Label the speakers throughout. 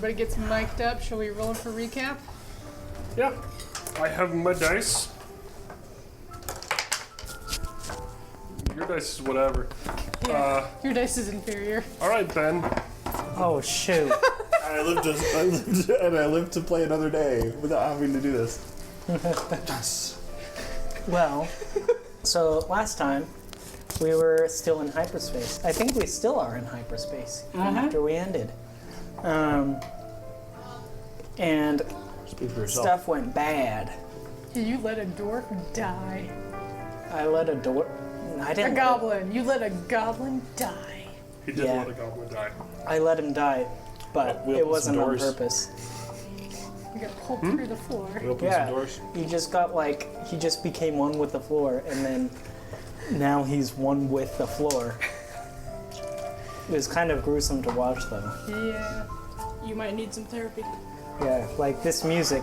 Speaker 1: everybody gets mic'd up. Shall we roll for recap?
Speaker 2: Yeah. I have my dice. Your dice is whatever.
Speaker 1: Yeah. Your dice is inferior.
Speaker 2: All right, Ben.
Speaker 3: Oh shoot!
Speaker 4: I lived to play another day without having to do this. Yes.
Speaker 3: Well, so last time we were still in hyperspace. I think we still are in hyperspace after we ended. And
Speaker 4: Speak for yourself.
Speaker 3: stuff went bad.
Speaker 1: You let a dwarf die.
Speaker 3: I let a door. I didn't.
Speaker 1: A goblin. You let a goblin die.
Speaker 2: He did
Speaker 3: Yeah.
Speaker 2: let a goblin die.
Speaker 3: I let him die, but
Speaker 4: We
Speaker 3: it
Speaker 4: opened some
Speaker 3: wasn't on
Speaker 4: doors.
Speaker 3: purpose.
Speaker 1: You got pulled through the floor.
Speaker 4: We opened
Speaker 3: Yeah.
Speaker 4: some doors.
Speaker 3: He just got he just became one with the floor, and then now he's one with the floor. It was kind of gruesome to watch, though.
Speaker 1: Yeah.
Speaker 5: You might need some therapy.
Speaker 3: Yeah, like this music.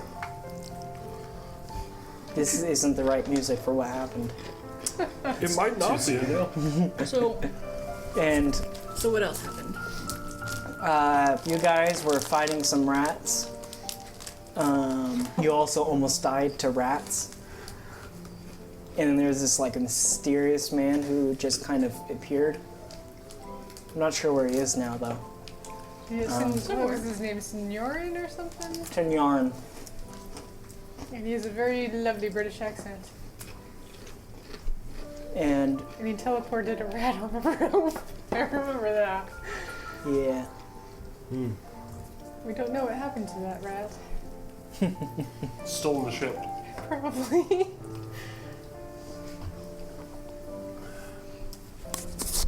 Speaker 3: This isn't the right music for what happened.
Speaker 2: It might not be.
Speaker 5: So
Speaker 3: And
Speaker 5: what else happened?
Speaker 3: you guys were fighting some rats. You also almost died to rats. And then there's this like mysterious man who just kind of appeared. I'm not sure where he is now, though.
Speaker 1: What was his name? Signorin or something?
Speaker 3: Yarn.
Speaker 1: And he has a very lovely British accent.
Speaker 3: And
Speaker 1: And he teleported a rat on the room. I remember that.
Speaker 3: yeah.
Speaker 1: We don't know what happened to that rat.
Speaker 2: Stolen the ship.
Speaker 1: Probably.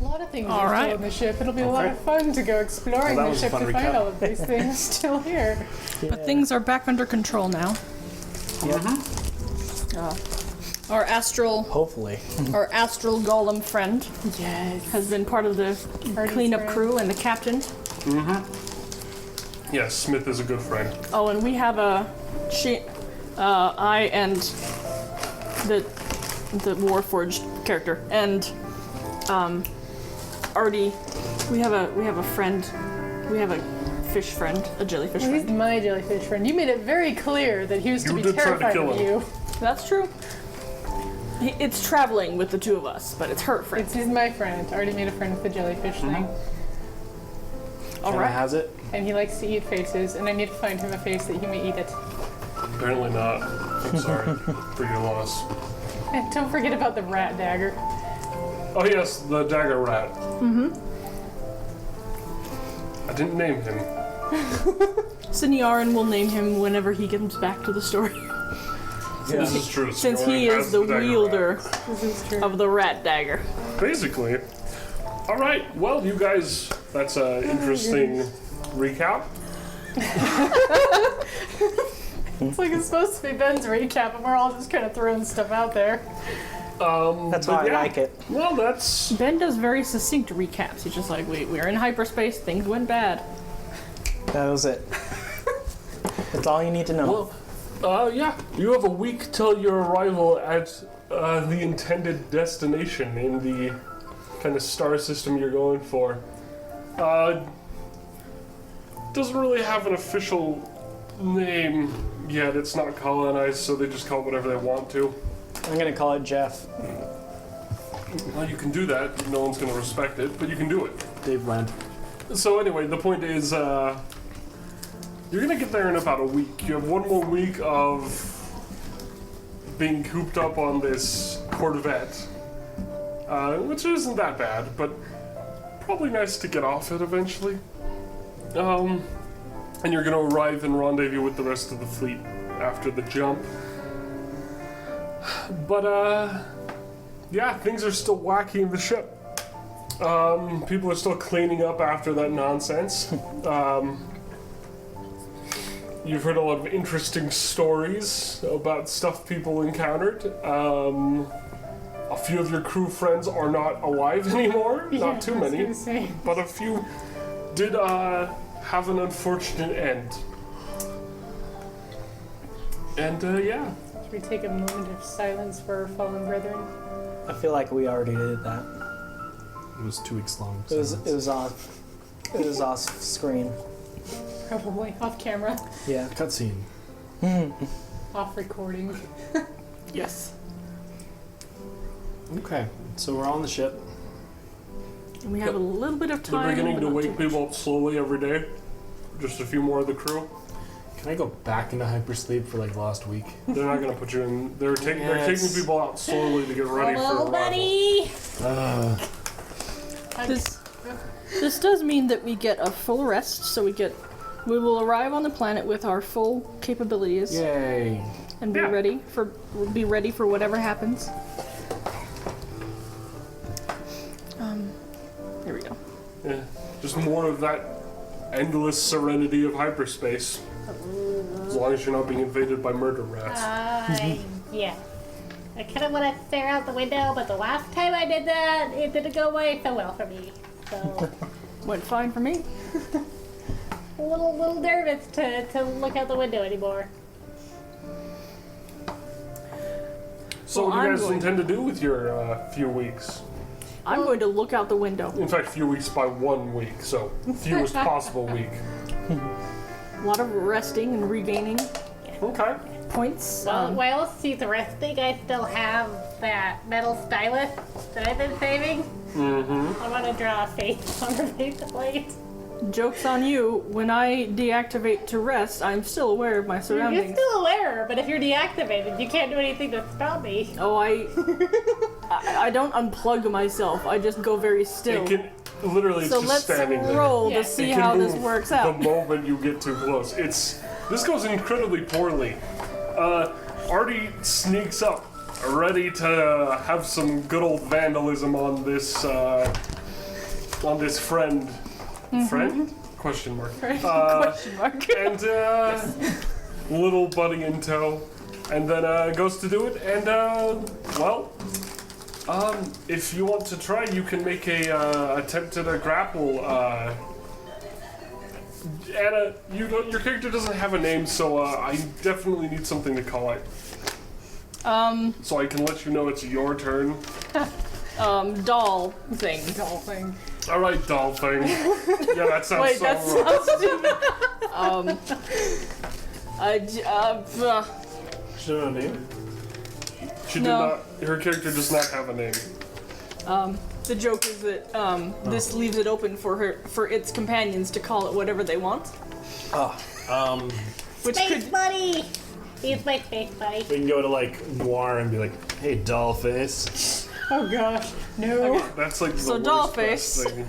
Speaker 1: A lot of things
Speaker 5: All
Speaker 1: are
Speaker 5: right.
Speaker 1: still on the ship. It'll be a lot of fun to go exploring
Speaker 4: Well, that
Speaker 1: the
Speaker 4: was a
Speaker 1: ship
Speaker 4: fun
Speaker 1: to find
Speaker 4: recap.
Speaker 1: all of these things still here.
Speaker 5: But things are back under control now.
Speaker 3: Yep.
Speaker 5: Our astral
Speaker 3: Hopefully.
Speaker 5: golem friend
Speaker 1: Yes.
Speaker 5: has been part of the
Speaker 1: Party's
Speaker 5: cleanup
Speaker 1: friend.
Speaker 5: crew and the captain.
Speaker 2: Yes, Smith is a good friend.
Speaker 5: Oh, and we have I and the Warforged character and Artie. We have a friend. We have a fish friend, a jellyfish
Speaker 1: He's
Speaker 5: friend.
Speaker 1: my jellyfish friend. You made it very clear that he was to
Speaker 2: You
Speaker 1: be
Speaker 2: did try to
Speaker 1: terrified
Speaker 2: kill
Speaker 1: of
Speaker 2: him.
Speaker 1: you.
Speaker 5: That's true. It's traveling with the two of us, but it's her friend.
Speaker 1: He's my friend. I already made a friend with the jellyfish thing.
Speaker 5: All
Speaker 4: Kinda
Speaker 5: right.
Speaker 4: has it.
Speaker 1: And he likes to eat faces, and I need to find him a face that he may eat it.
Speaker 2: Apparently not. I'm sorry for your loss.
Speaker 1: And don't forget about the rat dagger.
Speaker 2: Oh yes, the dagger rat. I didn't name him.
Speaker 5: Sinyarin will name him whenever he comes back to the story,
Speaker 2: This is true.
Speaker 5: since he
Speaker 2: Snoring
Speaker 5: is
Speaker 2: has
Speaker 5: the
Speaker 2: dagger
Speaker 5: wielder
Speaker 1: This is true.
Speaker 5: of the rat dagger.
Speaker 2: rat. Basically. All right. Well, you guys, that's an interesting recap.
Speaker 1: It's like it's supposed to be Ben's recap, and we're all just kind of throwing stuff out there.
Speaker 3: That's how
Speaker 2: But
Speaker 3: I
Speaker 2: yeah.
Speaker 3: like it.
Speaker 2: Well, that's
Speaker 5: Ben does very succinct recaps. He's just like, we're in hyperspace, things went bad.
Speaker 3: That was it. That's all you need to know.
Speaker 2: well. Yeah. You have a week till your arrival at the intended destination in the kind of star system you're going for. Doesn't really have an official name yet. It's not colonized, so they just call it whatever they want to.
Speaker 3: I'm gonna call it Jeff.
Speaker 2: Well, you can do that. No one's going to respect it, but you can do it.
Speaker 4: Dave Land.
Speaker 2: So anyway, the point is, you're going to get there in about a week. You have one more week of being cooped up on this Corvette, which isn't that bad, but probably nice to get off it eventually. And you're going to arrive and rendezvous with the rest of the fleet after the jump. But, yeah, things are still wacky in the ship. People are still cleaning up after that nonsense. You've heard a lot of interesting stories about stuff people encountered. A few of your crew friends are not alive anymore. Not too
Speaker 1: I was
Speaker 2: many.
Speaker 1: gonna say.
Speaker 2: But a few did have an unfortunate end. And yeah.
Speaker 1: Should we take a moment of silence for our fallen brethren?
Speaker 3: I feel like we already did that.
Speaker 4: It was 2 weeks long.
Speaker 3: It was off. It was off screen.
Speaker 1: Probably off camera,
Speaker 3: Yeah.
Speaker 4: Cutscene.
Speaker 1: off recording.
Speaker 5: Yes.
Speaker 4: Okay, so we're on the ship.
Speaker 5: And we have a little bit of time.
Speaker 2: They're beginning
Speaker 5: but
Speaker 2: to
Speaker 5: not
Speaker 2: wake
Speaker 5: too much.
Speaker 2: people up slowly every day. Just a few more of the crew.
Speaker 4: Can I go back into hypersleep for like last week?
Speaker 2: They're not going to put you in. They're taking
Speaker 4: Yes.
Speaker 2: people out slowly to get ready for
Speaker 6: Hello,
Speaker 2: arrival.
Speaker 6: buddy.
Speaker 5: This does mean that we get a full rest, so we will arrive on the planet with our full capabilities
Speaker 4: Yay!
Speaker 5: and be
Speaker 2: Yeah.
Speaker 5: ready for whatever happens. There we go.
Speaker 2: Yeah. Just more of that endless serenity of hyperspace. As long as you're not being invaded by murder rats.
Speaker 6: Yeah. I kind of want to stare out the window, but the last time I did that, it didn't go away so well for me. So,
Speaker 5: Went fine for me.
Speaker 6: a little nervous to look out the window anymore.
Speaker 2: So
Speaker 5: Well,
Speaker 2: what do you
Speaker 5: I'm
Speaker 2: guys
Speaker 5: going-
Speaker 2: intend to do with your few weeks?
Speaker 5: I'm going to look out the window.
Speaker 2: In fact, few weeks by 1 week, so fewest possible week.
Speaker 5: A lot of resting and regaining
Speaker 2: Okay.
Speaker 5: points.
Speaker 6: Well, while she's resting, I still have that metal stylus that I've been saving.
Speaker 2: Mm-hmm.
Speaker 6: I want to draw a face on her face plate.
Speaker 5: Joke's on you. When I deactivate to rest, I'm still aware of my
Speaker 6: You're
Speaker 5: surroundings.
Speaker 6: still aware, but if you're deactivated, you can't do anything to stop me.
Speaker 5: Oh, I don't unplug myself. I just go very still.
Speaker 2: It can literally it's
Speaker 5: So
Speaker 2: just
Speaker 5: let's
Speaker 2: standing there.
Speaker 5: roll
Speaker 6: Yeah.
Speaker 5: to see
Speaker 2: It can
Speaker 5: how this
Speaker 2: move
Speaker 5: works out.
Speaker 2: The moment you get too close, this goes incredibly poorly. Artie sneaks up, ready to have some good old vandalism on this friend. Friend? Question mark.
Speaker 5: Question mark.
Speaker 2: And little buddy in tow, and then goes to do it. And if you want to try, you can make a attempt at a grapple. Anna, your character doesn't have a name, so I definitely need something to call it. So I can let you know it's your turn.
Speaker 5: Doll thing.
Speaker 1: Doll thing.
Speaker 2: All right, doll thing. Yeah, that sounds
Speaker 5: Wait,
Speaker 2: so
Speaker 5: that
Speaker 2: wrong.
Speaker 5: sounds stupid.
Speaker 4: Should I have a name?
Speaker 2: She did
Speaker 5: No.
Speaker 2: not. Her character does not have a name.
Speaker 5: The joke is that this leaves it open for its companions to call it whatever they want. Which
Speaker 6: Space
Speaker 5: could
Speaker 6: buddy! He's my space buddy.
Speaker 4: We can go to like Noir and be like, "Hey, doll face."
Speaker 1: Oh gosh, no.
Speaker 2: That's like the
Speaker 5: So
Speaker 2: worst
Speaker 5: doll
Speaker 2: best
Speaker 5: face.
Speaker 2: thing.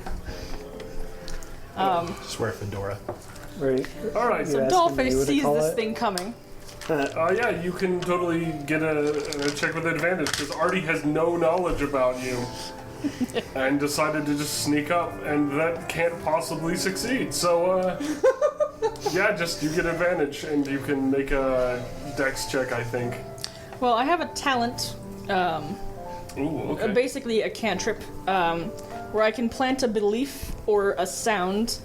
Speaker 4: Just wear fedora.
Speaker 3: Right.
Speaker 2: All right.
Speaker 3: You asking
Speaker 5: Dollface
Speaker 3: me what to
Speaker 5: sees
Speaker 3: call
Speaker 5: this
Speaker 3: it?
Speaker 5: thing coming.
Speaker 2: Yeah, you can totally get a check with advantage because Artie has no knowledge about you and decided to just sneak up, and that can't possibly succeed. So, yeah, just you get advantage, and you can make a dex check, I think.
Speaker 5: Well, I have a talent,
Speaker 2: Ooh, okay.
Speaker 5: basically a cantrip, where I can plant a belief or a sound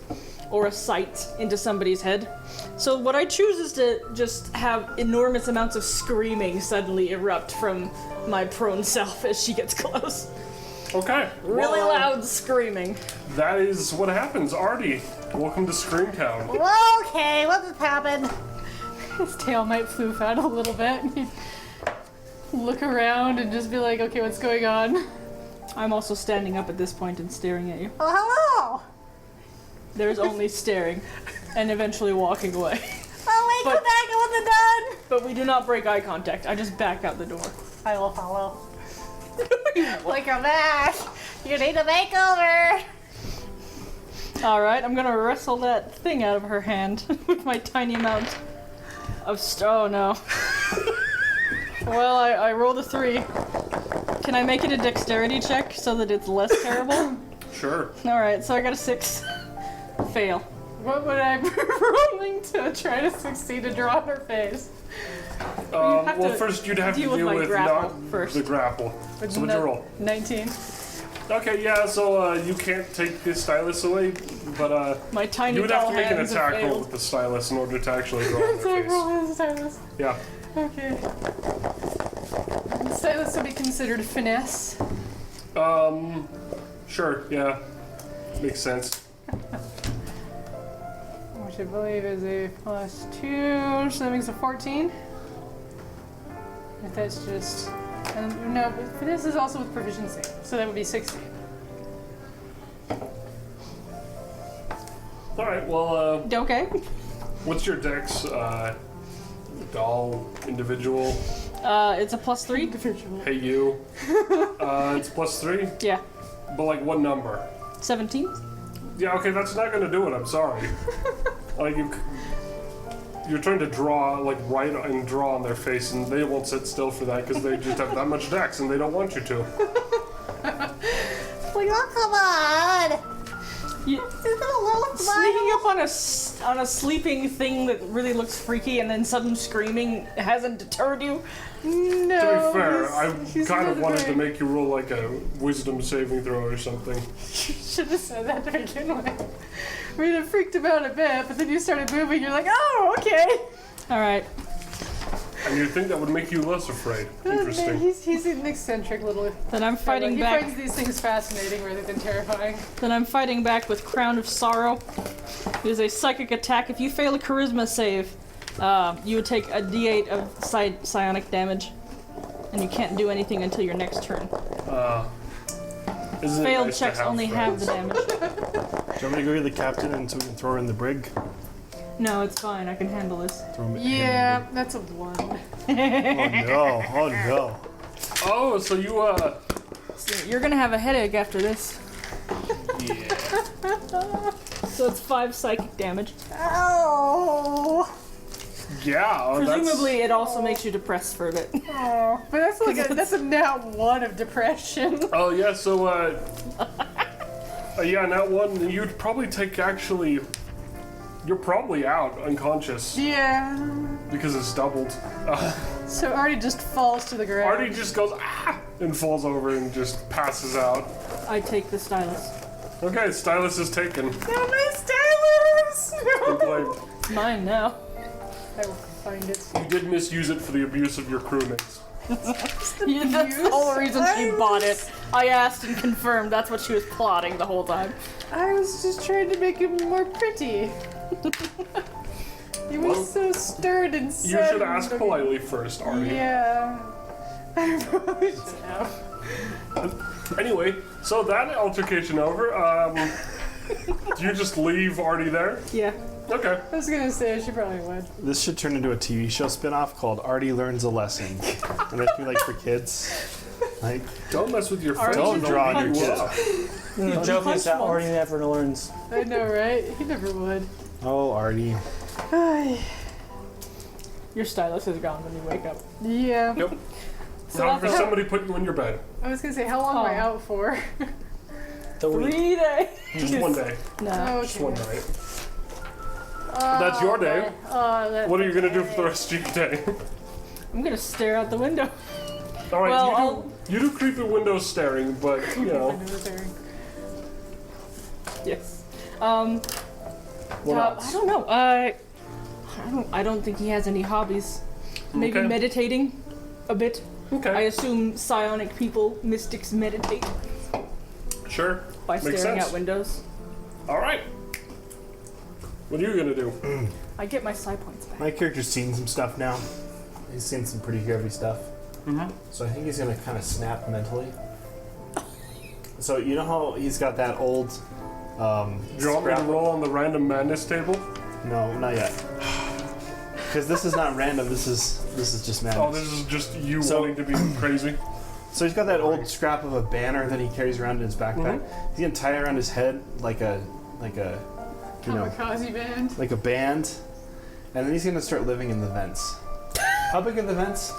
Speaker 5: or a sight into somebody's head. So what I choose is to just have enormous amounts of screaming suddenly erupt from my prone self as she gets close.
Speaker 2: Okay.
Speaker 5: Really
Speaker 2: well,
Speaker 5: loud screaming.
Speaker 2: That is what happens. Artie, welcome to Screamtown.
Speaker 6: Okay, what just happened?
Speaker 1: His tail might floof out a little bit. He'd look around and just be like, okay, what's going on?
Speaker 5: I'm also standing up at this point and staring at you.
Speaker 6: Oh, hello!
Speaker 5: There's only staring and eventually walking away.
Speaker 6: Oh, wait,
Speaker 5: But-
Speaker 6: come back, I wasn't done!
Speaker 5: But we do not break eye contact. I just back out the door.
Speaker 6: I will follow. Like a back! You need a makeover!
Speaker 5: Alright, I'm gonna wrestle that thing out of her hand with my tiny amount of oh no. Well, I rolled a 3. Can I make it a dexterity check so that it's less terrible?
Speaker 2: Sure.
Speaker 5: Alright, so I got a 6. Fail.
Speaker 1: What would I be rolling to try to succeed to draw on her face?
Speaker 5: have
Speaker 2: Well,
Speaker 5: to
Speaker 2: first you'd have to
Speaker 5: deal
Speaker 2: deal
Speaker 5: with my
Speaker 2: with
Speaker 5: grapple
Speaker 2: not
Speaker 5: first.
Speaker 2: the grapple. So what'd you roll?
Speaker 1: 19.
Speaker 2: Okay, yeah, so you can't take the stylus away, but
Speaker 5: My tiny
Speaker 2: you would have
Speaker 5: doll
Speaker 2: to make an
Speaker 5: hands
Speaker 2: attack
Speaker 5: have
Speaker 2: roll
Speaker 5: failed.
Speaker 2: with the stylus in order to actually draw on
Speaker 1: It's
Speaker 2: their
Speaker 1: like
Speaker 2: face.
Speaker 1: roll his stylus.
Speaker 2: Yeah.
Speaker 1: Okay. Stylus would be considered finesse.
Speaker 2: Sure, yeah. Makes sense.
Speaker 1: which I believe is a +2, so that makes a 14. If that's just... no, but this is also with proficiency, so that would be 16.
Speaker 2: Alright, well,
Speaker 5: Okay.
Speaker 2: what's your dex? Doll, individual,
Speaker 5: It's a +3.
Speaker 1: Individual.
Speaker 2: hey you. It's +3,
Speaker 5: Yeah.
Speaker 2: but like what number?
Speaker 5: 17.
Speaker 2: Yeah, okay, that's not gonna do it, I'm sorry. Like, you're trying to draw, like, write and draw on their face, and they won't sit still for that because they just have that much dex and they don't want you to.
Speaker 6: Like, oh, come on!
Speaker 5: You,
Speaker 6: Is it a little
Speaker 5: sneaking up on a sleeping thing that really looks freaky and then sudden screaming hasn't deterred you?
Speaker 1: No.
Speaker 2: To be fair, I
Speaker 1: he's
Speaker 2: kind of
Speaker 1: not
Speaker 2: wanted to
Speaker 1: great.
Speaker 2: make you roll, like, a wisdom saving throw or something.
Speaker 1: Should have said that to begin with. I mean, it freaked him out a bit, but then you started moving, you're like, oh, okay.
Speaker 5: Alright.
Speaker 2: And you'd think that would make you less afraid. Interesting.
Speaker 1: He's an eccentric little...
Speaker 5: Then I'm fighting
Speaker 1: he
Speaker 5: back.
Speaker 1: finds these things fascinating rather than terrifying.
Speaker 5: Then I'm fighting back with Crown of Sorrow. It is a psychic attack. If you fail a charisma save, you would take a d8 of psionic damage. And you can't do anything until your next turn.
Speaker 2: Isn't it
Speaker 5: Failed
Speaker 2: nice to
Speaker 5: checks only have the
Speaker 2: friends?
Speaker 5: damage.
Speaker 4: Do you want me to go get the captain and so we can throw her in the brig?
Speaker 5: No, it's fine. I can handle this.
Speaker 4: Throw him
Speaker 1: Yeah, that's a 1.
Speaker 4: Oh no, oh no.
Speaker 2: Oh, so you,
Speaker 5: You're gonna have a headache after this.
Speaker 2: yeah.
Speaker 5: So it's 5 psychic damage.
Speaker 1: Oh.
Speaker 2: Yeah,
Speaker 5: Presumably, it also makes you depressed for a bit.
Speaker 1: Oh. But that's like that's a nat 1 of depression.
Speaker 2: Oh, yeah, so, yeah, that one, you'd probably take, actually, you're probably out, unconscious,
Speaker 1: Yeah.
Speaker 2: because it's doubled.
Speaker 1: So Artie just falls to the ground.
Speaker 2: Artie just goes, ah, and falls over and just passes out.
Speaker 5: I take the stylus.
Speaker 2: Okay, stylus is taken.
Speaker 1: No, my stylus!
Speaker 2: Good play.
Speaker 5: It's mine now.
Speaker 1: I will find it.
Speaker 2: You did misuse it for the abuse of your crewmates.
Speaker 5: Yeah, that's the whole reason she bought it. I asked and confirmed that's what she was plotting the whole time.
Speaker 1: I was just trying to make him more pretty. He was
Speaker 2: Well,
Speaker 1: so stern and sad.
Speaker 2: You should ask politely first, Artie.
Speaker 1: Yeah. I probably should have.
Speaker 2: Anyway, so that altercation over, do you just leave Artie there?
Speaker 5: Yeah.
Speaker 2: Okay.
Speaker 1: I was gonna say she probably would.
Speaker 4: This should turn into a TV show spin-off called Artie Learns a Lesson. And it'd be like for kids. Like,
Speaker 2: Don't mess with your friends.
Speaker 4: don't
Speaker 2: They'll
Speaker 4: draw on
Speaker 2: beat
Speaker 4: your
Speaker 2: you
Speaker 4: kids.
Speaker 2: up.
Speaker 3: The joke
Speaker 5: punch
Speaker 3: is that
Speaker 5: once.
Speaker 3: Artie never learns.
Speaker 1: I know, right? He never would.
Speaker 4: Oh, Artie.
Speaker 5: Your stylus is gone when you wake up.
Speaker 1: Yeah.
Speaker 2: Yep.
Speaker 5: So
Speaker 2: Time for
Speaker 5: that's
Speaker 2: somebody put you in your bed.
Speaker 1: I was gonna say, how long am I
Speaker 5: Oh.
Speaker 1: out for?
Speaker 3: The week.
Speaker 5: 3 days.
Speaker 2: Just one day.
Speaker 5: No.
Speaker 1: Oh,
Speaker 2: Just one night. That's your day. What are you gonna do for the rest of your day?
Speaker 5: I'm gonna stare out the window.
Speaker 2: All right,
Speaker 5: Well,
Speaker 2: you do creepy window staring, but you know.
Speaker 5: Yes.
Speaker 2: What
Speaker 5: I
Speaker 2: else?
Speaker 5: don't know. I don't think he has any hobbies. Maybe
Speaker 2: Okay.
Speaker 5: meditating a bit. I
Speaker 2: Okay.
Speaker 5: assume psionic people, mystics, meditate
Speaker 2: Sure.
Speaker 5: by
Speaker 2: Makes
Speaker 5: staring
Speaker 2: sense.
Speaker 5: out windows.
Speaker 2: All right. What are you gonna do?
Speaker 5: I get my psi points back.
Speaker 4: My character's seen some stuff now. He's seen some pretty heavy stuff.
Speaker 2: Mm-hmm.
Speaker 4: So I think he's gonna kind of snap mentally. So you know how he's got that old
Speaker 2: Do you want me to roll on the random madness table?
Speaker 4: No, not yet. Because this is not random. This is just madness.
Speaker 2: Oh, this is just you
Speaker 4: So-
Speaker 2: wanting to be crazy.
Speaker 4: So he's got that old scrap of a banner that he carries around in his backpack. He's gonna tie it around his head like a you know,
Speaker 1: Kamikaze band.
Speaker 4: like a band, and then he's gonna start living in the vents. How big are the vents?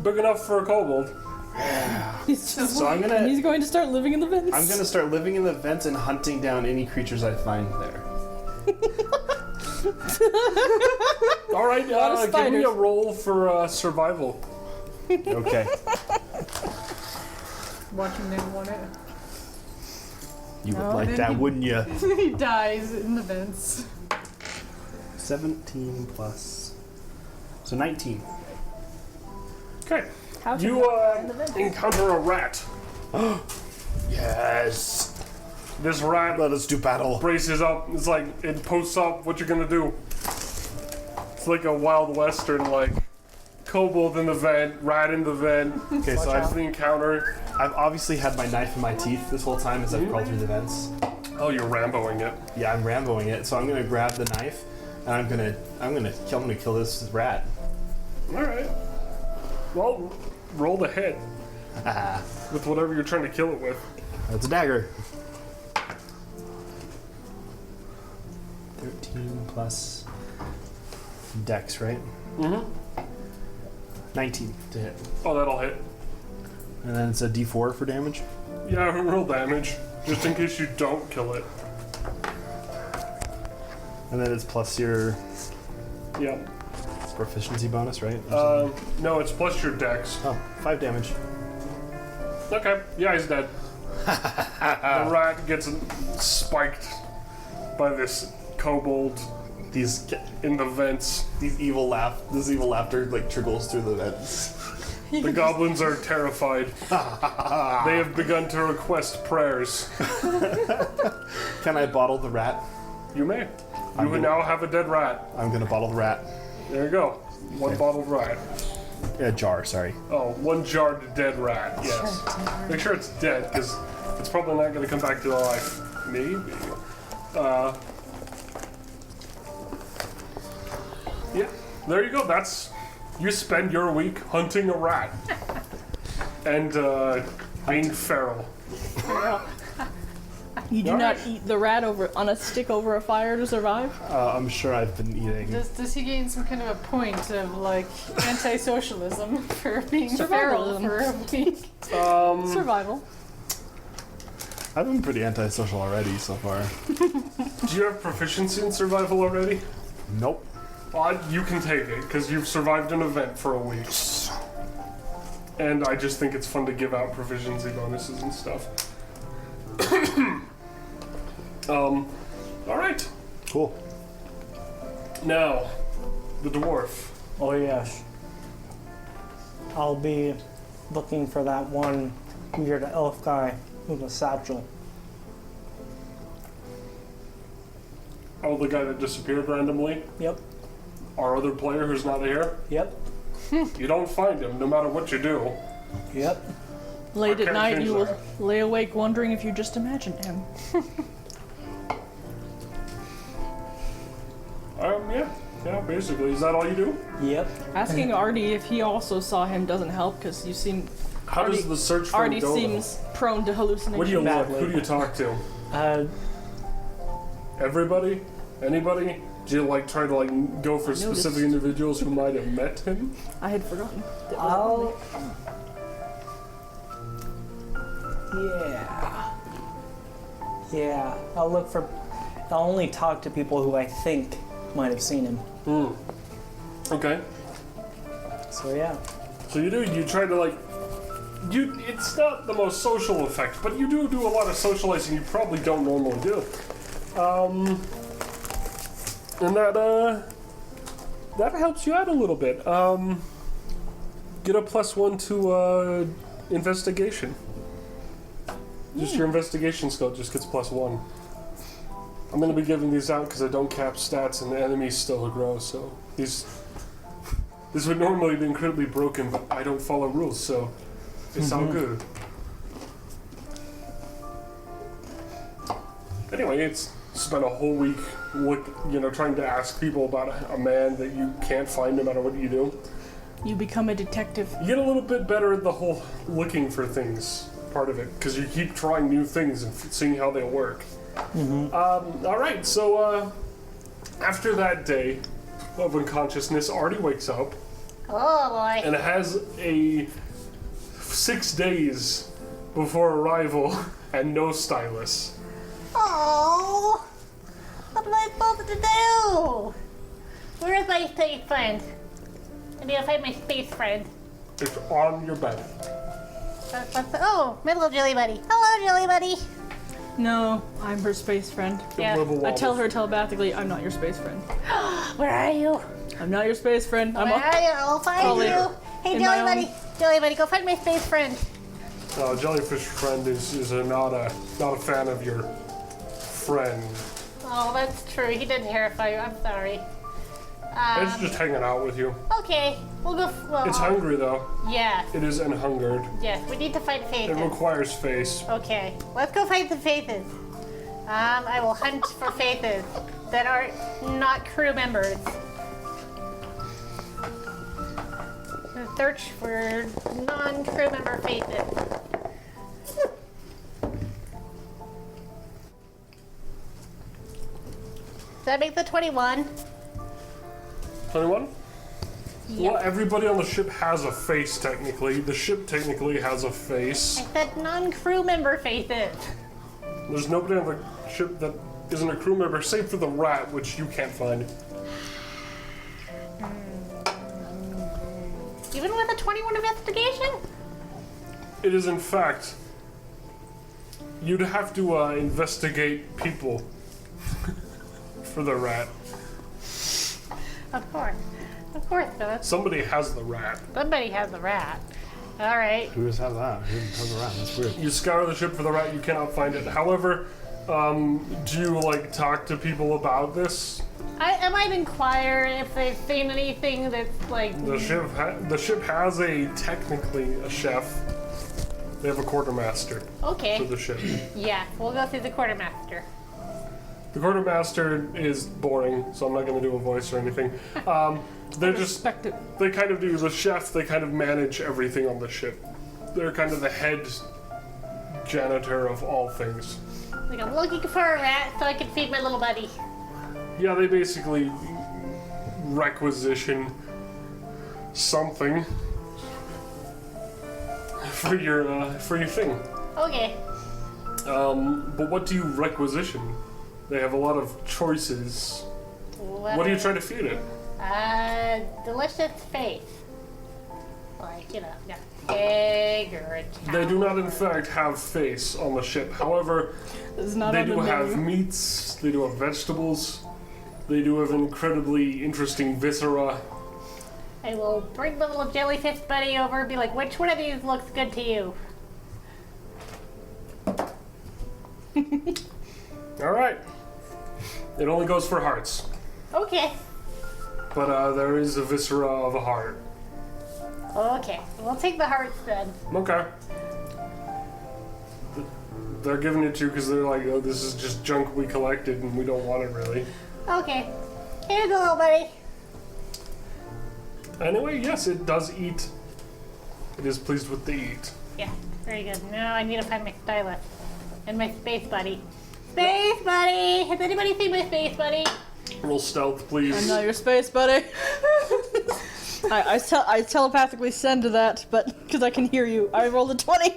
Speaker 2: Big enough for a kobold.
Speaker 5: He's just
Speaker 4: So I'm gonna
Speaker 5: he's going to start living in the vents.
Speaker 4: I'm gonna start living in the vents and hunting down any creatures I find there.
Speaker 2: All right,
Speaker 5: lot of
Speaker 2: give me a
Speaker 5: spiders.
Speaker 2: roll for survival.
Speaker 4: Okay.
Speaker 1: Watching them want it.
Speaker 4: You would
Speaker 5: No,
Speaker 4: like
Speaker 1: then
Speaker 4: that,
Speaker 1: he-
Speaker 4: wouldn't you?
Speaker 1: He dies in the vents.
Speaker 4: 17 plus. So 19.
Speaker 2: Okay.
Speaker 5: How to
Speaker 2: You
Speaker 5: go in the vents.
Speaker 2: encounter a rat.
Speaker 4: Yes.
Speaker 2: This rat
Speaker 4: Let us do battle.
Speaker 2: braces up. It's like, it posts up. What you gonna do? It's like a Wild Western, like, kobold in the vent, rat in the vent.
Speaker 4: Okay, so
Speaker 2: That's the encounter.
Speaker 4: I've obviously had my knife in my teeth this whole time as I've crawled through the vents.
Speaker 2: Oh, you're Ramboing it.
Speaker 4: Yeah, I'm Ramboing it, so I'm gonna grab the knife and I'm gonna kill this rat.
Speaker 2: All right. Well, roll the hit with whatever you're trying to kill it with.
Speaker 4: That's a dagger. 13 plus dex, right?
Speaker 2: Mm-hmm.
Speaker 4: 19 to hit.
Speaker 2: Oh, that'll hit.
Speaker 4: And then it's a d4 for damage.
Speaker 2: Yeah, roll damage, just in case you don't kill it.
Speaker 4: And then it's plus your
Speaker 2: Yeah.
Speaker 4: proficiency bonus, right?
Speaker 2: No, it's plus your dex.
Speaker 4: Oh, 5 damage.
Speaker 2: Okay. Yeah, he's dead. The rat gets spiked by this kobold
Speaker 4: This
Speaker 2: in the vents.
Speaker 4: evil laughter like trickles through the vents.
Speaker 2: The goblins are terrified. They have begun to request prayers.
Speaker 4: Can I bottle the rat?
Speaker 2: You may. You would now have a dead rat.
Speaker 4: I'm gonna bottle the rat.
Speaker 2: There you go. One bottled rat.
Speaker 4: A jar, sorry.
Speaker 2: Oh, one jarred dead rat. Yes. Make sure it's dead, because it's probably not going to come back to life. Maybe. Yeah. There you go. That's. You spend your week hunting a rat. And being feral.
Speaker 5: You do not eat the rat on a stick over a fire to survive?
Speaker 4: I'm sure I've been eating.
Speaker 1: Does he gain some kind of a point of like anti-socialism for being feral
Speaker 5: Survivalism.
Speaker 1: for a week?
Speaker 5: Survival.
Speaker 4: I've been pretty antisocial already so far.
Speaker 2: Do you have proficiency in survival already?
Speaker 4: Nope.
Speaker 2: You can take it, because you've survived an event for a week. And I just think it's fun to give out proficiency bonuses and stuff. Alright.
Speaker 4: Cool.
Speaker 2: Now, the dwarf.
Speaker 3: Oh yes. I'll be looking for that one weird elf guy with a satchel.
Speaker 2: Oh, the guy that disappeared randomly?
Speaker 3: Yep.
Speaker 2: Our other player who's not here?
Speaker 3: Yep.
Speaker 2: You don't find him, no matter what you do.
Speaker 3: Yep.
Speaker 5: Late
Speaker 2: I
Speaker 5: at
Speaker 2: can't
Speaker 5: night,
Speaker 2: change
Speaker 5: you will
Speaker 2: that.
Speaker 5: lay awake wondering if you just imagined him.
Speaker 2: Yeah, basically. Is that all you do?
Speaker 3: Yep.
Speaker 5: Asking Artie if he also saw him doesn't help because you seem
Speaker 2: How does the search for
Speaker 5: Artie
Speaker 2: him go?
Speaker 5: seems prone to hallucination.
Speaker 2: What do you look?
Speaker 3: badly.
Speaker 2: Who do you talk to?
Speaker 3: Everybody.
Speaker 2: Anybody? Do you like try to like go for
Speaker 5: I
Speaker 2: specific
Speaker 5: noticed.
Speaker 2: individuals who might have met him?
Speaker 5: I had forgotten.
Speaker 3: I'll. Yeah. Yeah. I'll look for. I'll only talk to people who I think might have seen him.
Speaker 2: Okay.
Speaker 3: So yeah.
Speaker 2: So you try to like it's not the most social effect, but you do a lot of socializing you probably don't normally do. And that helps you out a little bit. Get a +1 to investigation. Just your investigation skill just gets +1. I'm going to be giving these out because I don't cap stats and the enemies still grow, so this would normally be incredibly broken, but I don't follow rules, so it's all good. Anyway, it's spent a whole week trying to ask people about a man that you can't find no matter what you do.
Speaker 5: You become a detective.
Speaker 2: You get a little bit better at the whole looking for things part of it, because you keep trying new things and seeing how they work. Alright, so after that day of unconsciousness, Artie wakes up
Speaker 6: Oh boy.
Speaker 2: and has a 6 days before arrival and no stylus.
Speaker 6: Oh, what am I supposed to do? Where's my space friend? I need to find my space friend.
Speaker 2: It's on your bed.
Speaker 6: Oh, little Jelly Buddy. Hello, Jelly Buddy.
Speaker 5: No, I'm her space friend.
Speaker 6: Yeah.
Speaker 5: I tell her telepathically, I'm not your space friend.
Speaker 6: Where are you?
Speaker 5: I'm not your space friend.
Speaker 6: Where are you? I'll find
Speaker 5: Call
Speaker 6: you.
Speaker 5: later.
Speaker 6: Hey,
Speaker 5: In
Speaker 6: Jelly
Speaker 5: my
Speaker 6: Buddy. Jelly Buddy, go find my space friend.
Speaker 2: Jellyfish friend is not a fan of your friend.
Speaker 6: Oh, that's true. He did terrify you. I'm sorry.
Speaker 2: It's just hanging out with you.
Speaker 6: Okay, we'll go. Well,
Speaker 2: It's hungry though.
Speaker 6: Yes,
Speaker 2: It is hungered.
Speaker 6: yes. We need to fight
Speaker 2: It
Speaker 6: faces.
Speaker 2: requires face.
Speaker 6: Okay, let's go fight the faces. I will hunt for faces that are not crew members. Search for non-crew member faces. Does that make the 21?
Speaker 2: 21?
Speaker 6: Yep.
Speaker 2: Well, everybody on the ship has a face, technically. The ship technically has a face.
Speaker 6: I said non-crew member faces.
Speaker 2: There's nobody on the ship that isn't a crew member, save for the rat, which you can't find.
Speaker 6: Even with a 21 investigation?
Speaker 2: It is, in fact, you'd have to investigate people for the rat.
Speaker 6: Of course, Philip.
Speaker 2: Somebody has the rat.
Speaker 6: Somebody has the rat. All right.
Speaker 4: Who has that? Who has the rat? That's weird.
Speaker 2: You scour the ship for the rat, you cannot find it. However, do you, like, talk to people about this?
Speaker 6: I might inquire if they've seen anything that's like.
Speaker 2: The ship has technically a chef. They have a quartermaster for
Speaker 6: Okay.
Speaker 2: the ship.
Speaker 6: Yeah, we'll go see the quartermaster.
Speaker 2: The quartermaster is boring, so I'm not going to do a voice or anything. They're just,
Speaker 5: Respect it.
Speaker 2: they kind of do, the chef, they kind of manage everything on the ship. They're kind of the head janitor of all things.
Speaker 6: Like, I'm looking for a rat so I can feed my little buddy.
Speaker 2: Yeah, they basically requisition something for your thing.
Speaker 6: Okay.
Speaker 2: But what do you requisition? They have a lot of choices. What do you try to feed it?
Speaker 6: Delicious face. Like, you know, got a pig or a cow.
Speaker 2: They do not, in fact, have face on the ship. However,
Speaker 5: It's not
Speaker 2: they
Speaker 5: on the
Speaker 2: do have
Speaker 5: menu.
Speaker 2: meats, they do have vegetables, they do have incredibly interesting viscera.
Speaker 6: I will bring the little jellyfish buddy over and be like, which one of these looks good to you?
Speaker 2: Alright. It only goes for hearts.
Speaker 6: Okay.
Speaker 2: But there is a viscera of a heart.
Speaker 6: Okay. We'll take the hearts then.
Speaker 2: Okay. They're giving it to you because they're like, oh, this is just junk we collected and we don't want it really.
Speaker 6: Okay. Here you go, little buddy.
Speaker 2: Anyway, yes, it does eat. It is pleased with the eat.
Speaker 6: Yeah, very good. Now I need to find my stylus and my space buddy. Space buddy! Has anybody seen my space buddy?
Speaker 2: Roll stealth, please.
Speaker 5: I'm not your space buddy. I telepathically send to that, but because I can hear you, I rolled a 20.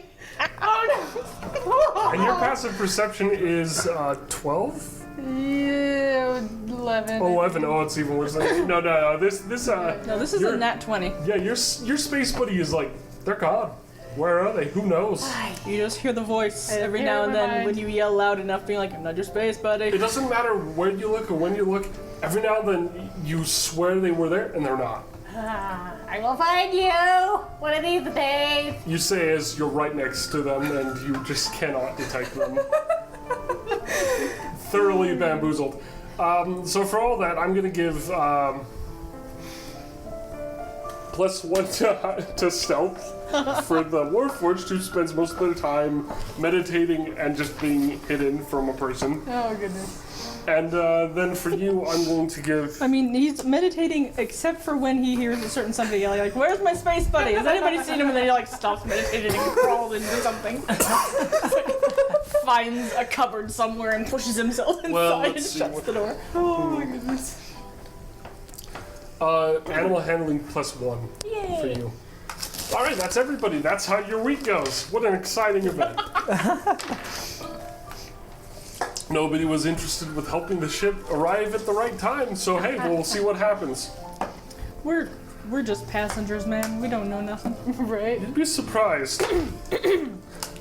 Speaker 6: Oh
Speaker 2: And your passive perception is 12?
Speaker 1: Yeah, 11.
Speaker 2: 11. Oh, it's even worse. No.
Speaker 5: No, this is a
Speaker 2: your-
Speaker 5: nat 20.
Speaker 2: Yeah, your space buddy is like, they're gone. Where are they? Who knows?
Speaker 5: You just hear the voice every
Speaker 1: hear
Speaker 5: now and
Speaker 1: my
Speaker 5: then
Speaker 1: mind.
Speaker 5: when you yell loud enough, being like, I'm not your space buddy.
Speaker 2: It doesn't matter where you look or when you look. Every now and then you swear they were there and they're not.
Speaker 6: I will find you one of these days.
Speaker 2: You say as you're right next to them and you just cannot detect them. Thoroughly bamboozled. So for all that, I'm gonna give +1 to stealth for the Warforged, who spends most of their time meditating and just being hidden from a person.
Speaker 1: Oh, goodness.
Speaker 2: And then for you, I'm going to give.
Speaker 5: I mean, he's meditating except for when he hears a certain somebody yelling, like, where's my space buddy? Has anybody seen him? And then he like stops meditating and crawls into something. Finds a cupboard somewhere and pushes himself inside
Speaker 2: Well,
Speaker 5: and
Speaker 2: let's see
Speaker 5: shuts
Speaker 2: what-
Speaker 5: the door. Oh my goodness.
Speaker 2: Animal handling +1 for you. All right, that's everybody. That's how your week goes. What an exciting event. Nobody was interested with helping the ship arrive at the right time, so hey, we'll see what happens.
Speaker 5: We're just passengers, man. We don't know nothing.
Speaker 1: Right?
Speaker 2: You'd be surprised.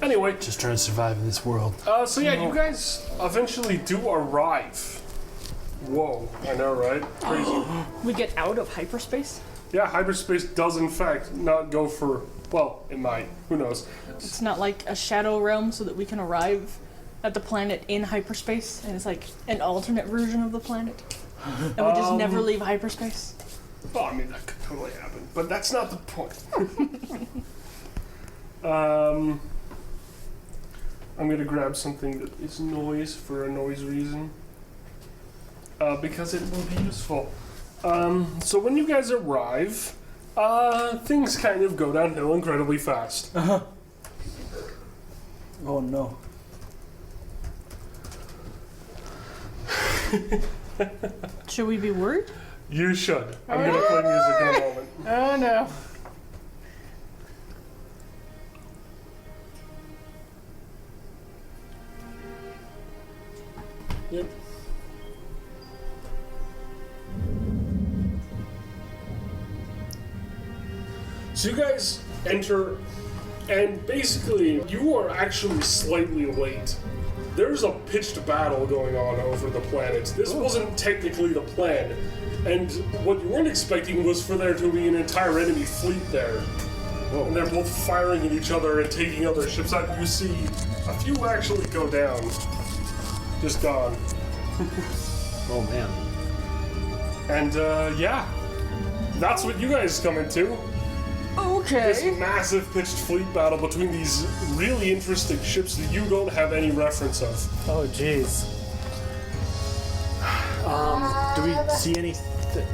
Speaker 2: Anyway,
Speaker 4: Just trying to survive in this world.
Speaker 2: so yeah, you guys eventually do arrive. Whoa, I know, right? Crazy.
Speaker 5: We get out of hyperspace?
Speaker 2: Yeah, hyperspace does in fact not go for, well, it might. Who knows?
Speaker 5: It's not like a shadow realm so that we can arrive at the planet in hyperspace, and it's like an alternate version of the planet, and we just never leave hyperspace.
Speaker 2: Well, I mean, that could totally happen, but that's not the point. I'm gonna grab something that is noise for a noise reason. Because it will be useful. So when you guys arrive, things kind of go downhill incredibly fast.
Speaker 3: Oh no.
Speaker 5: Should we be worried?
Speaker 2: You should. I'm gonna play music in a moment.
Speaker 1: Oh no.
Speaker 2: Yep. So you guys enter, and basically you are actually slightly late. There's a pitched battle going on over the planet. This wasn't technically the plan, and what you weren't expecting was for there to be an entire enemy fleet there. And they're both firing at each other and taking other ships out. You see a few actually go down. Just gone.
Speaker 4: Oh man.
Speaker 2: And yeah, that's what you guys come into. This
Speaker 5: Okay.
Speaker 2: massive pitched fleet battle between these really interesting ships that you don't have any reference of.
Speaker 3: Oh jeez.
Speaker 4: Do we see any?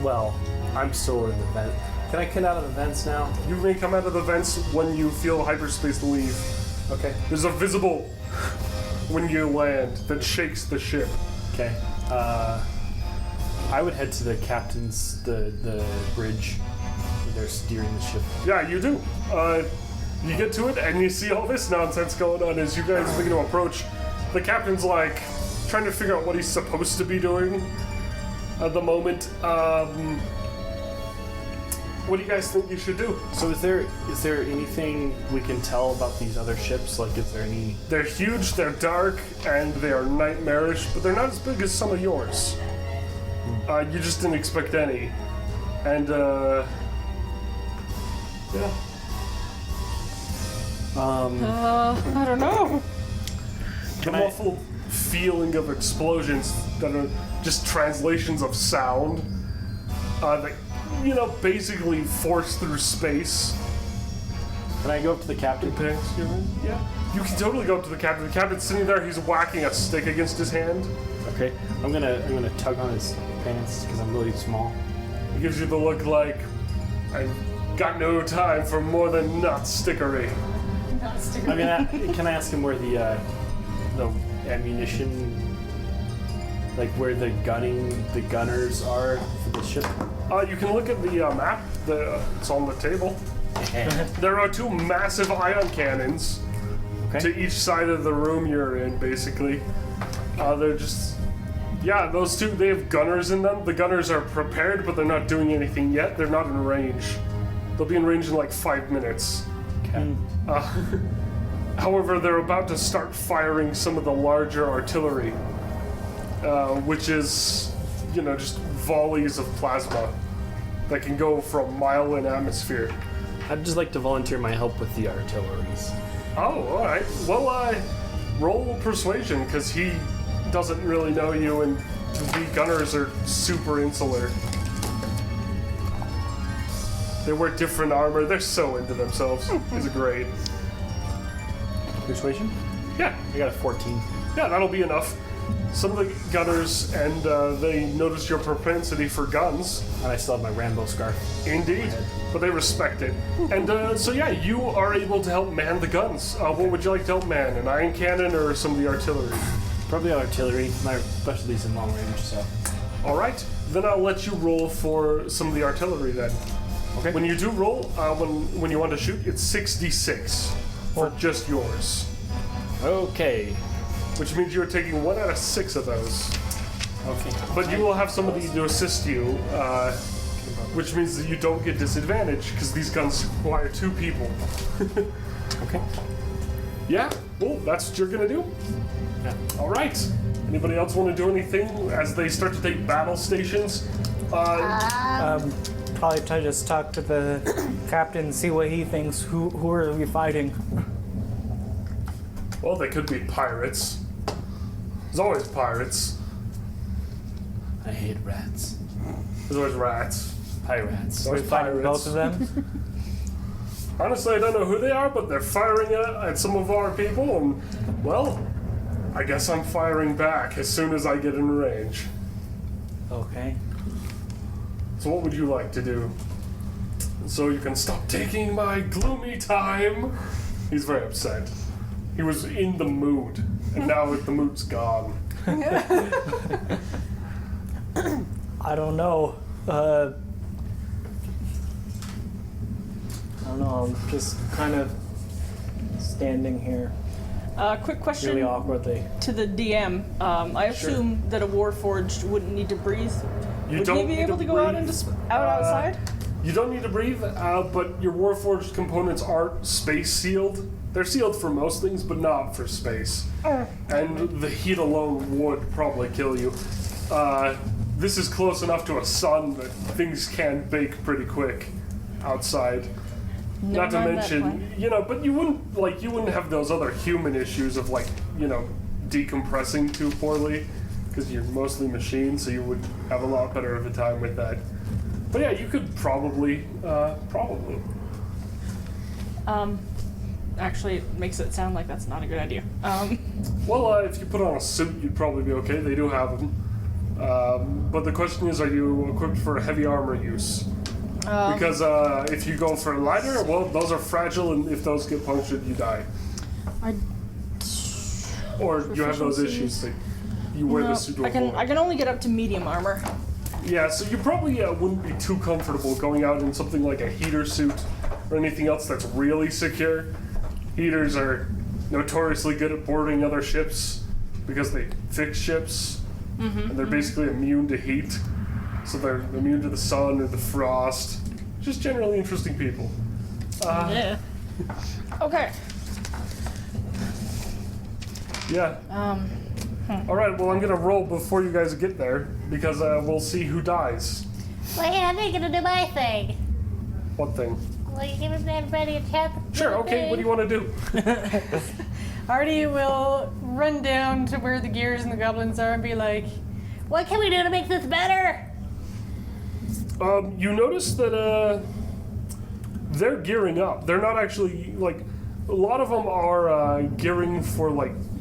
Speaker 4: Well, I'm still in the vent. Can I get out of the vents now?
Speaker 2: You may come out of the vents when you feel hyperspace leave.
Speaker 4: Okay.
Speaker 2: There's a visible when you land that shakes the ship.
Speaker 4: Okay. I would head to the captain's the bridge. Where they're steering the ship.
Speaker 2: Yeah, you do. You get to it and you see all this nonsense going on as you guys begin to approach. The captain's like trying to figure out what he's supposed to be doing at the moment. What do you guys think you should do?
Speaker 4: So is there anything we can tell about these other ships? Like, is there any?
Speaker 2: They're huge, they're dark, and they are nightmarish, but they're not as big as some of yours. You just didn't expect any. And, yeah.
Speaker 5: I don't know.
Speaker 2: An awful feeling of explosions that are just translations of sound that, you know, basically force through space.
Speaker 4: Can I go up to the captain?
Speaker 2: Yeah. You can totally go up to the captain. The captain's sitting there, he's whacking a stick against his hand.
Speaker 4: Okay. I'm gonna tug on his pants because I'm really small.
Speaker 2: He gives you the look like, I've got no time for more than nut stickery.
Speaker 4: I mean, can I ask him where the ammunition, like where the gunners are for the ship?
Speaker 2: You can look at the map. It's on the table. There are two massive ion cannons to each side of the room you're in, basically. They're just... Yeah, those two, they have gunners in them. The gunners are prepared, but they're not doing anything yet. They're not in range. They'll be in range in like 5 minutes.
Speaker 4: Okay.
Speaker 2: However, they're about to start firing some of the larger artillery, which is, you know, just volleys of plasma that can go from a mile in atmosphere.
Speaker 4: I'd just like to volunteer my help with the artilleries.
Speaker 2: Oh, alright. Well, roll persuasion, because he doesn't really know you, and the gunners are super insular. They wear different armor. They're so into themselves. It's great.
Speaker 4: Persuasion?
Speaker 2: Yeah.
Speaker 4: I got a 14.
Speaker 2: Yeah, that'll be enough. Some of the gunners, and they notice your propensity for guns.
Speaker 4: And I still have my Rambo scarf.
Speaker 2: Indeed. But they respect it. And so yeah, you are able to help man the guns. What would you like to help man? An iron cannon or some of the artillery?
Speaker 4: Probably artillery. My specialty's in long range, so.
Speaker 2: Alright, then I'll let you roll for some of the artillery then.
Speaker 4: Okay.
Speaker 2: When you do roll, when you want to shoot, it's 6d6 for just yours.
Speaker 4: Okay.
Speaker 2: Which means you're taking 1 out of 6 of those.
Speaker 4: Okay.
Speaker 2: But you will have somebody to assist you, which means that you don't get disadvantage, because these guns require 2 people.
Speaker 4: Okay.
Speaker 2: Yeah, well, that's what you're gonna do.
Speaker 4: Yeah.
Speaker 2: Alright. Anybody else want to do anything as they start to take battle stations?
Speaker 3: Probably try to just talk to the captain, see what he thinks. Who are we fighting?
Speaker 2: Well, they could be pirates. There's always pirates.
Speaker 7: I hate rats.
Speaker 2: There's always rats.
Speaker 7: Pirates.
Speaker 2: There's always
Speaker 8: Fighting
Speaker 2: pirates.
Speaker 8: both of them.
Speaker 2: Honestly, I don't know who they are, but they're firing at some of our people, and, well, I guess I'm firing back as soon as I get in range.
Speaker 8: Okay.
Speaker 2: So what would you like to do? So you can stop taking my gloomy time? He's very upset. He was in the mood, and now the mood's gone.
Speaker 8: I don't know. I don't know. I'm just kind of standing here
Speaker 5: Quick question
Speaker 8: really awkwardly.
Speaker 5: to the DM. I assume that a Warforged wouldn't need to breathe.
Speaker 2: You
Speaker 5: Would
Speaker 2: don't
Speaker 5: he be
Speaker 2: need
Speaker 5: able to go out
Speaker 2: breathe.
Speaker 5: into outside?
Speaker 2: You don't need to breathe, but your Warforged components aren't space sealed. They're sealed for most things, but not for space. And the heat alone would probably kill you. This is close enough to a sun that things can bake pretty quick outside. Not to
Speaker 5: mind that
Speaker 2: mention,
Speaker 5: point.
Speaker 2: but you wouldn't have those other human issues of decompressing too poorly, because you're mostly machine, so you would have a lot better of a time with that. But yeah, you could probably.
Speaker 5: Actually, it makes it sound like that's not a good idea.
Speaker 2: Well, if you put on a suit, you'd probably be okay. They do have them. But the question is, are you equipped for heavy armor use? Because if you go for lighter, well, those are fragile, and if those get punctured, you die. Or you have those issues that you wear the suit to
Speaker 5: I
Speaker 2: avoid.
Speaker 5: can only get up to medium armor.
Speaker 2: Yeah, so you probably wouldn't be too comfortable going out in something like a heater suit or anything else that's really secure. Heaters are notoriously good at boarding other ships because they fix ships, and they're basically immune to heat. So they're immune to the sun or the frost. Just generally interesting people.
Speaker 5: Yeah. Okay.
Speaker 2: Yeah. All right. Well, I'm gonna roll before you guys get there because we'll see who dies.
Speaker 6: Wait, I'm not gonna do my thing.
Speaker 2: What thing?
Speaker 6: Will you give everybody a chance? to do
Speaker 2: Sure.
Speaker 6: the
Speaker 2: Okay.
Speaker 6: thing?
Speaker 2: What do you want to do?
Speaker 1: Artie will run down to where the gears and the goblins are and be like,
Speaker 6: What can we do to make this better?
Speaker 2: You notice that they're gearing up. They're not actually a lot of them are gearing for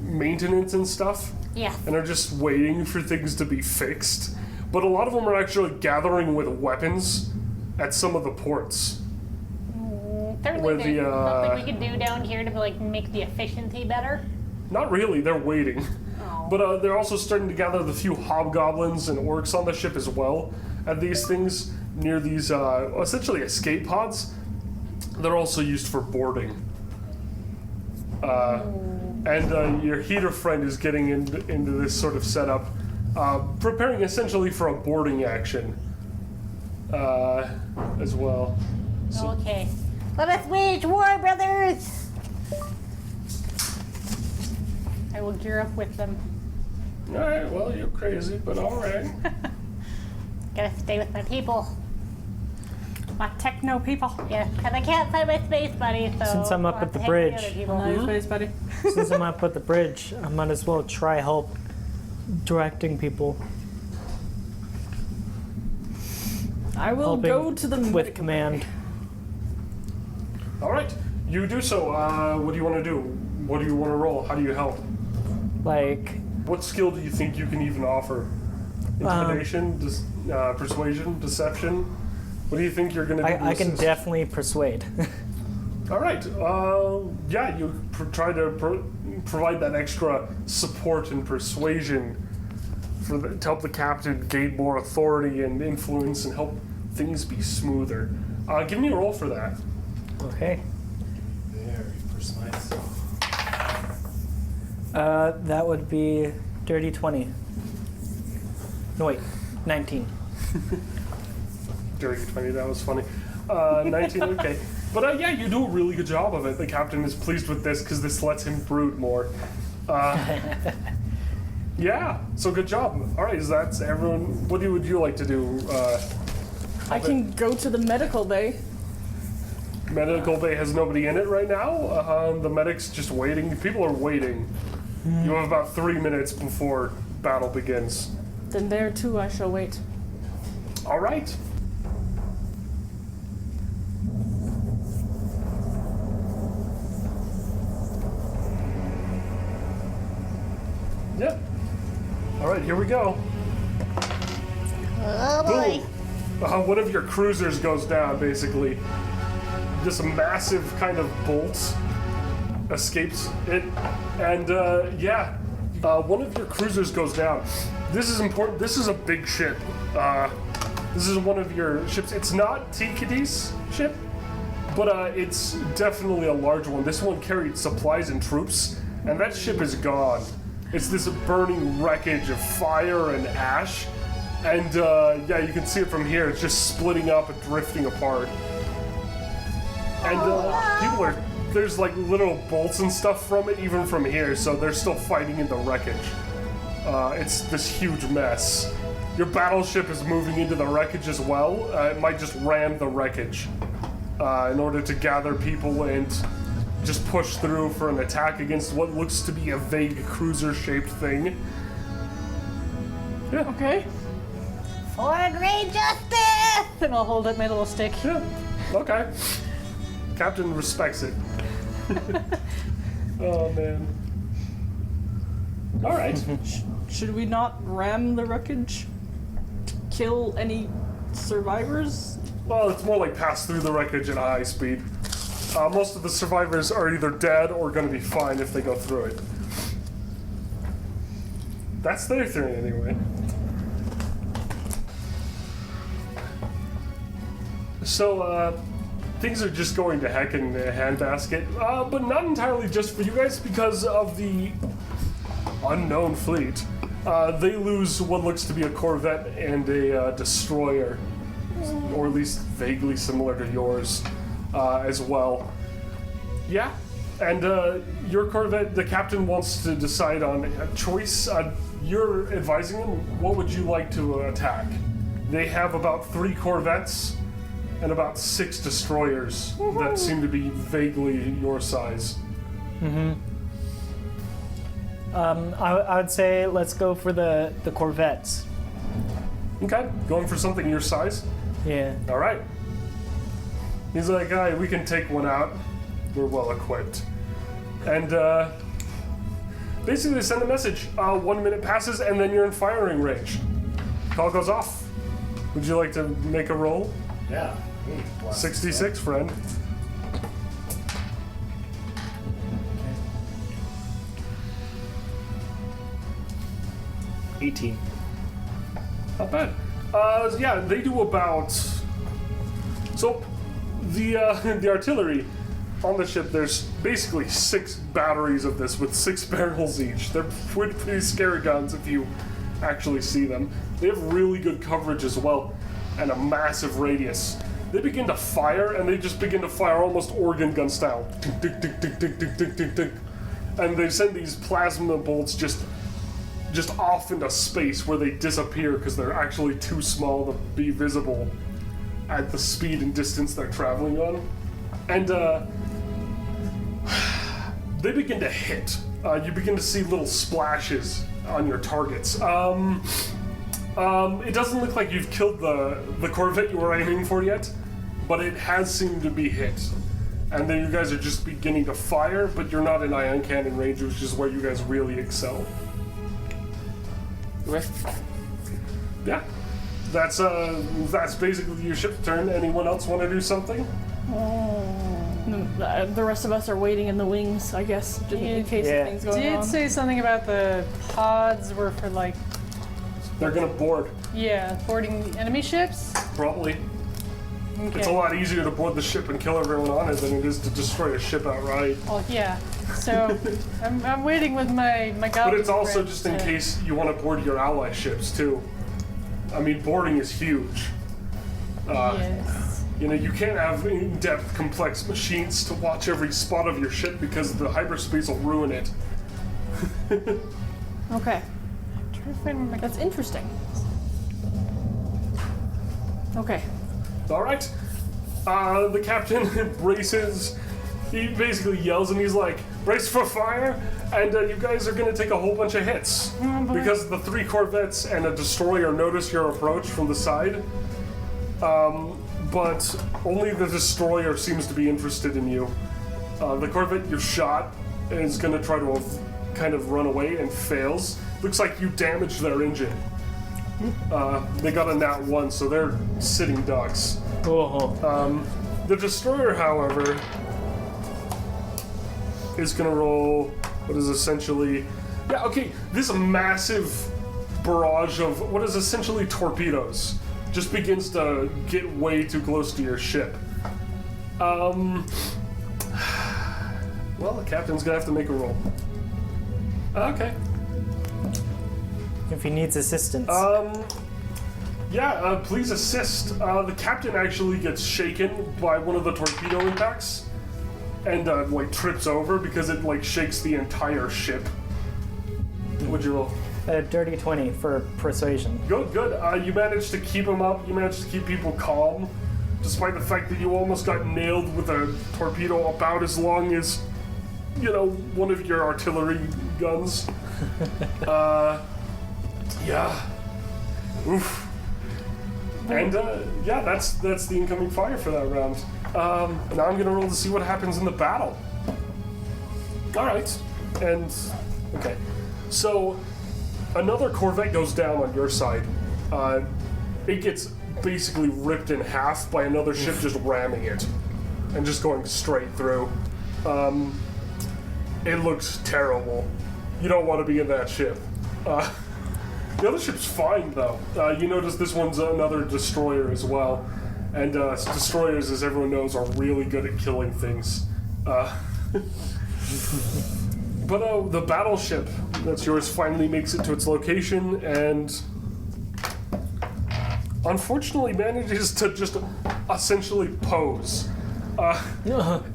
Speaker 2: maintenance and stuff,
Speaker 6: Yeah.
Speaker 2: and are just waiting for things to be fixed. But a lot of them are actually gathering with weapons at some of the ports.
Speaker 6: Certainly
Speaker 2: Where
Speaker 6: there's
Speaker 2: the,
Speaker 6: something we could do down here to make the efficiency better.
Speaker 2: Not really. They're waiting.
Speaker 6: Oh.
Speaker 2: But they're also starting to gather the few hobgoblins and orcs on the ship as well at these things near these essentially escape pods. They're also used for boarding. And your heater friend is getting into this sort of setup, preparing essentially for a boarding action as well. So,
Speaker 6: Okay. Let us wage war, brothers!
Speaker 1: I will gear up with them.
Speaker 2: all right, well, you're crazy, but all right.
Speaker 6: Gotta stay with my people.
Speaker 1: My techno people.
Speaker 6: Yeah, because I can't find my space buddy, so.
Speaker 8: Since I'm up
Speaker 6: I'll
Speaker 8: at the
Speaker 6: have to hang with
Speaker 8: bridge.
Speaker 6: other people.
Speaker 1: Nice face, buddy.
Speaker 8: Since I'm up at the bridge, I might as well try help directing people
Speaker 5: I will
Speaker 8: Helping
Speaker 5: go to the
Speaker 8: with command.
Speaker 2: All right, you do so. What do you want to do? What do you want to roll? How do you help?
Speaker 8: Like,
Speaker 2: What skill do you think you can even offer? Intimidation, persuasion, deception? What do you think you're going to do?
Speaker 8: I can definitely persuade.
Speaker 2: All right. Yeah, you try to provide that extra support and persuasion to help the captain gain more authority and influence and help things be smoother. Give me a roll for that.
Speaker 8: Okay.
Speaker 7: Very precise.
Speaker 8: That would be dirty 20. No, wait, 19.
Speaker 2: Dirty 20, that was funny. 19, okay. But yeah, you do a really good job of it. The captain is pleased with this because this lets him brood more. Yeah, so good job. All right, is that everyone? What would you like to do?
Speaker 5: I can go to the medical bay.
Speaker 2: Medical bay has nobody in it right now. The medic's just waiting. People are waiting. You have about 3 minutes before battle begins.
Speaker 5: Then there too I shall wait.
Speaker 2: All right. Yep. All right, here we go.
Speaker 6: Oh boy.
Speaker 2: Boom. One of your cruisers goes down, basically. This massive kind of bolt escapes it, and one of your cruisers goes down. This is important. This is a big ship. This is one of your ships. It's not Tikadi's ship, but it's definitely a large one. This one carried supplies and troops, and that ship is gone. It's this burning wreckage of fire and ash, and you can see it from here. It's just splitting up and drifting apart. And there's like little bolts and stuff from it, even from here, so they're still fighting in the wreckage. It's this huge mess. Your battleship is moving into the wreckage as well. It might just ram the wreckage in order to gather people and just push through for an attack against what looks to be a vague cruiser-shaped thing. Yeah.
Speaker 1: Okay.
Speaker 6: For great justice!
Speaker 1: Then I'll hold up my little stick.
Speaker 2: Yeah. Okay. Captain respects it. Oh, man. All right.
Speaker 5: Should we not ram the wreckage to kill any survivors?
Speaker 2: Well, it's more like pass through the wreckage at high speed. Most of the survivors are either dead or going to be fine if they go through it. That's their theory, anyway. So, things are just going to heck in the handbasket, but not entirely just for you guys because of the unknown fleet. They lose what looks to be a corvette and a destroyer, or at least vaguely similar to yours as well. Yeah, and your corvette, the captain wants to decide on a choice. You're advising him, what would you like to attack? They have about 3 corvettes and about 6 destroyers that seem to be vaguely your size.
Speaker 8: I would say let's go for the Corvettes.
Speaker 2: Okay, going for something your size?
Speaker 8: Yeah.
Speaker 2: All right. He's like, "Hey, we can take one out. We're well equipped." And basically they send a message. 1 minute passes and then you're in firing range. Call goes off. Would you like to make a roll?
Speaker 7: Yeah.
Speaker 2: 66, friend.
Speaker 4: $18.
Speaker 2: Not bad. Yeah, they do about. So, the artillery on the ship. There's basically 6 batteries of this with 6 barrels each. They're pretty scary guns if you actually see them. They have really good coverage as well, and a massive radius. They begin to fire, and they just begin to fire almost organ gun style. Tick, tick, tick, tick, tick, tick, tick, tick, tick. And they send these plasma bolts just off into space where they disappear because they're actually too small to be visible at the speed and distance they're traveling on. And they begin to hit. You begin to see little splashes on your targets. It doesn't look like you've killed the Corvette you were aiming for yet, but it has seemed to be hit. And then you guys are just beginning to fire, but you're not in ion cannon range, which is where you guys really excel.
Speaker 5: Okay.
Speaker 2: Yeah. That's basically your ship's turn. Anyone else want to do something?
Speaker 5: The rest of us are waiting in the wings, I guess, just in case things going
Speaker 1: Did
Speaker 5: on.
Speaker 1: say something about the pods were for like,
Speaker 2: They're gonna board,
Speaker 1: boarding enemy ships.
Speaker 2: probably.
Speaker 1: Okay.
Speaker 2: It's a lot easier to board the ship and kill everyone on it than it is to destroy a ship outright.
Speaker 1: Well, yeah. So I'm waiting with my goblin.
Speaker 2: But it's also
Speaker 1: friends
Speaker 2: just in
Speaker 1: to-
Speaker 2: case you want to board your ally ships too. I mean, boarding is huge.
Speaker 1: Yes.
Speaker 2: You know, you can't have in-depth, complex machines to watch every spot of your ship because the hyperspace will ruin it.
Speaker 5: Okay,
Speaker 1: Trying to find my
Speaker 5: that's interesting. Okay.
Speaker 2: All right. The captain braces. He basically yells and he's like, brace for fire, and you guys are going to take a whole bunch of hits. Because the 3 corvettes and a destroyer notice your approach from the side. But only the destroyer seems to be interested in you. The corvette you shot is going to try to kind of run away and fails. Looks like you damaged their engine. They got a nat 1, so they're sitting ducks. The destroyer, however, is going to roll what is essentially... Yeah, okay, this massive barrage of what is essentially torpedoes just begins to get way too close to your ship. Well, the captain's going to have to make a roll. Okay.
Speaker 8: If he needs assistance.
Speaker 2: Please assist. The captain actually gets shaken by one of the torpedo impacts and trips over because it shakes the entire ship. What'd you roll?
Speaker 8: A dirty 20 for persuasion.
Speaker 2: Good. You managed to keep them up. You managed to keep people calm, despite the fact that you almost got nailed with a torpedo about as long as, one of your artillery guns. Yeah. Oof. And that's the incoming fire for that round. Now I'm gonna roll to see what happens in the battle. All right. And okay. So another corvette goes down on your side. It gets basically ripped in half by another ship just ramming it and just going straight through. It looks terrible. You don't want to be in that ship. The other ship's fine, though. You notice this one's another destroyer as well. And destroyers, as everyone knows, are really good at killing things. But the battleship that's yours finally makes it to its location and unfortunately manages to just essentially pose.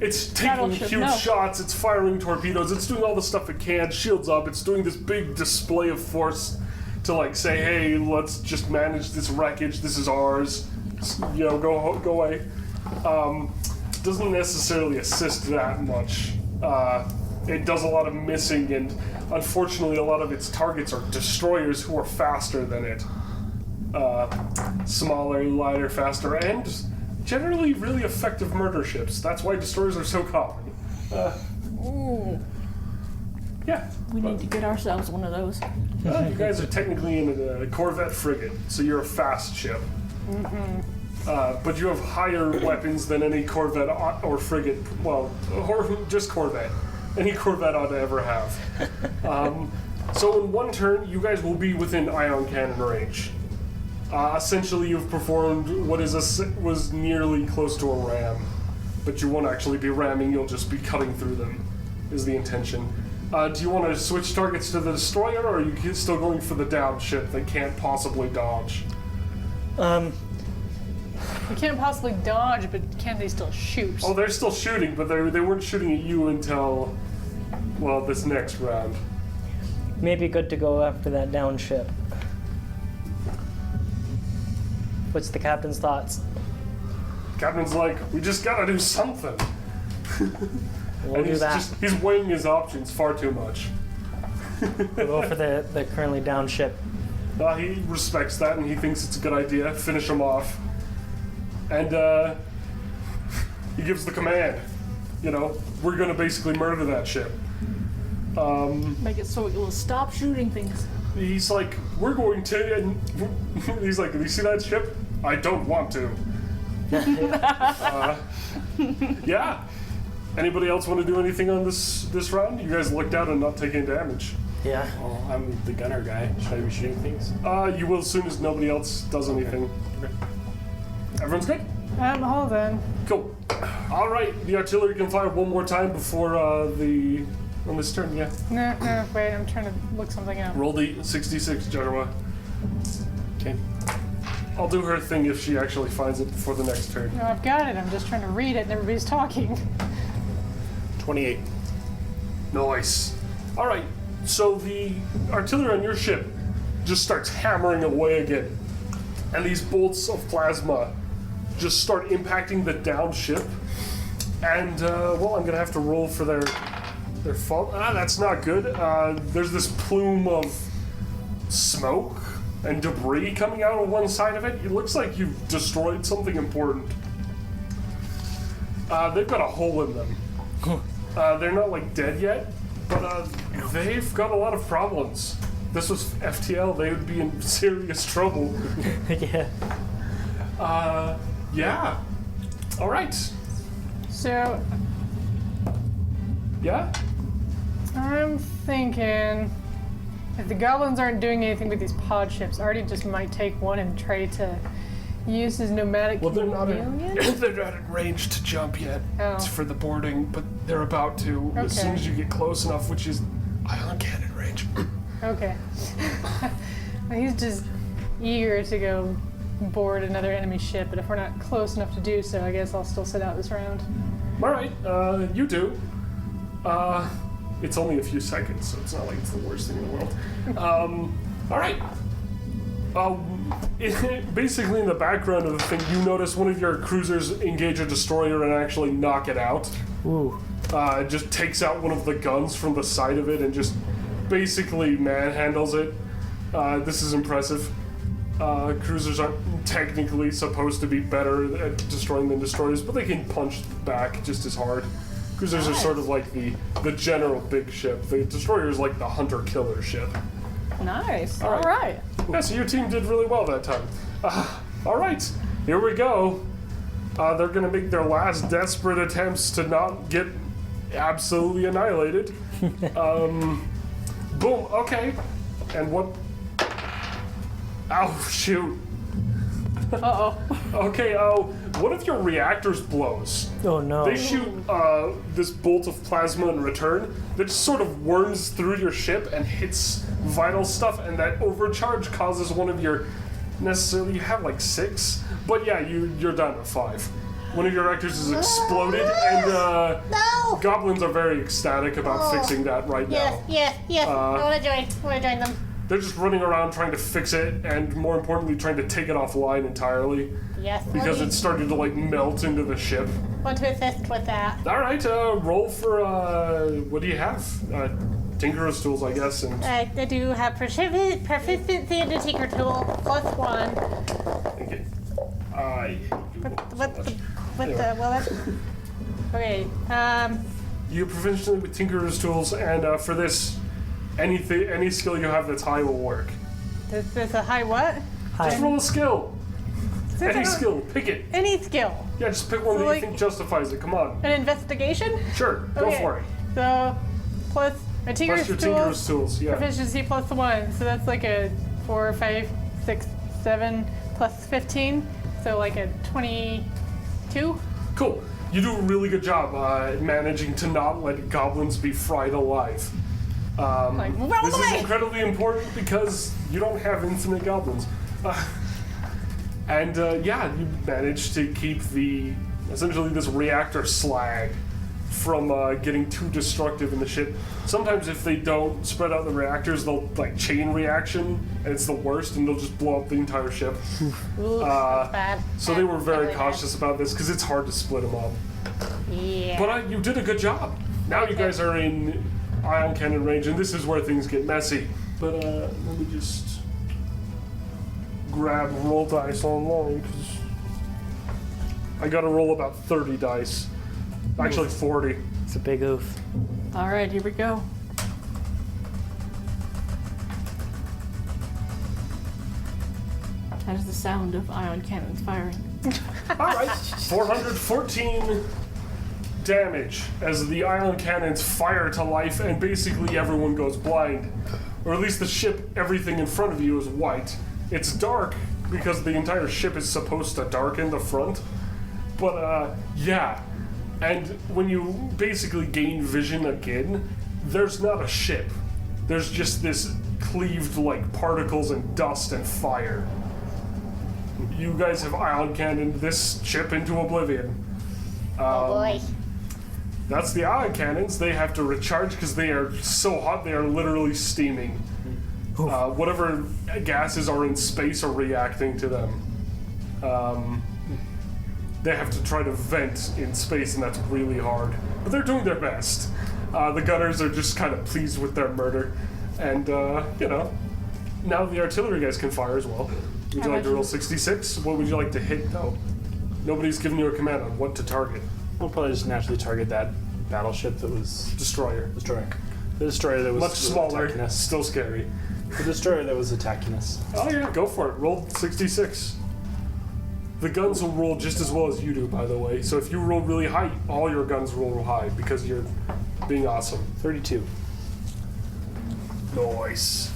Speaker 2: It's taking huge shots, it's firing torpedoes, it's doing all the stuff it can, shields up, it's doing this big display of force to say, hey, let's just manage this wreckage, this is ours, go away. Doesn't necessarily assist that much. It does a lot of missing, and unfortunately a lot of its targets are destroyers who are faster than it. Smaller, lighter, faster, and generally really effective murder ships. That's why destroyers are so common. Yeah.
Speaker 5: We need to get ourselves one of those.
Speaker 2: You guys are technically in a Corvette frigate, so you're a fast ship. But you have higher weapons than any Corvette or frigate, or just Corvette. Any Corvette ought to ever have. So in one turn, you guys will be within ion cannon range. Essentially, you've performed what was nearly close to a ram, but you won't actually be ramming, you'll just be cutting through them, is the intention. Do you want to switch targets to the destroyer, or are you still going for the down ship that can't possibly dodge?
Speaker 1: We can't possibly dodge, but can they still shoot?
Speaker 2: Oh, they're still shooting, but they weren't shooting at you until, this next round.
Speaker 8: Maybe good to go after that down ship. What's the captain's thoughts?
Speaker 2: Captain's like, we just gotta do something.
Speaker 8: We'll do that.
Speaker 2: He's weighing his options far too much.
Speaker 8: We'll go for the currently down ship.
Speaker 2: He respects that and he thinks it's a good idea. Finish him off. And he gives the command. We're gonna basically murder that ship.
Speaker 5: Make it so it will stop shooting things.
Speaker 2: He's like, we're going to, and he's like, you see that ship? I don't want to. Yeah. Anybody else want to do anything on this round? You guys looked out and not taking damage.
Speaker 8: Yeah.
Speaker 7: Well, I'm the gunner guy. Should I be shooting things?
Speaker 2: You will as soon as nobody else does anything.
Speaker 7: Okay.
Speaker 2: Everyone's good?
Speaker 1: Hold on.
Speaker 2: Cool. All right, the artillery can fire one more time before on this turn, yeah.
Speaker 1: No, wait, I'm trying to look something up.
Speaker 2: Roll the 66, Jarwa.
Speaker 7: Okay.
Speaker 2: I'll do her thing if she actually finds it before the next turn.
Speaker 1: No, I've got it. I'm just trying to read it and everybody's talking.
Speaker 4: 28.
Speaker 2: Nice. All right, so the artillery on your ship just starts hammering away again. And these bolts of plasma just start impacting the down ship. And, I'm going to have to roll for their They're that's not good. There's this plume of smoke and debris coming out of one side of it. It looks like you've destroyed something important. They've got a hole in them. They're not like dead yet, but they've got a lot of problems. This was FTL, they would be in serious trouble.
Speaker 8: Yeah.
Speaker 2: Yeah. All right.
Speaker 1: So
Speaker 2: Yeah?
Speaker 1: I'm thinking if the goblins aren't doing anything with these pod ships, Artie just might take one and try to use his nomadic
Speaker 2: They're not
Speaker 1: chameleon.
Speaker 2: they're not in range to jump yet.
Speaker 1: Oh.
Speaker 2: It's for the boarding, but they're about to as soon
Speaker 1: Okay.
Speaker 2: as you get close enough, which is ion cannon range.
Speaker 1: Okay. Well, he's just eager to go board another enemy ship, but if we're not close enough to do so, I guess I'll still sit out this round.
Speaker 2: All right, you do. It's only a few seconds, so it's not like it's the worst thing in the world. All right. Basically, in the background of the thing, you notice one of your cruisers engage a destroyer and actually knock it out.
Speaker 8: Ooh.
Speaker 2: It just takes out one of the guns from the side of it and just basically manhandles it. This is impressive. Cruisers aren't technically supposed to be better at destroying than destroyers, but they can punch back just as hard. Cruisers are sort of like the general big ship. The destroyer is like the hunter-killer ship.
Speaker 5: Nice.
Speaker 2: All
Speaker 5: All right.
Speaker 2: Yeah, so your team did really well that time. All right, here we go. They're going to make their last desperate attempts to not get absolutely annihilated. Boom, okay. And what? Oh, shoot.
Speaker 5: Uh-oh.
Speaker 2: Okay, one of your reactors blows.
Speaker 8: Oh no.
Speaker 2: They shoot this bolt of plasma in return that just sort of worms through your ship and hits vital stuff, and that overcharge causes one of your you have like 6, but yeah, you're down to 5. One of your reactors is exploded, and
Speaker 6: No!
Speaker 2: goblins are very ecstatic about fixing that right now.
Speaker 6: Yes. I want to join them.
Speaker 2: They're just running around trying to fix it, and more importantly, trying to take it offline entirely
Speaker 6: Yes.
Speaker 2: because it's starting to like melt into the ship.
Speaker 6: Want to assist with that.
Speaker 2: All right, roll for what do you have? Tinkerer's tools, I guess, and
Speaker 6: I do have proficiency in the Tinker tool +1.
Speaker 2: okay.
Speaker 6: Okay.
Speaker 2: You have proficiency with Tinkerer's tools, and for this, any skill you have that's high will work.
Speaker 6: There's a high what?
Speaker 2: Just roll a skill. Any
Speaker 6: Any
Speaker 2: skill, pick it.
Speaker 6: Any skill.
Speaker 2: Yeah, just pick one
Speaker 6: So,
Speaker 2: that
Speaker 6: like-
Speaker 2: you think justifies it. Come on.
Speaker 6: An investigation?
Speaker 2: Sure, go
Speaker 6: Okay.
Speaker 2: for it.
Speaker 6: So, plus my Tinker's
Speaker 2: Plus your
Speaker 6: tools.
Speaker 2: Tinkerer's tools, yeah.
Speaker 6: Proficiency +1, so that's like a 4, 5, 6, 7 plus 15, so like a 22.
Speaker 2: Cool. You do a really good job managing to not let goblins be fried alive.
Speaker 6: Like, roll
Speaker 2: This is
Speaker 6: away!
Speaker 2: incredibly important because you don't have infinite goblins. And you managed to keep essentially this reactor slag from getting too destructive in the ship. Sometimes if they don't spread out the reactors, they'll like chain reaction, and it's the worst, and they'll just blow up the entire ship.
Speaker 6: Ooh, that's bad.
Speaker 2: So they were very
Speaker 6: Really bad.
Speaker 2: cautious about this because it's hard to split them up.
Speaker 6: Yeah.
Speaker 2: But you did a good job. Now you guys are in ion cannon range, and this is where things get messy. But let me just grab roll dice online because I got to roll about 30 dice. Actually, 40.
Speaker 8: It's a big oof.
Speaker 5: All right, here we go. That is the sound of ion cannons firing.
Speaker 2: All right, 414 damage as the ion cannons fire to life, and basically everyone goes blind. Or at least the ship, everything in front of you is white. It's dark because the entire ship is supposed to darken the front. But yeah, and when you basically gain vision again, there's not a ship. There's just this cleaved like particles and dust and fire. You guys have ion cannoned this ship into oblivion.
Speaker 6: Oh boy.
Speaker 2: That's the ion cannons. They have to recharge because they are so hot they are literally steaming. Whatever gases are in space are reacting to them. They have to try to vent in space, and that's really hard. But they're doing their best. The gunners are just kind of pleased with their murder. And, now the artillery guys can fire as well. Would you like to roll 66? What would you like to hit, though? Nobody's giving you a command on what to target.
Speaker 4: We'll probably just naturally target that battleship that was
Speaker 2: Destroyer.
Speaker 4: the destroyer that was
Speaker 2: Much smaller,
Speaker 4: attacking us.
Speaker 2: still scary.
Speaker 4: The destroyer that was attacking us.
Speaker 2: Oh yeah, go for it. Roll 66. The guns will roll just as well as you do, by the way. So if you roll really high, all your guns roll high because you're being awesome.
Speaker 4: 32.
Speaker 2: Nice.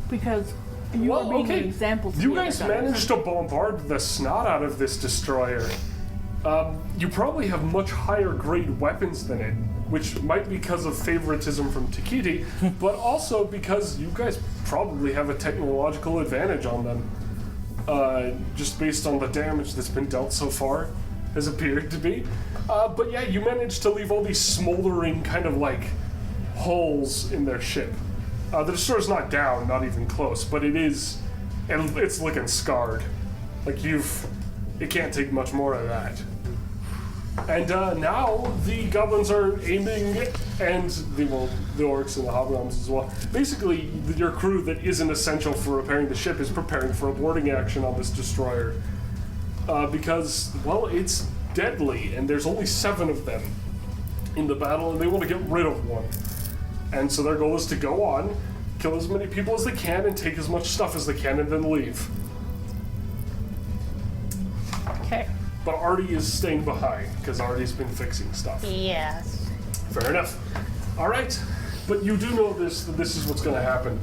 Speaker 5: Because you are being an example to
Speaker 2: You
Speaker 5: the other
Speaker 2: guys
Speaker 5: gunners.
Speaker 2: managed to bombard the snot out of this destroyer. You probably have much higher grade weapons than it, which might be because of favoritism from Takiti, but also because you guys probably have a technological advantage on them. Just based on the damage that's been dealt so far, has appeared to be. But yeah, you managed to leave all these smoldering kind of like holes in their ship. The destroyer's not down, not even close, but it is, and it's looking scarred. Like it can't take much more of that. And now the goblins are aiming, and the orcs and the hobgoblins as well. Basically, your crew that isn't essential for repairing the ship is preparing for a boarding action on this destroyer. Because, well, it's deadly, and there's only 7 of them in the battle, and they want to get rid of one. And so their goal is to go on, kill as many people as they can, and take as much stuff as they can, and then leave.
Speaker 6: Okay.
Speaker 2: But Artie is staying behind, because Artie's been fixing stuff.
Speaker 6: Yes.
Speaker 2: Fair enough. All right. But you do know that this is what's going to happen.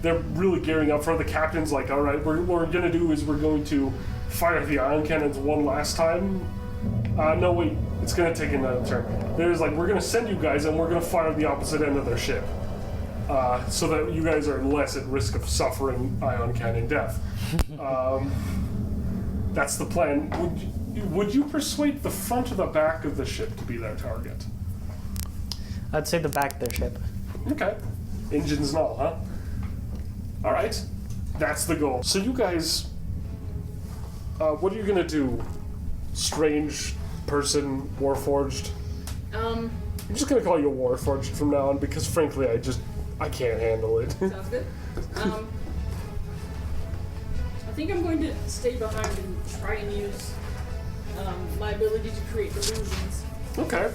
Speaker 2: They're really gearing up for it. The captain's like, all right, what we're going to do is we're going to fire the ion cannons one last time. No, wait. It's going to take another turn. There's like, we're going to send you guys, and we're going to fire the opposite end of their ship. So that you guys are less at risk of suffering ion cannon death. That's the plan. Would you persuade the front or the back of the ship to be their target?
Speaker 8: I'd say the back of their ship.
Speaker 2: Okay. Engines and all, huh? Alright. That's the goal. So you guys, what are you gonna do? Strange person, Warforged? I'm just gonna call you Warforged from now on because frankly I can't handle it.
Speaker 5: Sounds good. I think I'm going to stay behind and try and use my ability to create illusions
Speaker 2: Okay.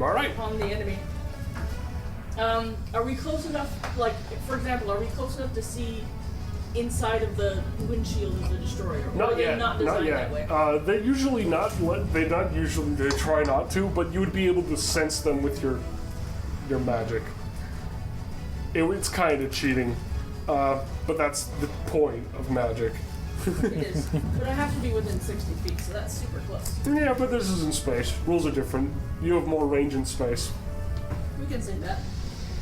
Speaker 2: Alright.
Speaker 5: upon the enemy. Are we close enough, like, for example, are we close enough to see inside of the windshield of the destroyer? Or
Speaker 2: Not
Speaker 5: are they
Speaker 2: yet.
Speaker 5: not
Speaker 2: Not
Speaker 5: designed
Speaker 2: yet.
Speaker 5: that way?
Speaker 2: They usually not. They try not to, but you would be able to sense them with your magic. It's kind of cheating, but that's the point of magic.
Speaker 5: It is. But I have to be within 60 feet, so that's super close.
Speaker 2: Yeah, but this is in space. Rules are different. You have more range in space.
Speaker 5: We can say that.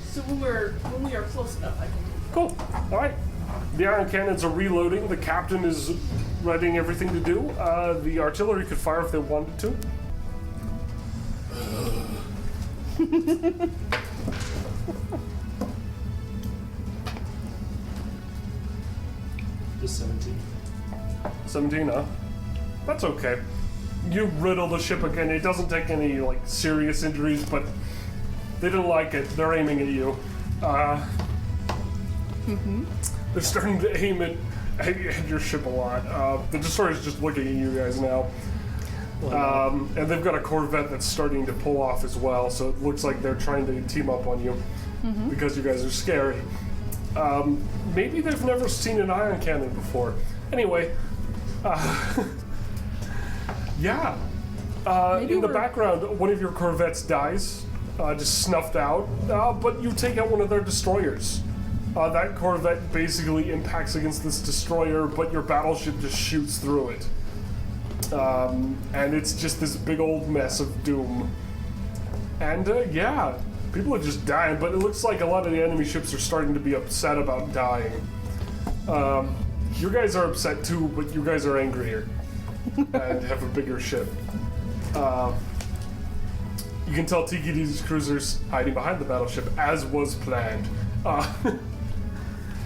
Speaker 5: So when we are close enough, I can.
Speaker 2: Cool. All right. The iron cannons are reloading. The captain is readying everything to do. The artillery could fire if they wanted to.
Speaker 4: Just 17.
Speaker 2: 17, huh? That's okay. You riddle the ship again. It doesn't take any, like, serious injuries, but they didn't like it. They're aiming at you. They're starting to aim at your ship a lot. The destroyer's just looking at you guys now. And they've got a Corvette that's starting to pull off as well, so it looks like they're trying to team up on you because you guys are scary. Maybe they've never seen an ion cannon before. Anyway, yeah. In the background, one of your Corvettes dies, just snuffed out, but you take out one of their destroyers. That Corvette basically impacts against this destroyer, but your battleship just shoots through it. And it's just this big old mess of doom. And yeah, people are just dying, but it looks like a lot of the enemy ships are starting to be upset about dying. You guys are upset too, but you guys are angrier and have a bigger ship. You can tell TKD's cruisers hiding behind the battleship, as was planned.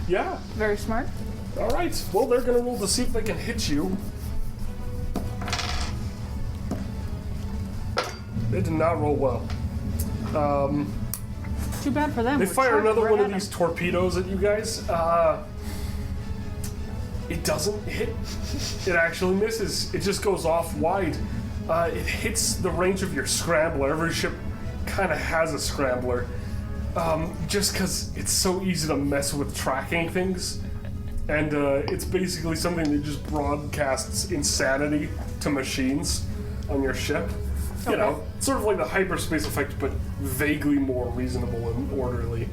Speaker 2: Yeah.
Speaker 5: Very smart.
Speaker 2: All right. Well, they're gonna roll to see if they can hit you. They did not roll well.
Speaker 5: Too bad for them.
Speaker 2: They
Speaker 5: We're
Speaker 2: fire
Speaker 5: charged
Speaker 2: another
Speaker 5: right
Speaker 2: one of
Speaker 5: at
Speaker 2: these
Speaker 5: them.
Speaker 2: torpedoes at you guys. It doesn't hit. It actually misses. It just goes off wide. It hits the range of your scrambler. Every ship kind of has a scrambler. Just because it's so easy to mess with tracking things. And it's basically something that just broadcasts insanity to machines on your ship. You know, sort of like the hyperspace effect, but vaguely more reasonable and orderly.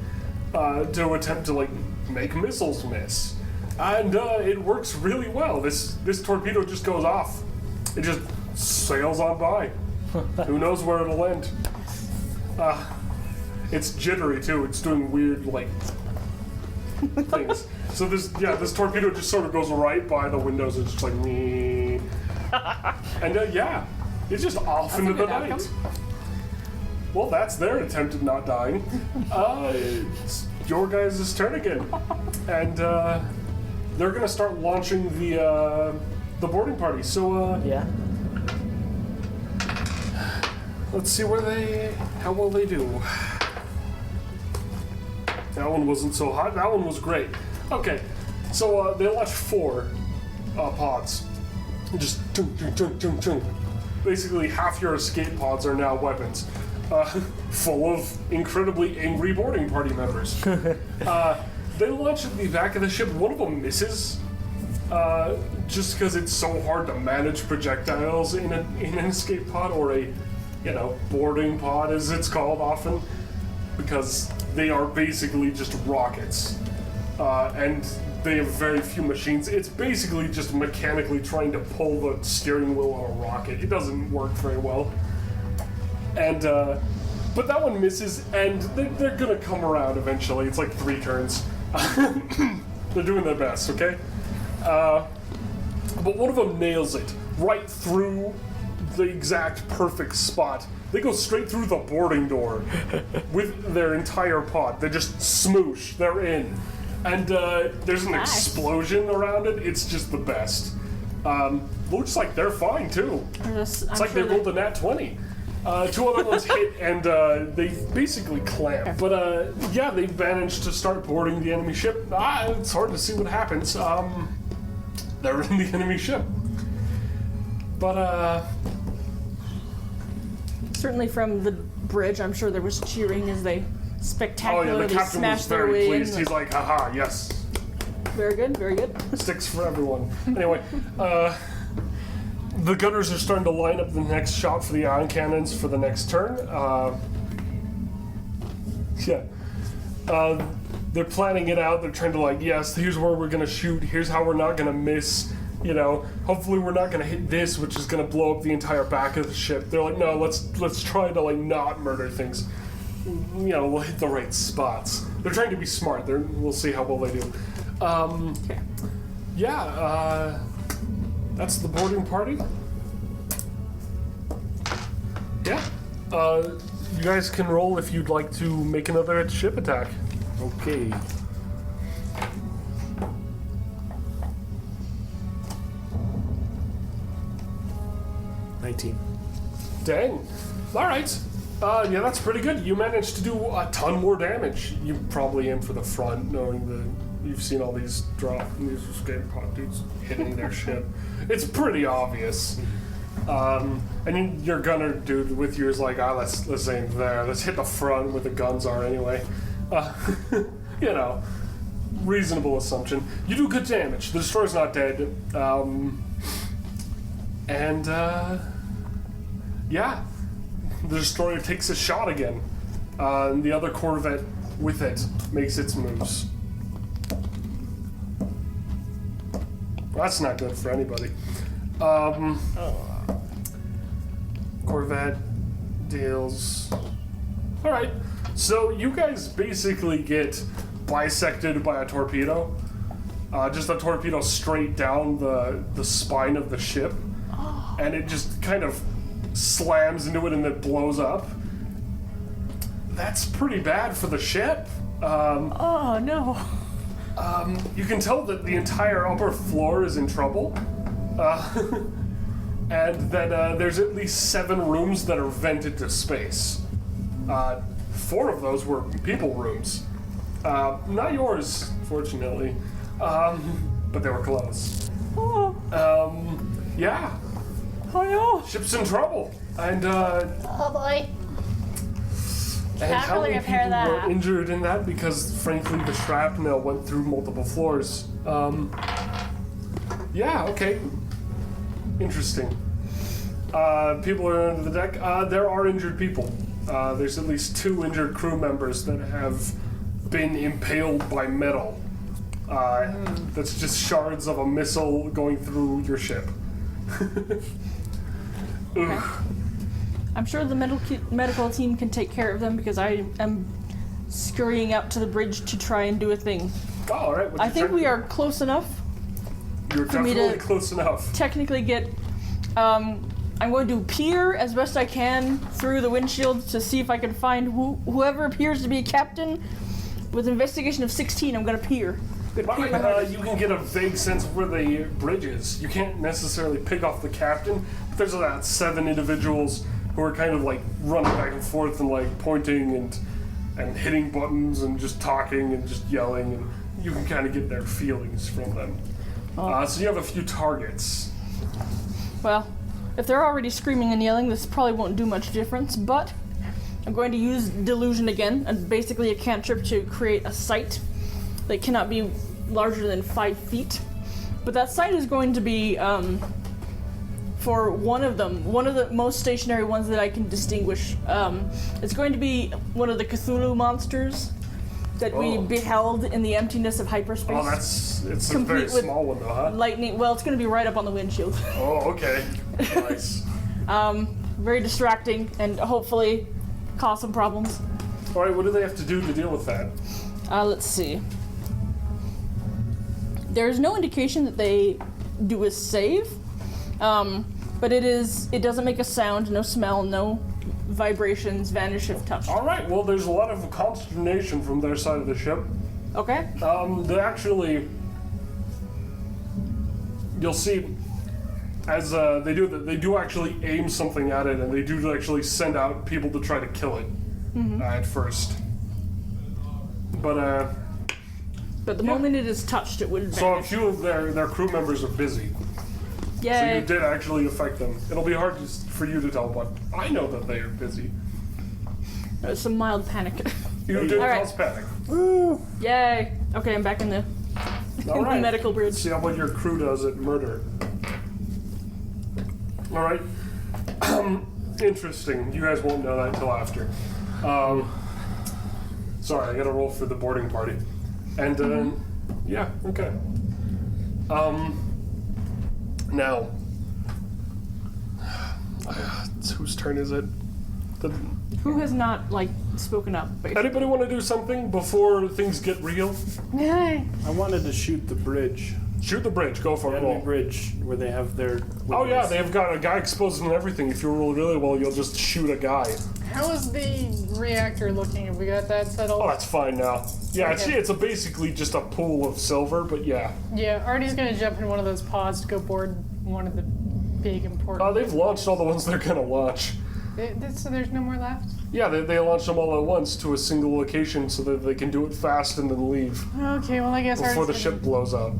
Speaker 2: To attempt to, like, make missiles miss. And it works really well. This torpedo just goes off. It just sails on by. Who knows where it'll end? It's jittery too. It's doing weird like things. So this torpedo just sort of goes right by the windows. It's just like me. And it's just off into the night.
Speaker 5: outcome.
Speaker 2: Well, that's their attempt at not dying. It's your guys' turn again, and they're gonna start launching the boarding party. So
Speaker 3: Yeah.
Speaker 2: let's see how well they do. That one wasn't so hot. That one was great. Okay, so they launch 4 pods. Just chung, chung, chung, chung, chung. Basically, half your escape pods are now weapons, full of incredibly angry boarding party members. They launch at the back of the ship. One of them misses, just because it's so hard to manage projectiles in an escape pod, or a boarding pod as it's called often, because they are basically just rockets, and they have very few machines. It's basically just mechanically trying to pull the steering wheel on a rocket. It doesn't work very well. And but that one misses, and they're gonna come around eventually. It's like 3 turns. They're doing their best, okay? But one of them nails it right through the exact perfect spot. They go straight through the boarding door with their entire pod. They just smoosh. They're in. And there's an explosion around it. It's just the best. Looks like they're fine, too. It's like they rolled a nat 20. 2 other ones hit, and they basically clamp. But they managed to start boarding the enemy ship. It's hard to see what happens. They're in the enemy ship. But
Speaker 5: Certainly from the bridge, I'm sure there was cheering as they
Speaker 2: the
Speaker 5: spectacularly
Speaker 2: captain was
Speaker 5: smashed their
Speaker 2: very
Speaker 5: way
Speaker 2: pleased.
Speaker 5: in.
Speaker 2: He's like, haha, yes.
Speaker 5: Very good, very good.
Speaker 2: Sticks for everyone. Anyway, the gunners are starting to line up the next shot for the ion cannons for the next turn. They're planning it out. They're trying to yes, here's where we're gonna shoot. Here's how we're not gonna miss. Hopefully we're not gonna hit this, which is gonna blow up the entire back of the ship. They're like, no, let's try to not murder things. We'll hit the right spots. They're trying to be smart. We'll see how well they do. That's the boarding party. Yeah. You guys can roll if you'd like to make another ship attack.
Speaker 7: Okay.
Speaker 2: Dang. All right. That's pretty good. You managed to do a ton more damage. You probably aim for the front, knowing that you've seen all these escape pod dudes hitting their ship. It's pretty obvious. And your gunner dude with you is like, let's aim there. Let's hit the front where the guns are anyway. Reasonable assumption. You do good damage. The destroyer's not dead. The destroyer takes a shot again. And the other corvette with it makes its moves. That's not good for anybody. Corvette deals. Alright, so you guys basically get bisected by a torpedo. Just a torpedo straight down the spine of the ship. And it just kind of slams into it and it blows up. That's pretty bad for the ship.
Speaker 5: Oh no.
Speaker 2: You can tell that the entire upper floor is in trouble. And that there's at least 7 rooms that are vented to space. 4 of those were people rooms. Not yours, fortunately, but they were close.
Speaker 5: Oh,
Speaker 2: Yeah,
Speaker 5: oh no.
Speaker 2: ship's in trouble. And
Speaker 6: Oh boy.
Speaker 2: and
Speaker 6: Can't
Speaker 2: how
Speaker 6: really
Speaker 2: many
Speaker 6: repair
Speaker 2: people
Speaker 6: that.
Speaker 2: were injured in that? Because frankly, the shrapnel went through multiple floors. Yeah, okay. Interesting. People are under the deck. There are injured people. There's at least 2 injured crew members that have been impaled by metal. That's just shards of a missile going through your ship. Ugh.
Speaker 5: I'm sure the medical team can take care of them because I am scurrying out to the bridge to try and do a thing.
Speaker 2: Oh, all right.
Speaker 5: I think we are close enough.
Speaker 2: You're
Speaker 5: for me
Speaker 2: definitely
Speaker 5: to-
Speaker 2: close enough.
Speaker 5: Technically get I'm going to peer as best I can through the windshield to see if I can find whoever appears to be a captain. With an investigation of 16, I'm going to peer. I'm gonna peer my hardest.
Speaker 2: You can get a vague sense of where the bridge is. You can't necessarily pick off the captain, but there's about 7 individuals who are kind of like running back and forth and like pointing and hitting buttons and just talking and just yelling, and you can kind of get their feelings from them. So you have a few targets.
Speaker 5: Well, if they're already screaming and yelling, this probably won't do much difference, but I'm going to use delusion again, and basically a cantrip to create a sight that cannot be larger than 5 feet. But that sight is going to be for one of them, one of the most stationary ones that I can distinguish. It's going to be one of the Cthulhu monsters that we beheld in the emptiness of hyperspace.
Speaker 2: Oh, it's a
Speaker 5: Complete
Speaker 2: very
Speaker 5: with
Speaker 2: small one though, huh?
Speaker 5: Lightning, well, it's going to be right up on the windshield.
Speaker 2: Oh, okay. Nice.
Speaker 5: Very distracting and hopefully cause some problems.
Speaker 2: All right, what do they have to do to deal with that?
Speaker 5: Let's see. There's no indication that they do a save, but it doesn't make a sound, no smell, no vibrations, vanish if touched.
Speaker 2: All right, well, there's a lot of consternation from their side of the ship.
Speaker 5: Okay.
Speaker 2: They actually, you'll see, as they do actually aim something at it, and they do actually send out people to try to kill it at first. But
Speaker 5: the moment it is touched, it would
Speaker 2: so a
Speaker 5: vanish.
Speaker 2: few of their crew members are busy. So
Speaker 5: Yay.
Speaker 2: you did actually affect them. It'll be hard for you to tell, but I know that they are busy.
Speaker 5: There's some mild panic.
Speaker 2: You did
Speaker 5: All right.
Speaker 2: cause panic.
Speaker 5: Yay. Okay, I'm back in the,
Speaker 2: All
Speaker 5: in the
Speaker 2: right.
Speaker 5: medical bridge.
Speaker 2: See how what your crew does at murder. All right. Interesting. You guys won't know that until after. Sorry, I got to roll for the boarding party. And yeah, okay. Now, whose turn is it?
Speaker 5: Who has not, spoken up, basically?
Speaker 2: Anybody want to do something before things get real?
Speaker 1: Yay.
Speaker 7: I wanted to shoot the bridge.
Speaker 2: Shoot the bridge. Go for
Speaker 7: The
Speaker 2: it.
Speaker 7: enemy
Speaker 2: Roll.
Speaker 7: bridge where they have their.
Speaker 2: Oh yeah,
Speaker 7: windows.
Speaker 2: they've got a guy exposed and everything. If you roll really well, you'll just shoot a guy.
Speaker 1: How is the reactor looking? Have we got that settled?
Speaker 2: Oh, that's fine now. Yeah,
Speaker 1: Okay.
Speaker 2: it's basically just a pool of silver, but yeah.
Speaker 1: Yeah, Artie's gonna jump in one of those pods to go board one of the big important.
Speaker 2: They've launched all the ones they're gonna launch.
Speaker 1: So there's no more left?
Speaker 2: Yeah, they launched them all at once to a single location so that they can do it fast and then leave
Speaker 1: Okay, well I guess
Speaker 2: before the
Speaker 1: Artie's
Speaker 2: ship blows up.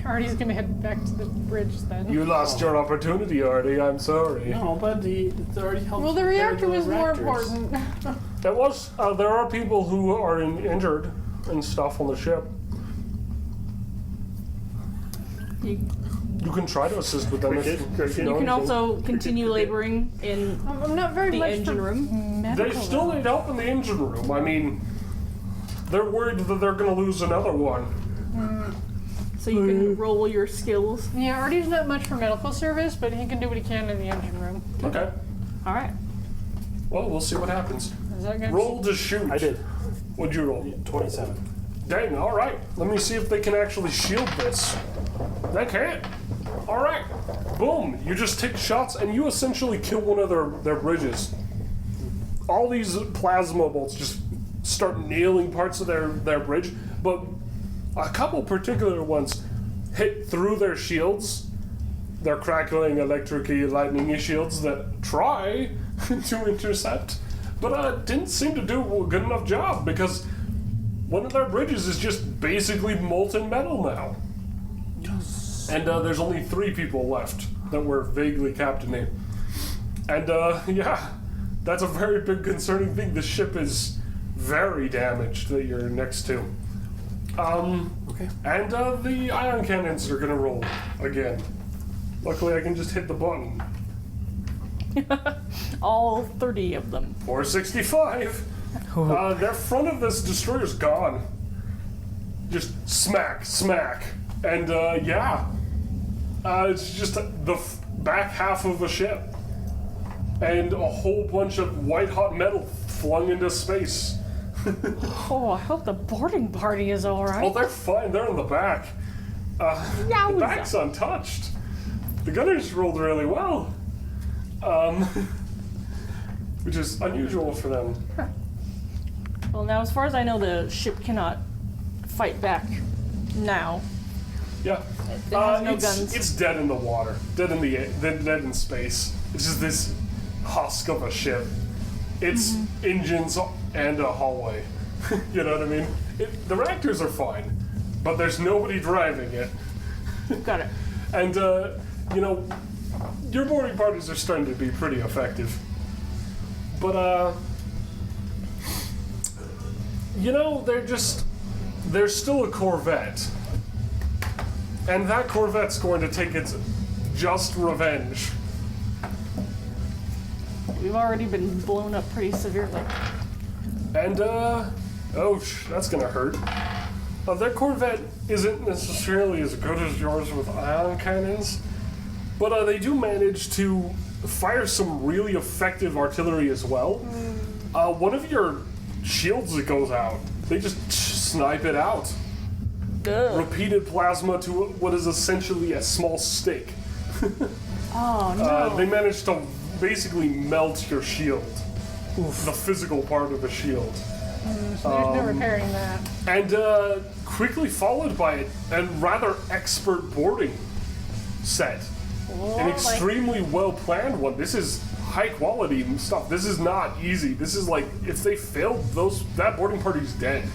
Speaker 1: Artie's gonna head back to the bridge then.
Speaker 2: You lost your opportunity, Artie. I'm sorry.
Speaker 7: No, but it's already helped.
Speaker 1: Well, the
Speaker 7: repair
Speaker 1: reactor
Speaker 7: the
Speaker 1: was more
Speaker 7: reactors.
Speaker 1: important.
Speaker 2: It was. There are people who are injured and stuff on the ship. You can try to assist with them. If you
Speaker 5: You
Speaker 2: know
Speaker 5: can
Speaker 2: anything.
Speaker 5: also continue laboring in
Speaker 1: I'm not very
Speaker 5: the
Speaker 1: much
Speaker 5: engine
Speaker 1: for
Speaker 5: room.
Speaker 2: They
Speaker 1: medical.
Speaker 2: still need help in the engine room. I mean, they're worried that they're going to lose another one.
Speaker 5: So you can roll your skills.
Speaker 1: Yeah, Artie's not much for medical service, but he can do what he can in the engine room.
Speaker 2: Okay.
Speaker 5: All right.
Speaker 2: Well, we'll see what happens.
Speaker 1: Is that good?
Speaker 2: Roll to shoot.
Speaker 7: I did.
Speaker 2: What'd you roll?
Speaker 7: 27.
Speaker 2: Dang, all right. Let me see if they can actually shield this. They can't. All right. Boom. You just take shots and you essentially kill one of their bridges. All these plasma bolts just start nailing parts of their bridge, but a couple particular ones hit through their shields. They're crackling, electric-y, lightning-y shields that try to intercept, but didn't seem to do a good enough job because one of their bridges is just basically molten metal now. Yes. And there's only 3 people left that were vaguely captaining. And yeah, that's a very big concerning thing. The ship is very damaged that you're next to.
Speaker 4: Okay.
Speaker 2: And the ion cannons are gonna roll again. Luckily, I can just hit the button.
Speaker 5: All 30 of them.
Speaker 2: 465. Their front of this destroyer's gone. Just smack, smack. And yeah. It's just the back half of the ship. And a whole bunch of white-hot metal flung into space.
Speaker 5: Oh, I hope the boarding party is alright.
Speaker 2: Oh, they're fine. They're in the back. The back's untouched. The gunners rolled really well. Which is unusual for them.
Speaker 5: Well, now, as far as I know, the ship cannot fight back now.
Speaker 2: Yeah.
Speaker 5: It has no guns.
Speaker 2: It's dead in the water. Dead in space. It's just this husk of a ship. It's engines and a hallway. You know what I mean? The reactors are fine, but there's nobody driving it.
Speaker 5: Got it.
Speaker 2: And, you know, your boarding parties are starting to be pretty effective. But, you know, they're still a Corvette. And that Corvette's going to take its just revenge.
Speaker 5: We've already been blown up pretty severely.
Speaker 2: And, that's gonna hurt. Their Corvette isn't necessarily as good as yours with ion cannons, but they do manage to fire some really effective artillery as well. One of your shields that goes out, they just snipe it out. Repeated plasma to what is essentially a small stick.
Speaker 5: Oh, no.
Speaker 2: They managed to basically melt your shield. The physical part of the shield.
Speaker 1: So there's no repairing that.
Speaker 2: And quickly followed by a rather expert boarding set. An extremely well-planned one. This is high quality stuff. This is not easy. This is like, if they failed, that boarding party's dead.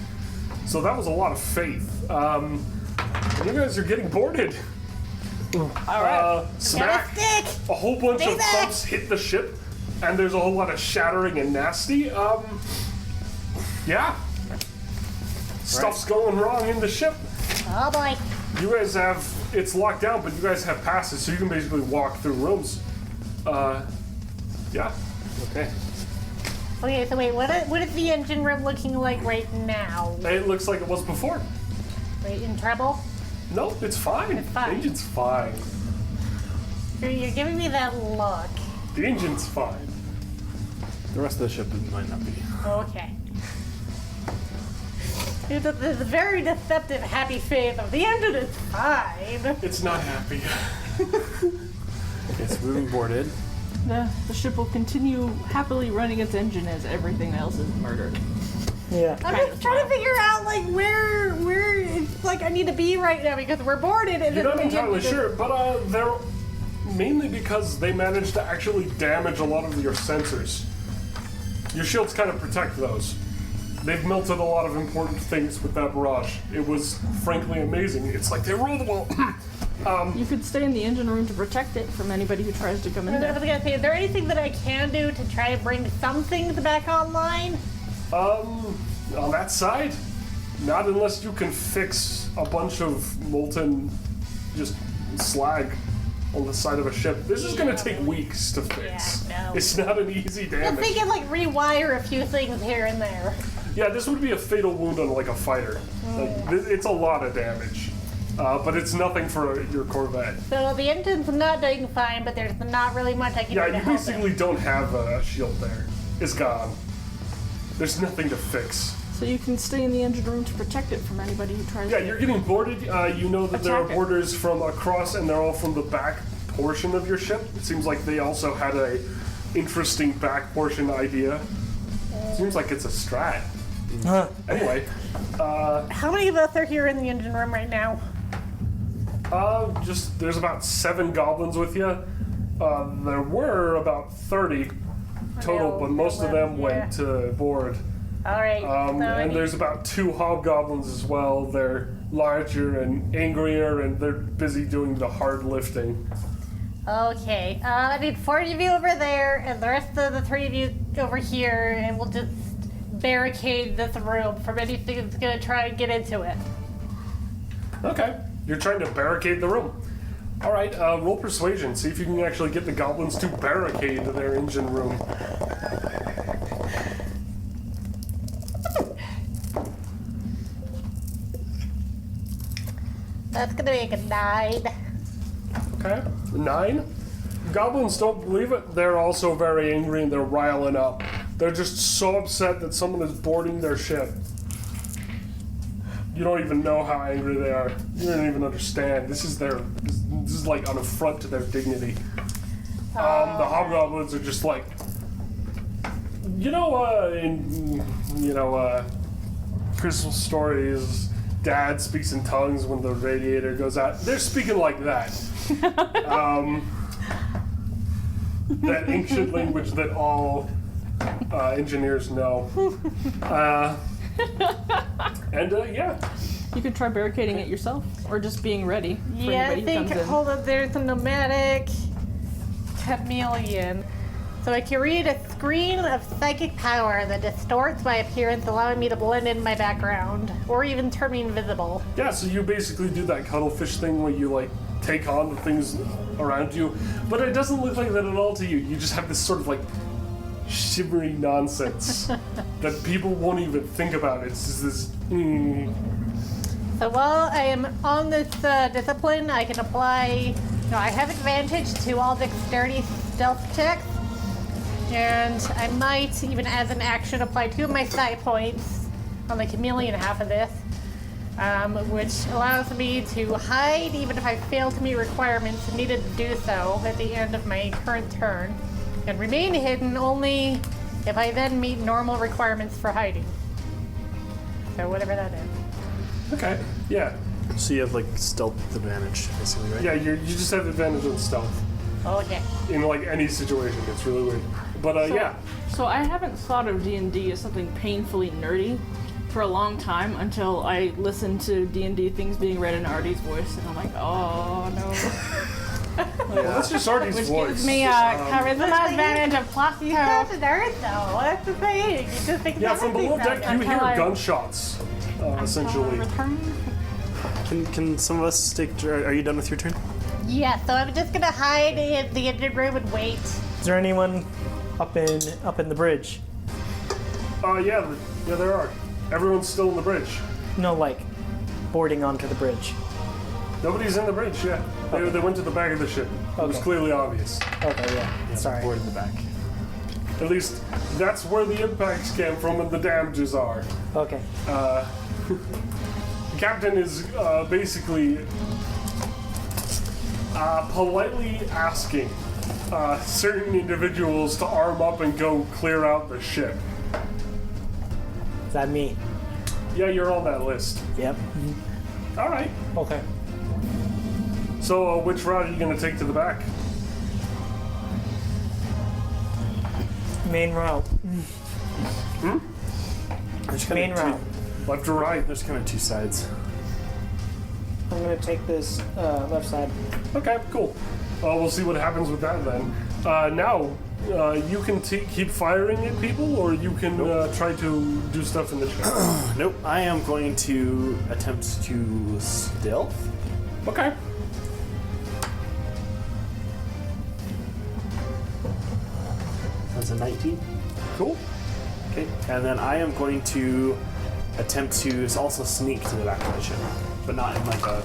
Speaker 2: So that was a lot of faith. You guys are getting boarded.
Speaker 5: Alright.
Speaker 2: Smack. A whole bunch of thumps hit the ship, and there's a whole lot of shattering and nasty. Yeah. Stuff's going wrong in the ship.
Speaker 6: Oh boy.
Speaker 2: You guys it's locked down, but you guys have passes, so you can basically walk through rooms. Yeah. Okay.
Speaker 6: Okay, so wait, what is the engine room looking like right now?
Speaker 2: It looks like it was before.
Speaker 6: Wait, in trouble?
Speaker 2: No, it's fine.
Speaker 6: It's fine.
Speaker 2: The engine's fine.
Speaker 6: You're giving me that look.
Speaker 2: The engine's fine.
Speaker 4: The rest of the ship might not be.
Speaker 6: Okay. This very deceptive happy face of the engine is fine.
Speaker 2: It's not happy.
Speaker 4: Okay, so we've been boarded.
Speaker 5: The ship will continue happily running its engine as everything else is murdered.
Speaker 8: Yeah.
Speaker 6: I'm just trying to figure out like where it's like I need to be right now because we're boarded and
Speaker 2: You're not entirely sure, but they're mainly because they managed to actually damage a lot of your sensors. Your shields kind of protect those. They've melted a lot of important things with that barrage. It was frankly amazing. It's like they rolled the wall.
Speaker 5: You could stay in the engine room to protect it from anybody who tries to come in
Speaker 6: I
Speaker 5: there.
Speaker 6: was gonna say, is there anything that I can do to try to bring some things back online?
Speaker 2: On that side, not unless you can fix a bunch of molten just slag on the side of a ship. This is gonna take weeks to fix.
Speaker 6: Yeah, no.
Speaker 2: It's not an easy
Speaker 6: If
Speaker 2: damage.
Speaker 6: we can like rewire a few things here and there.
Speaker 2: Yeah, this would be a fatal wound on like a fighter. Like, it's a lot of damage. But it's nothing for your Corvette.
Speaker 6: So the engine's not doing fine, but there's not really much I can
Speaker 2: Yeah,
Speaker 6: do to
Speaker 2: you
Speaker 6: help
Speaker 2: basically
Speaker 6: it.
Speaker 2: don't have a shield there. It's gone. There's nothing to fix.
Speaker 5: So you can stay in the engine room to protect it from anybody who tries
Speaker 2: Yeah,
Speaker 5: to...
Speaker 2: you're getting boarded. You know that there are
Speaker 5: Attack it.
Speaker 2: boarders from across, and they're all from the back portion of your ship. It seems like they also had a interesting back portion idea. Seems like it's a strat. Anyway,
Speaker 6: How many of us are here in the engine room right now?
Speaker 2: there's about 7 goblins with you. There were about 30. total, but most of them went to board.
Speaker 6: All right.
Speaker 2: And there's about 2 hobgoblins as well. They're larger and angrier, and they're busy doing the hard lifting.
Speaker 6: Okay. I need 4 of you over there, and the rest of the 3 of you over here, and we'll just barricade this room from anything that's gonna try and get into it.
Speaker 2: Okay. You're trying to barricade the room. All right. Roll persuasion. See if you can actually get the goblins to barricade their engine room.
Speaker 6: That's gonna make a 9.
Speaker 2: Okay. 9. Goblins don't believe it. They're also very angry and they're riling up. They're just so upset that someone is boarding their ship. You don't even know how angry they are. You don't even understand. This is like an affront to their dignity. The hobgoblins are just like, Christmas stories, Dad speaks in tongues when the radiator goes out. They're speaking like that. That ancient language that all engineers know. Yeah.
Speaker 5: You could try barricading it yourself, or just being ready for
Speaker 6: Yeah, I
Speaker 5: anybody who
Speaker 6: think,
Speaker 5: comes in.
Speaker 6: hold on, there's a nomadic chameleon. So I can read a screen of psychic power that distorts my appearance, allowing me to blend in my background, or even turn me invisible.
Speaker 2: Yeah, so you basically do that cuttlefish thing where you like take on the things around you, but it doesn't look like that at all to you. You just have this sort of like shimmery nonsense that people won't even think about. It's just this.
Speaker 6: So while I am on this discipline, I can apply. I have advantage to all dexterity stealth checks, and I might even, as an action, apply 2 of my side points on the chameleon half of this, which allows me to hide even if I fail to meet requirements needed to do so at the end of my current turn, and remain hidden only if I then meet normal requirements for hiding. So whatever that is.
Speaker 2: Okay. Yeah.
Speaker 4: So you have like stealth advantage, basically, right?
Speaker 2: Yeah. You just have advantage on stealth
Speaker 6: Okay.
Speaker 2: in like any situation. It's really weird. But yeah.
Speaker 5: So I haven't thought of D&D as something painfully nerdy for a long time until I listened to D&D things being read in Artie's voice, and I'm like, oh no.
Speaker 2: Well, that's just Artie's
Speaker 5: Which
Speaker 2: voice.
Speaker 5: gives me a charisma advantage of plus 2.
Speaker 6: He's such a nerd, though. That's the thing. You just think
Speaker 2: Yeah, from below deck you hear
Speaker 5: I-
Speaker 2: gunshots. Essentially.
Speaker 4: Can some of us take? Are you done with your turn?
Speaker 6: Yeah, so I'm just gonna hide in the engine room and wait.
Speaker 8: Is there anyone up in the bridge?
Speaker 2: Yeah, there are. Everyone's still in the bridge.
Speaker 8: No, like boarding onto the bridge.
Speaker 2: Nobody's in the bridge. Yeah, they went to the back of the ship. It was
Speaker 8: Okay.
Speaker 2: clearly obvious.
Speaker 8: Okay, yeah. Sorry.
Speaker 4: Board in the back.
Speaker 2: At least that's where the impacts came from and the damages are.
Speaker 8: Okay.
Speaker 2: The captain is basically politely asking certain individuals to arm up and go clear out the ship.
Speaker 8: Is that me?
Speaker 2: Yeah, you're on that list.
Speaker 8: Yep.
Speaker 2: All right.
Speaker 8: Okay.
Speaker 2: So which route are you going to take to the back?
Speaker 8: Main route.
Speaker 4: There's
Speaker 8: Main route.
Speaker 2: Left or right?
Speaker 4: There's kind of 2 sides.
Speaker 8: I'm gonna take this left side.
Speaker 2: Okay, cool. We'll see what happens with that then. Now, you can keep firing at people, or you can try to do stuff in the ship.
Speaker 4: Nope. I am going to attempt to stealth.
Speaker 2: Okay.
Speaker 4: That's a 19.
Speaker 2: Cool.
Speaker 4: Okay. And then I am going to attempt to also sneak to the back of the ship, but not in like a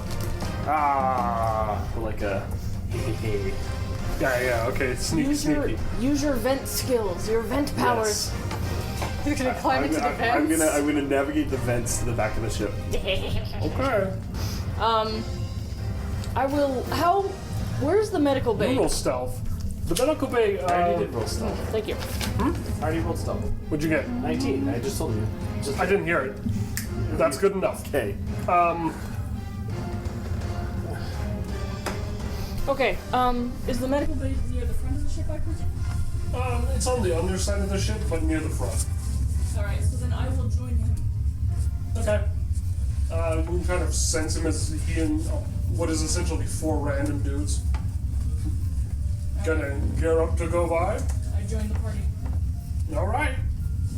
Speaker 4: but like a hey.
Speaker 2: Yeah, okay. Sneaky.
Speaker 5: Use your vent skills, your vent powers.
Speaker 6: You're gonna climb into the vents.
Speaker 4: I'm gonna navigate the vents to the back of the ship.
Speaker 2: Okay.
Speaker 5: I will. Where's the medical bay?
Speaker 2: You roll stealth. The medical bay.
Speaker 4: I already did roll stealth.
Speaker 5: Thank you.
Speaker 4: I already rolled stealth.
Speaker 2: What'd you get?
Speaker 4: 19. I just told you.
Speaker 2: I didn't hear it. That's good enough.
Speaker 4: Okay.
Speaker 5: Okay. Is the medical bay near the front of the ship, I presume?
Speaker 2: It's on the underside of the ship, but near the front.
Speaker 5: Alright, so then I will join him.
Speaker 2: Okay. You can kind of sense him as he and what is essentially 4 random dudes gonna gear up to go by.
Speaker 5: I join the party.
Speaker 2: Alright.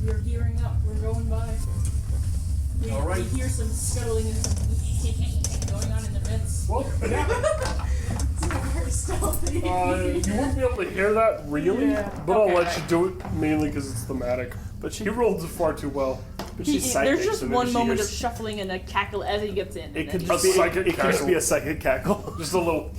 Speaker 5: We're gearing up. We're going by. We
Speaker 2: Alright.
Speaker 5: hear some scuttling and some going on in the vents.
Speaker 2: Well, yeah.
Speaker 5: Very stealthy.
Speaker 2: You won't be able to hear that really,
Speaker 1: Yeah,
Speaker 2: but I'll
Speaker 1: okay.
Speaker 2: let you do it mainly because it's thematic.
Speaker 4: But she,
Speaker 2: He rolled far too well.
Speaker 4: but she's psychic,
Speaker 5: There's just
Speaker 4: so maybe
Speaker 5: one
Speaker 4: she
Speaker 5: moment of
Speaker 4: hears-
Speaker 5: shuffling and a cackle as he gets in.
Speaker 4: It
Speaker 5: and
Speaker 4: could
Speaker 5: then
Speaker 4: just
Speaker 2: A
Speaker 4: be
Speaker 2: psychic
Speaker 4: it could just
Speaker 2: cackle.
Speaker 4: be a psychic cackle.
Speaker 2: Just a little.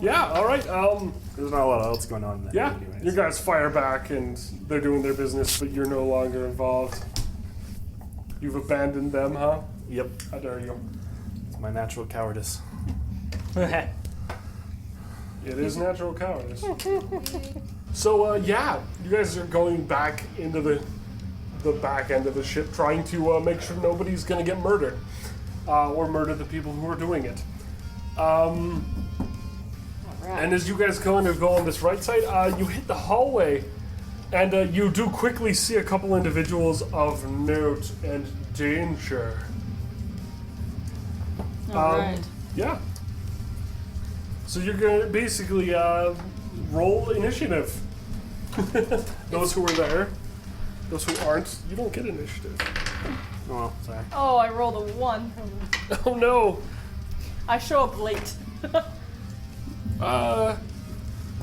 Speaker 2: Yeah. All right.
Speaker 4: There's not a lot else going on in that.
Speaker 2: Yeah.
Speaker 4: anyways.
Speaker 2: You guys fire back, and they're doing their business, but you're no longer involved. You've abandoned them, huh?
Speaker 4: Yep.
Speaker 2: How dare you?
Speaker 4: It's my natural cowardice.
Speaker 2: It is natural cowardice. So, yeah, you guys are going back into the back end of the ship, trying to make sure nobody's going to get murdered, or murder the people who are doing it. And as you guys go on this right side, you hit the hallway, and you do quickly see a couple individuals of note and danger.
Speaker 5: Alright.
Speaker 2: Yeah. So you're gonna basically roll initiative. Those who were there, those who aren't, you don't get initiative.
Speaker 4: Oh, well, sorry.
Speaker 5: Oh, I rolled a 1.
Speaker 2: Oh no.
Speaker 5: I show up late.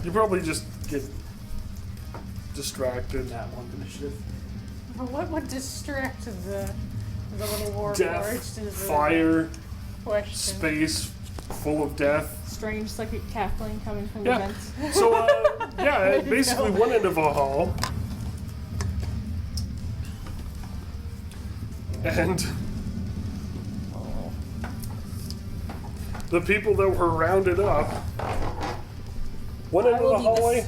Speaker 2: You probably just get distracted.
Speaker 4: That one initiative.
Speaker 1: What would distract the little war
Speaker 2: Death,
Speaker 1: is the
Speaker 2: fire,
Speaker 1: question.
Speaker 2: space, full of death.
Speaker 5: Strange psychic cackling coming from
Speaker 2: Yeah.
Speaker 5: the vents.
Speaker 2: So, yeah, basically one end of a hall. And the people that were rounded up, one end
Speaker 5: I
Speaker 2: of
Speaker 5: will
Speaker 2: the
Speaker 5: be
Speaker 2: hallway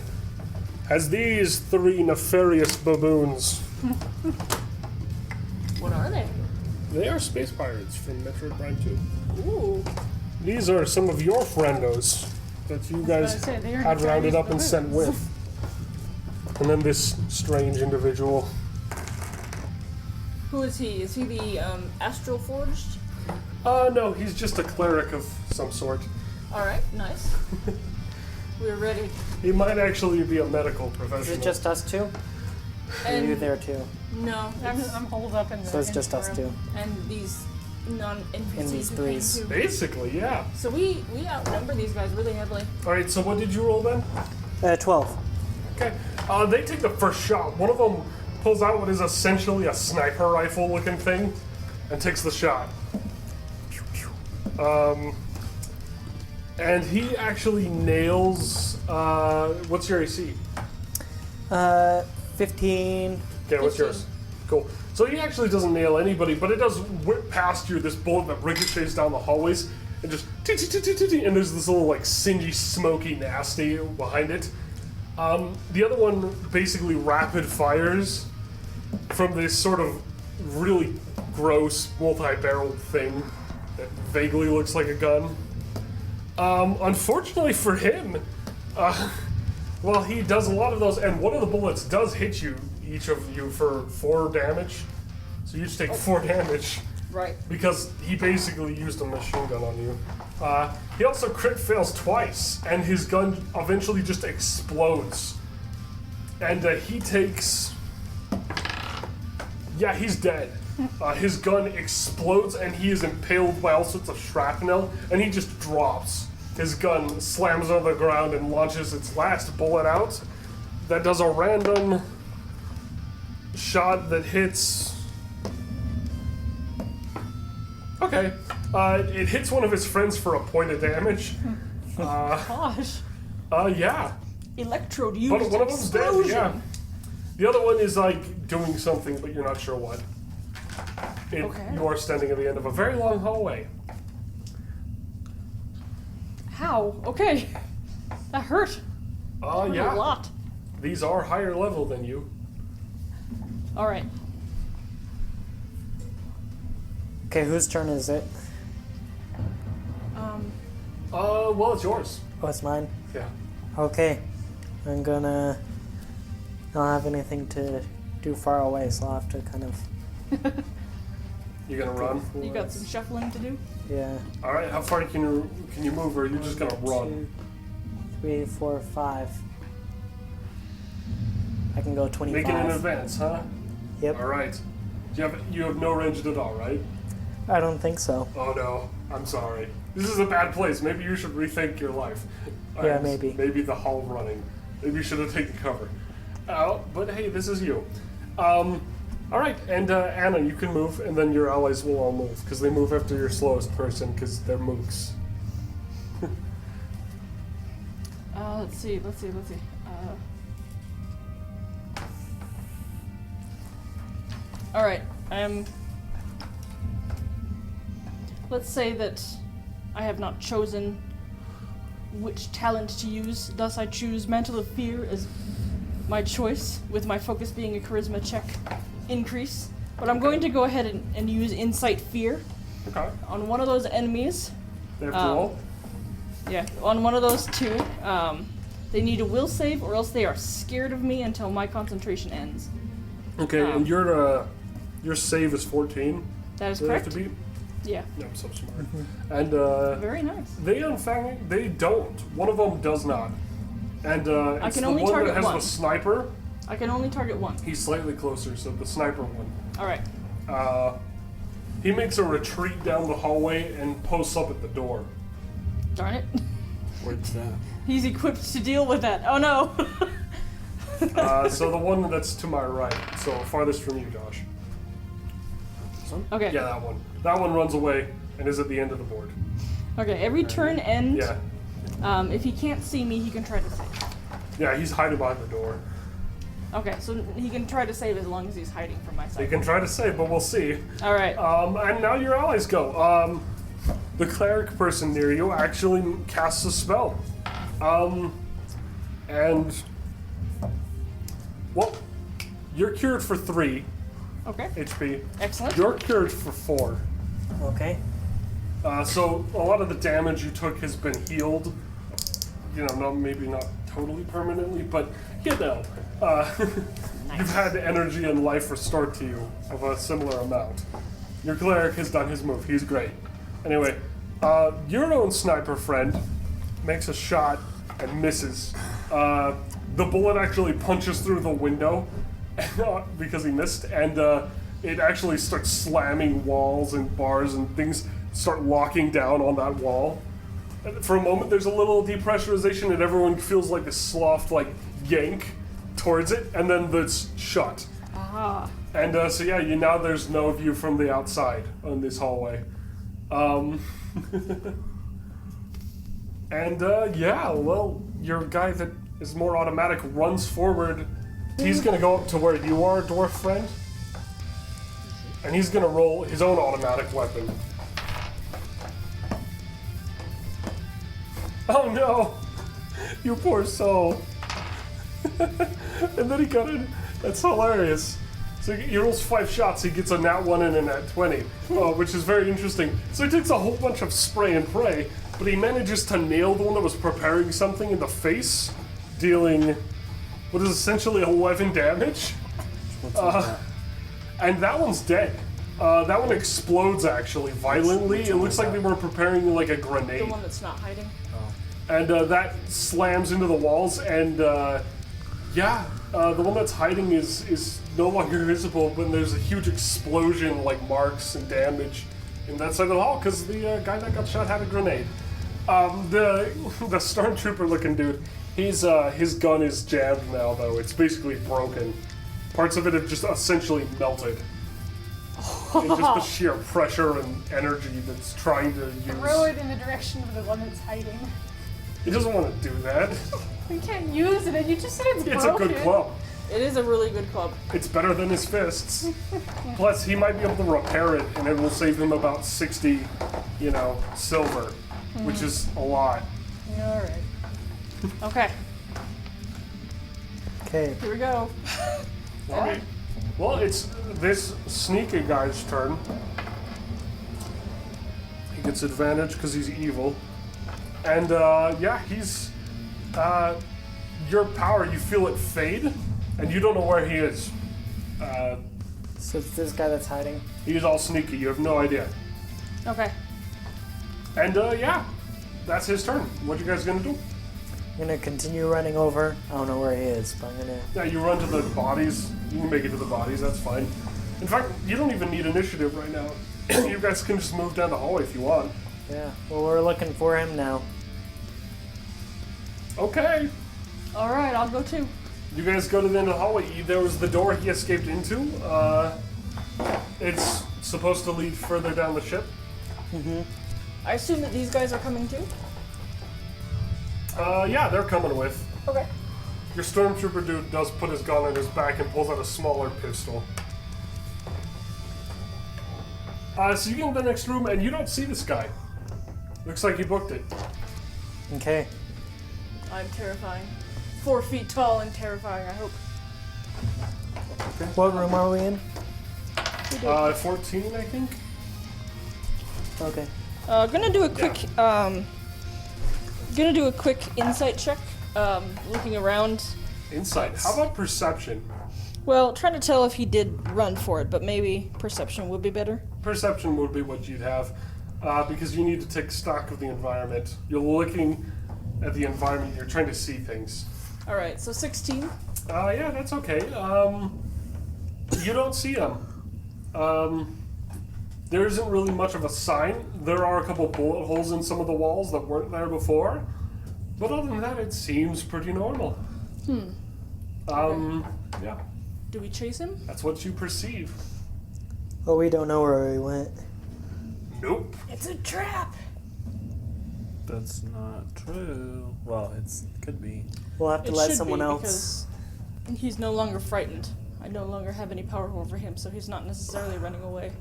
Speaker 2: has these 3 nefarious baboons.
Speaker 5: What are they?
Speaker 2: They are space pirates from Metroid Prime 2.
Speaker 5: Ooh.
Speaker 2: These are some of your friendos that you guys
Speaker 1: I said, they are
Speaker 2: had rounded
Speaker 1: nefarious
Speaker 2: up and sent with. And then this strange individual.
Speaker 5: Who is he? Is he the Astral Forged?
Speaker 2: No, he's just a cleric of some sort.
Speaker 5: Alright, nice. We're ready.
Speaker 2: He might actually be a medical
Speaker 3: Is
Speaker 2: professional.
Speaker 3: it just us two? Or are you
Speaker 5: And
Speaker 3: there too?
Speaker 5: no,
Speaker 1: I'm holed up in the.
Speaker 3: So it's
Speaker 1: in
Speaker 3: just
Speaker 1: the
Speaker 3: us
Speaker 1: room.
Speaker 3: two.
Speaker 5: and these non-NPCs.
Speaker 3: And these
Speaker 5: who came
Speaker 3: threes.
Speaker 5: too.
Speaker 2: Basically, yeah.
Speaker 5: So we outnumber these guys really heavily.
Speaker 2: Alright, so what did you roll then?
Speaker 3: 12.
Speaker 2: Okay. They take the first shot. One of them pulls out what is essentially a sniper rifle looking thing and takes the shot. And he actually nails. What's your AC?
Speaker 3: 15.
Speaker 2: Okay, what's
Speaker 5: 15.
Speaker 2: yours? Cool. So he actually doesn't nail anybody, but it does whip past you, this bullet that ricochets down the hallways, and just and there's this little like singy, smoky, nasty behind it. The other one basically rapid fires from this sort of really gross multi-barreled thing that vaguely looks like a gun. Unfortunately for him, well, he does a lot of those, and one of the bullets does hit you, each of you, for 4 damage. So you each take 4 damage,
Speaker 5: Right.
Speaker 2: because he basically used a machine gun on you. He also crit fails twice, and his gun eventually just explodes. And he takes... Yeah, he's dead. His gun explodes, and he is impaled by all sorts of shrapnel, and he just drops. His gun slams on the ground and launches its last bullet out. That does a random shot that hits... Okay. It hits one of his friends for a point of damage.
Speaker 5: Gosh.
Speaker 2: Yeah.
Speaker 5: Electrode used
Speaker 2: But one of them's dead,
Speaker 5: explosion.
Speaker 2: yeah. The other one is like doing something, but you're not sure what.
Speaker 5: Okay.
Speaker 2: You are standing at the end of a very long hallway.
Speaker 5: How? Okay. That hurt. Hurt
Speaker 2: Yeah.
Speaker 5: a lot.
Speaker 2: These are higher level than you.
Speaker 5: All right.
Speaker 3: Okay, whose turn is it?
Speaker 2: Well, it's yours.
Speaker 3: Oh, it's mine.
Speaker 2: Yeah.
Speaker 3: Okay.
Speaker 8: I'm gonna not have anything to do far away, so I'll have to kind of.
Speaker 2: You gonna run?
Speaker 5: You got some shuffling to do?
Speaker 8: Yeah.
Speaker 2: All right. How far can you move, or are you just gonna run?
Speaker 8: 2, 3, 4, 5. I can go 25.
Speaker 2: Make it in advance, huh?
Speaker 8: Yep.
Speaker 2: All right. You have no range at all, right?
Speaker 8: I don't think so.
Speaker 2: Oh no, I'm sorry. This is a bad place. Maybe you should rethink your life.
Speaker 8: Yeah, maybe.
Speaker 2: Maybe the hull running. Maybe you should have taken cover. But hey, this is you. All right, and Anna, you can move, and then your allies will all move, because they move after your slowest person, because they're mooks.
Speaker 5: Let's see. All right. Let's say that I have not chosen which talent to use. Thus, I choose Mantle of Fear as my choice, with my focus being a charisma check increase. But I'm going to go ahead and use Insight Fear
Speaker 2: Okay.
Speaker 5: on one of those enemies.
Speaker 2: They have to roll?
Speaker 5: Yeah, on one of those two. They need a will save, or else they are scared of me until my concentration ends.
Speaker 2: Okay, and your save is 14.
Speaker 5: That is
Speaker 2: Does it have
Speaker 5: correct.
Speaker 2: to be?
Speaker 5: Yeah.
Speaker 2: I'm so smart. And
Speaker 5: Very nice.
Speaker 2: they in fact they don't. One of them does not. And it's
Speaker 5: can
Speaker 2: the
Speaker 5: only
Speaker 2: one that
Speaker 5: target
Speaker 2: has
Speaker 5: one.
Speaker 2: the sniper.
Speaker 5: I can only target one.
Speaker 2: He's slightly closer, so the sniper one.
Speaker 5: All right.
Speaker 2: He makes a retreat down the hallway and posts up at the door.
Speaker 5: Darn it.
Speaker 4: What's that?
Speaker 5: He's equipped to deal with that. Oh no.
Speaker 2: So the one that's to my right, so farthest from you, Josh.
Speaker 5: Okay.
Speaker 2: Yeah, that one. That one runs away and is at the end of the board.
Speaker 5: Okay. Every turn end.
Speaker 2: Yeah.
Speaker 5: If he can't see me, he can try to save.
Speaker 2: Yeah, he's hiding behind the door.
Speaker 5: Okay, so he can try to save as long as he's hiding from my
Speaker 2: He
Speaker 5: side.
Speaker 2: can try to save, but we'll see.
Speaker 5: All right.
Speaker 2: And now your allies go. The cleric person near you actually casts a spell. And well, you're cured for 3
Speaker 5: Okay.
Speaker 2: HP.
Speaker 5: Excellent.
Speaker 2: You're cured for 4.
Speaker 8: Okay.
Speaker 2: So a lot of the damage you took has been healed. You know, maybe not totally permanently, but you know, you've had energy and life restored to you of a similar amount. Your cleric has done his move. He's great. Anyway, your own sniper friend makes a shot and misses. The bullet actually punches through the window because he missed, and it actually starts slamming walls and bars, and things start locking down on that wall. And for a moment, there's a little depressurization, and everyone feels like a soft, yank towards it, and then it's shut.
Speaker 5: Ah.
Speaker 2: And so yeah, now there's no view from the outside on this hallway. And yeah, well, your guy that is more automatic runs forward. He's gonna go up to where you are, dwarf friend, and he's gonna roll his own automatic weapon. Oh no! You poor soul. And then he got it. That's hilarious. So he rolls 5 shots, he gets a nat 1 and a nat 20, which is very interesting. So he takes a whole bunch of spray and pray, but he manages to nail the one that was preparing something in the face, dealing what is essentially 11 damage. And that one's dead. That one explodes actually violently. It looks like they were preparing like a
Speaker 5: The
Speaker 2: grenade.
Speaker 5: one that's not hiding.
Speaker 2: And that slams into the walls, and yeah, the one that's hiding is no longer visible, but there's a huge explosion, like marks and damage in that side of the hall, because the guy that got shot had a grenade. The stormtrooper looking dude, his gun is jammed now, though. It's basically broken. Parts of it have just essentially melted. And just the sheer pressure and energy that's trying to
Speaker 1: Throw
Speaker 2: use.
Speaker 1: it in the direction of the one that's hiding.
Speaker 2: He doesn't want to do that.
Speaker 1: We can't use it, and you just said it's
Speaker 2: It's
Speaker 1: broken.
Speaker 2: a good club.
Speaker 5: It is a really good club.
Speaker 2: It's better than his fists. Plus, he might be able to repair it, and it will save him about 60, silver, which is a lot.
Speaker 1: All right.
Speaker 5: Okay,
Speaker 8: Okay.
Speaker 5: here we go.
Speaker 2: All right. Well, it's this sneaky guy's turn. He gets advantage because he's evil. And, yeah, he's your power, you feel it fade, and you don't know where he is.
Speaker 3: So it's this guy that's hiding.
Speaker 2: He's all sneaky. You have no idea.
Speaker 5: Okay.
Speaker 2: And yeah, that's his turn. What you guys gonna do?
Speaker 3: I'm gonna continue running over. I don't know where he is, but I'm gonna.
Speaker 2: Yeah, you run to the bodies. You can make it to the bodies. That's fine. In fact, you don't even need initiative right now. You guys can just move down the hallway if you want.
Speaker 3: Yeah. Well, we're looking for him now.
Speaker 2: Okay.
Speaker 5: All right, I'll go too.
Speaker 2: You guys go to the end of the hallway. There was the door he escaped into. It's supposed to lead further down the ship.
Speaker 5: I assume that these guys are coming too.
Speaker 2: Yeah, they're coming with.
Speaker 5: Okay.
Speaker 2: Your stormtrooper dude does put his gun on his back and pulls out a smaller pistol. So you get in the next room and you don't see this guy. Looks like he booked it.
Speaker 3: Okay.
Speaker 5: I'm terrifying. 4 feet tall and terrifying, I hope.
Speaker 3: What room are we in?
Speaker 2: 14, I think.
Speaker 3: Okay.
Speaker 5: Gonna do a quick insight check. Looking around.
Speaker 2: Insight. How about perception?
Speaker 5: Well, trying to tell if he did run for it, but maybe perception would be better.
Speaker 2: Perception would be what you'd have, because you need to take stock of the environment. You're looking at the environment. You're trying to see things.
Speaker 5: All right, so 16.
Speaker 2: Yeah, that's okay. You don't see him. There isn't really much of a sign. There are a couple bullet holes in some of the walls that weren't there before. But other than that, it seems pretty normal. Yeah,
Speaker 5: Do we chase him?
Speaker 2: that's what you perceive.
Speaker 3: Well, we don't know where he went.
Speaker 2: Nope.
Speaker 5: It's a trap.
Speaker 4: That's not true. Well, could be.
Speaker 3: We'll have to
Speaker 5: It
Speaker 3: let
Speaker 5: should
Speaker 3: someone
Speaker 5: be,
Speaker 3: else.
Speaker 5: because he's no longer frightened. I no longer have any power over him, so he's not necessarily running away.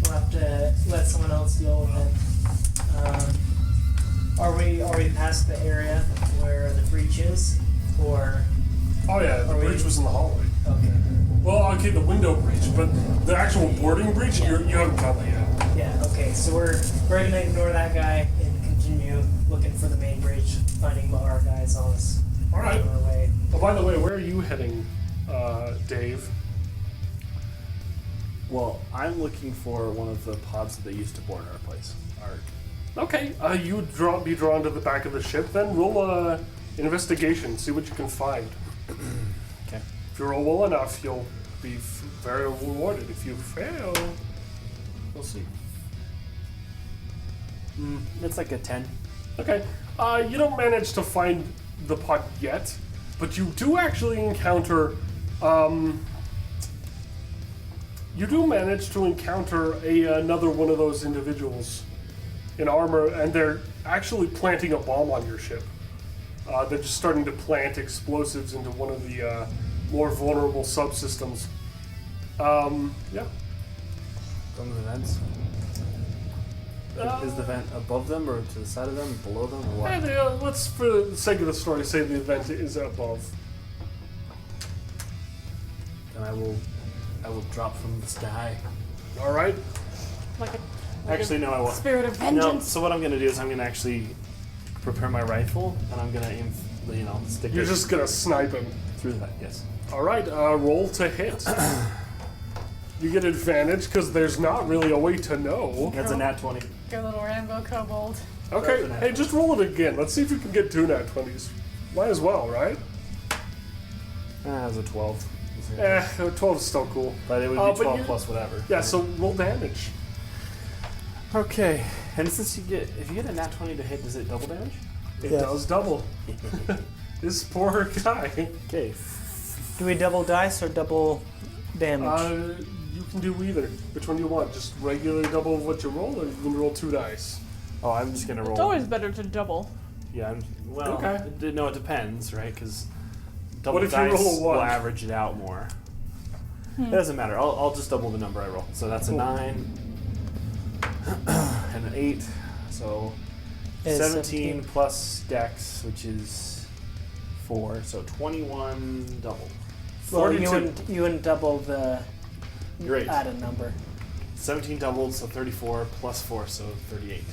Speaker 3: We'll have to let someone else deal with it. Are we past the area where the breach is, or?
Speaker 2: Oh yeah, the
Speaker 3: Are we-
Speaker 2: breach was in the hallway.
Speaker 3: Okay.
Speaker 2: Well, okay, the window breach, but the actual boarding breach, you haven't found that yet.
Speaker 3: Yeah. Okay. So we're gonna ignore that guy and continue looking for the main breach, finding our guys on us.
Speaker 2: All right.
Speaker 3: On our way.
Speaker 2: Oh, by the way, where are you heading, Dave?
Speaker 4: Well, I'm looking for one of the pods that they used to board our place.
Speaker 2: Okay, you would be drawn to the back of the ship. Then roll investigation, see what you can find.
Speaker 4: Okay.
Speaker 2: If you roll well enough, you'll be very rewarded. If you fail, we'll see.
Speaker 4: It's like a 10.
Speaker 2: Okay, you don't manage to find the pod yet, but you do actually encounter. You do manage to encounter another one of those individuals in armor, and they're actually planting a bomb on your ship. They're just starting to plant explosives into one of the more vulnerable subsystems. Yeah.
Speaker 4: From the vents. Is the vent above them, or to the side of them, below them, or what?
Speaker 2: Let's, for the sake of the story, say the event is above.
Speaker 4: Then I will drop from the sky.
Speaker 2: All right.
Speaker 5: Like a
Speaker 4: Actually, no, I won't.
Speaker 5: spirit of
Speaker 4: No,
Speaker 5: vengeance.
Speaker 4: so what I'm gonna do is I'm gonna actually prepare my rifle, and I'm gonna aim, stick
Speaker 2: You're
Speaker 4: it
Speaker 2: just gonna snipe him.
Speaker 4: through the vent. Yes.
Speaker 2: All right. Roll to hit. You get advantage because there's not really a way to know.
Speaker 4: That's a nat 20.
Speaker 6: Go little Rambo kobold.
Speaker 2: Okay.
Speaker 4: That's a nat
Speaker 2: Hey, just roll it again. Let's see if you can get 2 nat 20s. Might as well, right?
Speaker 4: That was a 12.
Speaker 2: 12 is still cool.
Speaker 4: But it would
Speaker 2: but
Speaker 4: be 12
Speaker 2: you-
Speaker 4: plus whatever.
Speaker 2: Yeah. So roll damage.
Speaker 4: Okay. And since if you get a nat 20 to hit, does it double damage?
Speaker 2: It
Speaker 3: Yeah.
Speaker 2: does double. This poor guy.
Speaker 4: Okay.
Speaker 8: Do we double dice or double damage?
Speaker 2: You can do either. Which one do you want? Just regular double what you roll, or you can roll 2 dice?
Speaker 4: Oh, I'm just gonna roll.
Speaker 5: It's always better to double.
Speaker 4: Yeah. Well.
Speaker 2: Okay.
Speaker 4: No, it depends, right? Because double
Speaker 2: What if you
Speaker 4: dice
Speaker 2: roll a 1?
Speaker 4: will average it out more. It doesn't matter. I'll just double the number I roll. So that's
Speaker 2: Cool.
Speaker 4: a 9 and an 8. So
Speaker 3: Is
Speaker 4: 17 plus dex, which is 4. So 21 double.
Speaker 3: Well,
Speaker 2: 42.
Speaker 3: you wouldn't double the
Speaker 4: You're right.
Speaker 3: added number.
Speaker 4: 17 doubled, so 34 plus 4, so 38.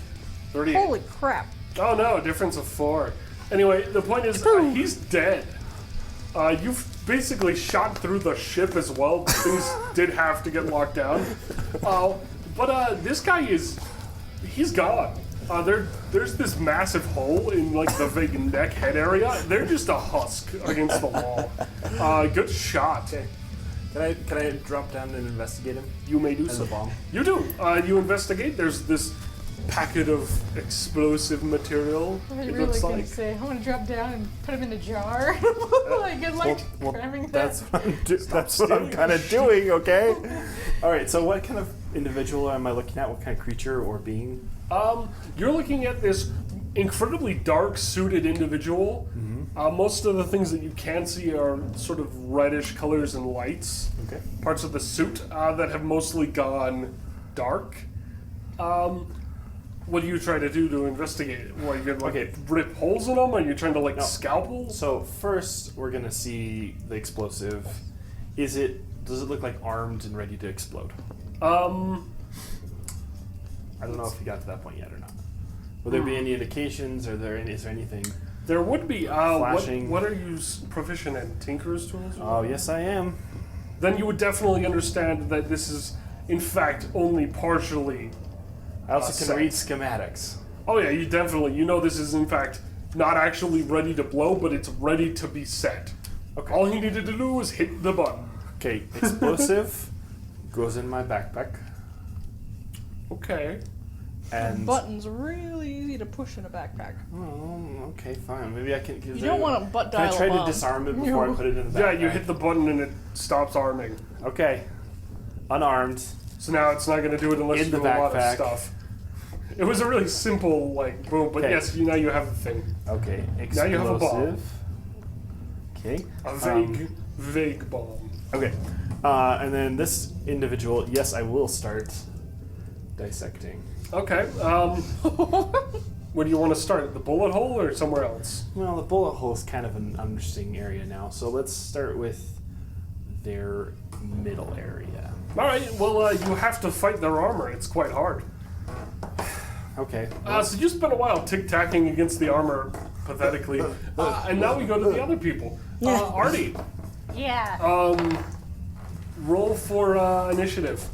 Speaker 2: 38.
Speaker 5: Holy crap.
Speaker 2: Oh no, a difference of 4. Anyway, the point is, he's dead. You've basically shot through the ship as well. Things did have to get locked down. But this guy he's gone. There's this massive hole in like the big neck head area. They're just a husk against the wall. Good shot.
Speaker 4: Okay. Can I drop down and investigate him?
Speaker 2: You may do
Speaker 4: And
Speaker 2: so.
Speaker 4: the bomb.
Speaker 2: You do. You investigate. There's this packet of explosive material.
Speaker 1: I was
Speaker 2: It
Speaker 1: really
Speaker 2: looks
Speaker 1: gonna
Speaker 2: like.
Speaker 1: say, I want to drop down and put him in a jar. Like, good luck cramming that.
Speaker 4: That's what I'm kind of doing. Okay. All right. So, what kind of individual am I looking at? What kind of creature or being?
Speaker 2: You're looking at this incredibly dark suited individual. Most of the things that you can see are sort of reddish colors and lights.
Speaker 4: Okay.
Speaker 2: Parts of the suit that have mostly gone dark. What do you try to do to investigate it? What, you gonna
Speaker 4: Okay.
Speaker 2: rip holes in them? Are you trying to
Speaker 4: No.
Speaker 2: scalpel?
Speaker 4: So first, we're gonna see the explosive. Does it look like armed and ready to explode? I don't know if you got to that point yet or not. Will there be any indications? Is there anything?
Speaker 2: There would be.
Speaker 4: Flashing.
Speaker 2: What are you proficient in? Tinker's tools?
Speaker 4: Oh, yes, I am.
Speaker 2: Then you would definitely understand that this is, in fact, only partially.
Speaker 4: I also can
Speaker 2: set.
Speaker 4: read schematics.
Speaker 2: Oh yeah, you know this is in fact not actually ready to blow, but it's ready to be set.
Speaker 4: Okay.
Speaker 2: All he needed to do was hit the button.
Speaker 4: Okay, explosive goes in my backpack,
Speaker 2: Okay.
Speaker 4: and
Speaker 5: Button's really easy to push in a backpack.
Speaker 4: oh, okay, fine. Maybe I can.
Speaker 5: You don't want to butt
Speaker 4: Can I
Speaker 5: dial
Speaker 4: try
Speaker 5: a
Speaker 4: to
Speaker 5: bomb.
Speaker 4: disarm it before I put it in the
Speaker 2: Yeah,
Speaker 4: backpack?
Speaker 2: you hit the button and it stops arming.
Speaker 4: Okay, unarmed.
Speaker 2: So now it's not going to do it unless
Speaker 4: In
Speaker 2: you
Speaker 4: the
Speaker 2: do a lot of
Speaker 4: backpack.
Speaker 2: stuff. It was a really simple boom, but
Speaker 4: Okay.
Speaker 2: yes, now you have the thing.
Speaker 4: Okay, explosive.
Speaker 2: Now you have a bomb.
Speaker 4: Okay.
Speaker 2: A vague bomb.
Speaker 4: Okay. And then this individual, yes, I will start dissecting.
Speaker 2: Okay. Where do you want to start? The bullet hole or somewhere else?
Speaker 4: Well, the bullet hole is kind of an interesting area now, so let's start with their middle area.
Speaker 2: All right. Well, you have to fight their armor. It's quite hard.
Speaker 4: Okay.
Speaker 2: So you spent a while tic-tacking against the armor pathetically, and now we go to the other people. Artie,
Speaker 6: Yeah.
Speaker 2: roll for initiative.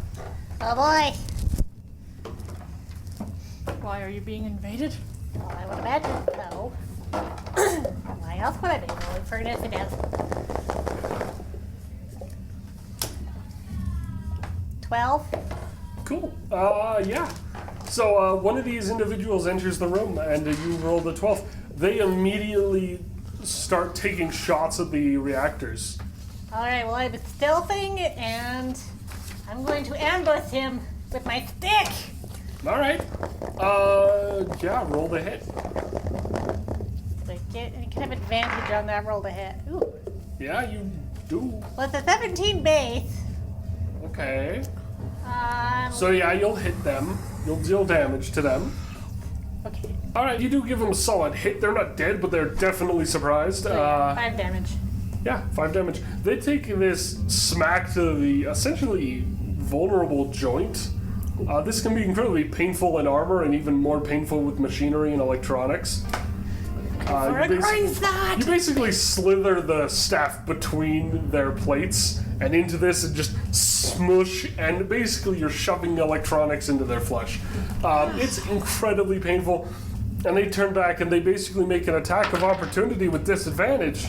Speaker 6: Oh boy.
Speaker 5: Why are you being invaded?
Speaker 6: Well, I would imagine so. Why else would I be rolling for initiative? 12.
Speaker 2: Cool. Yeah. So one of these individuals enters the room, and you roll the 12. They immediately start taking shots at the reactors.
Speaker 6: Alright, well, I'm stealthing, and I'm going to ambush him with my stick.
Speaker 2: All right. Yeah. Roll the hit.
Speaker 6: You can have advantage on that roll to hit. Ooh.
Speaker 2: Yeah, you do.
Speaker 6: Well, it's a 17 base.
Speaker 2: Okay. So yeah, you'll hit them. You'll deal damage to them.
Speaker 6: Okay.
Speaker 2: All right, you do give them a solid hit. They're not dead, but they're definitely surprised.
Speaker 6: 5 damage.
Speaker 2: Yeah, 5 damage. They take this smack to the essentially vulnerable joint. This can be incredibly painful in armor and even more painful with machinery and electronics.
Speaker 6: For a grindstone!
Speaker 2: You basically slither the staff between their plates and into this and just smush, and basically you're shoving electronics into their flesh. It's incredibly painful, and they turn back and they basically make an attack of opportunity with disadvantage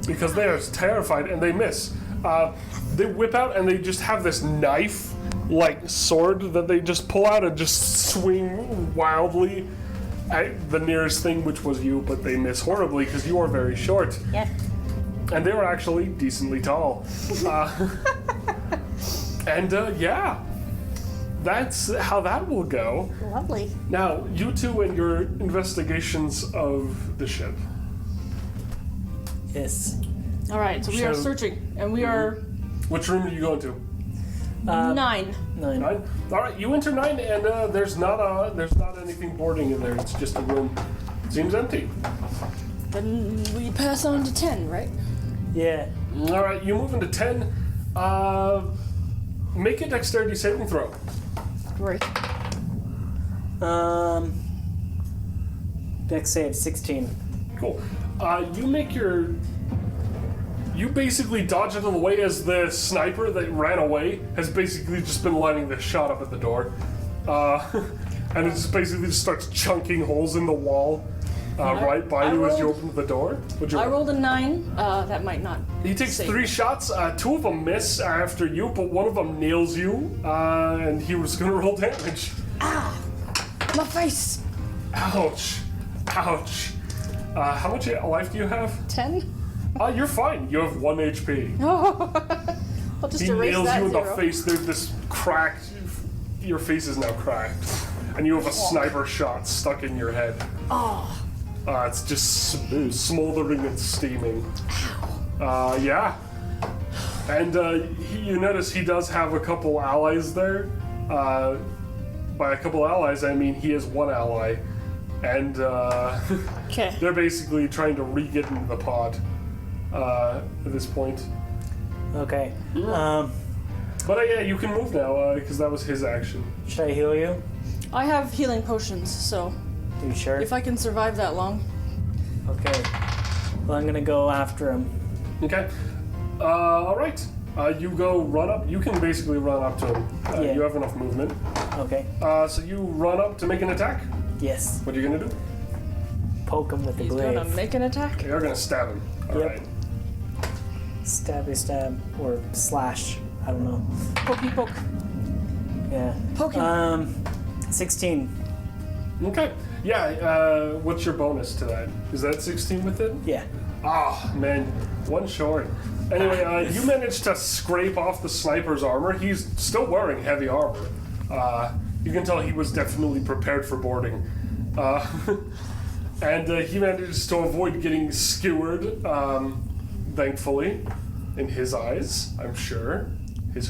Speaker 2: because they are terrified and they miss. They whip out and they just have this knife like sword that they just pull out and just swing wildly at the nearest thing, which was you, but they miss horribly because you are very short.
Speaker 6: Yes.
Speaker 2: And they were actually decently tall. Yeah, that's how that will go.
Speaker 6: Lovely.
Speaker 2: Now, you two and your investigations of the ship.
Speaker 8: Yes.
Speaker 5: All right, so we are
Speaker 2: So-
Speaker 5: searching, and we are
Speaker 2: Which room do you go into?
Speaker 5: 9.
Speaker 8: 9.
Speaker 2: 9? All right, you enter 9, and there's not anything boarding in there. It's just a room. Seems empty.
Speaker 5: Then we pass on to 10, right?
Speaker 8: Yeah.
Speaker 2: All right, you move into 10. Make a dexterity saving throw.
Speaker 5: Great.
Speaker 8: Dex save 16.
Speaker 2: Cool. You basically dodge out of the way as the sniper that ran away has basically just been lining the shot up at the door. And it just basically just starts chunking holes in the wall right by you as you open the door.
Speaker 5: I rolled a 9. That might not.
Speaker 2: He takes
Speaker 5: save
Speaker 2: 3 shots. 2 of them miss after you, but one of them nails you, and he was going to roll damage.
Speaker 5: My face.
Speaker 2: Ouch. Ouch. How much life do you have?
Speaker 5: 10.
Speaker 2: You're fine. You have 1 HP.
Speaker 5: I'll just
Speaker 2: He
Speaker 5: erase
Speaker 2: nails
Speaker 5: that
Speaker 2: you in
Speaker 5: 0.
Speaker 2: the face. There's this cracked. Your face is now cracked, and you have a sniper shot stuck in your head. It's just smoldering and steaming. Yeah. And you notice he does have a couple allies there. By a couple allies, I mean he has 1 ally, and
Speaker 5: Okay.
Speaker 2: they're basically trying to re-get into the pod at this point.
Speaker 8: Okay.
Speaker 2: But yeah, you can move now because that was his action.
Speaker 8: Should I heal you?
Speaker 5: I have healing potions, so
Speaker 8: You sure?
Speaker 5: if I can survive that long.
Speaker 8: Okay. Well, I'm gonna go after him.
Speaker 2: Okay. All right. You go run up. You can basically run up to him.
Speaker 8: Yeah.
Speaker 2: You have enough movement.
Speaker 8: Okay.
Speaker 2: So you run up to make an attack.
Speaker 8: Yes.
Speaker 2: What are you gonna do?
Speaker 8: Poke him with the
Speaker 5: He's
Speaker 8: glaive.
Speaker 5: gonna make an attack.
Speaker 2: You're gonna stab him. All
Speaker 8: Yep.
Speaker 2: right.
Speaker 8: Stabby stab or slash. I don't know.
Speaker 5: Pokey poke.
Speaker 8: Yeah.
Speaker 5: Poke him.
Speaker 8: 16.
Speaker 2: Okay. Yeah. What's your bonus to that? Is that 16 with it?
Speaker 8: Yeah.
Speaker 2: Ah, man, 1 short. Anyway, you managed to scrape off the sniper's armor. He's still wearing heavy armor. You can tell he was definitely prepared for boarding. And he managed to avoid getting skewered, thankfully, in his eyes, I'm sure.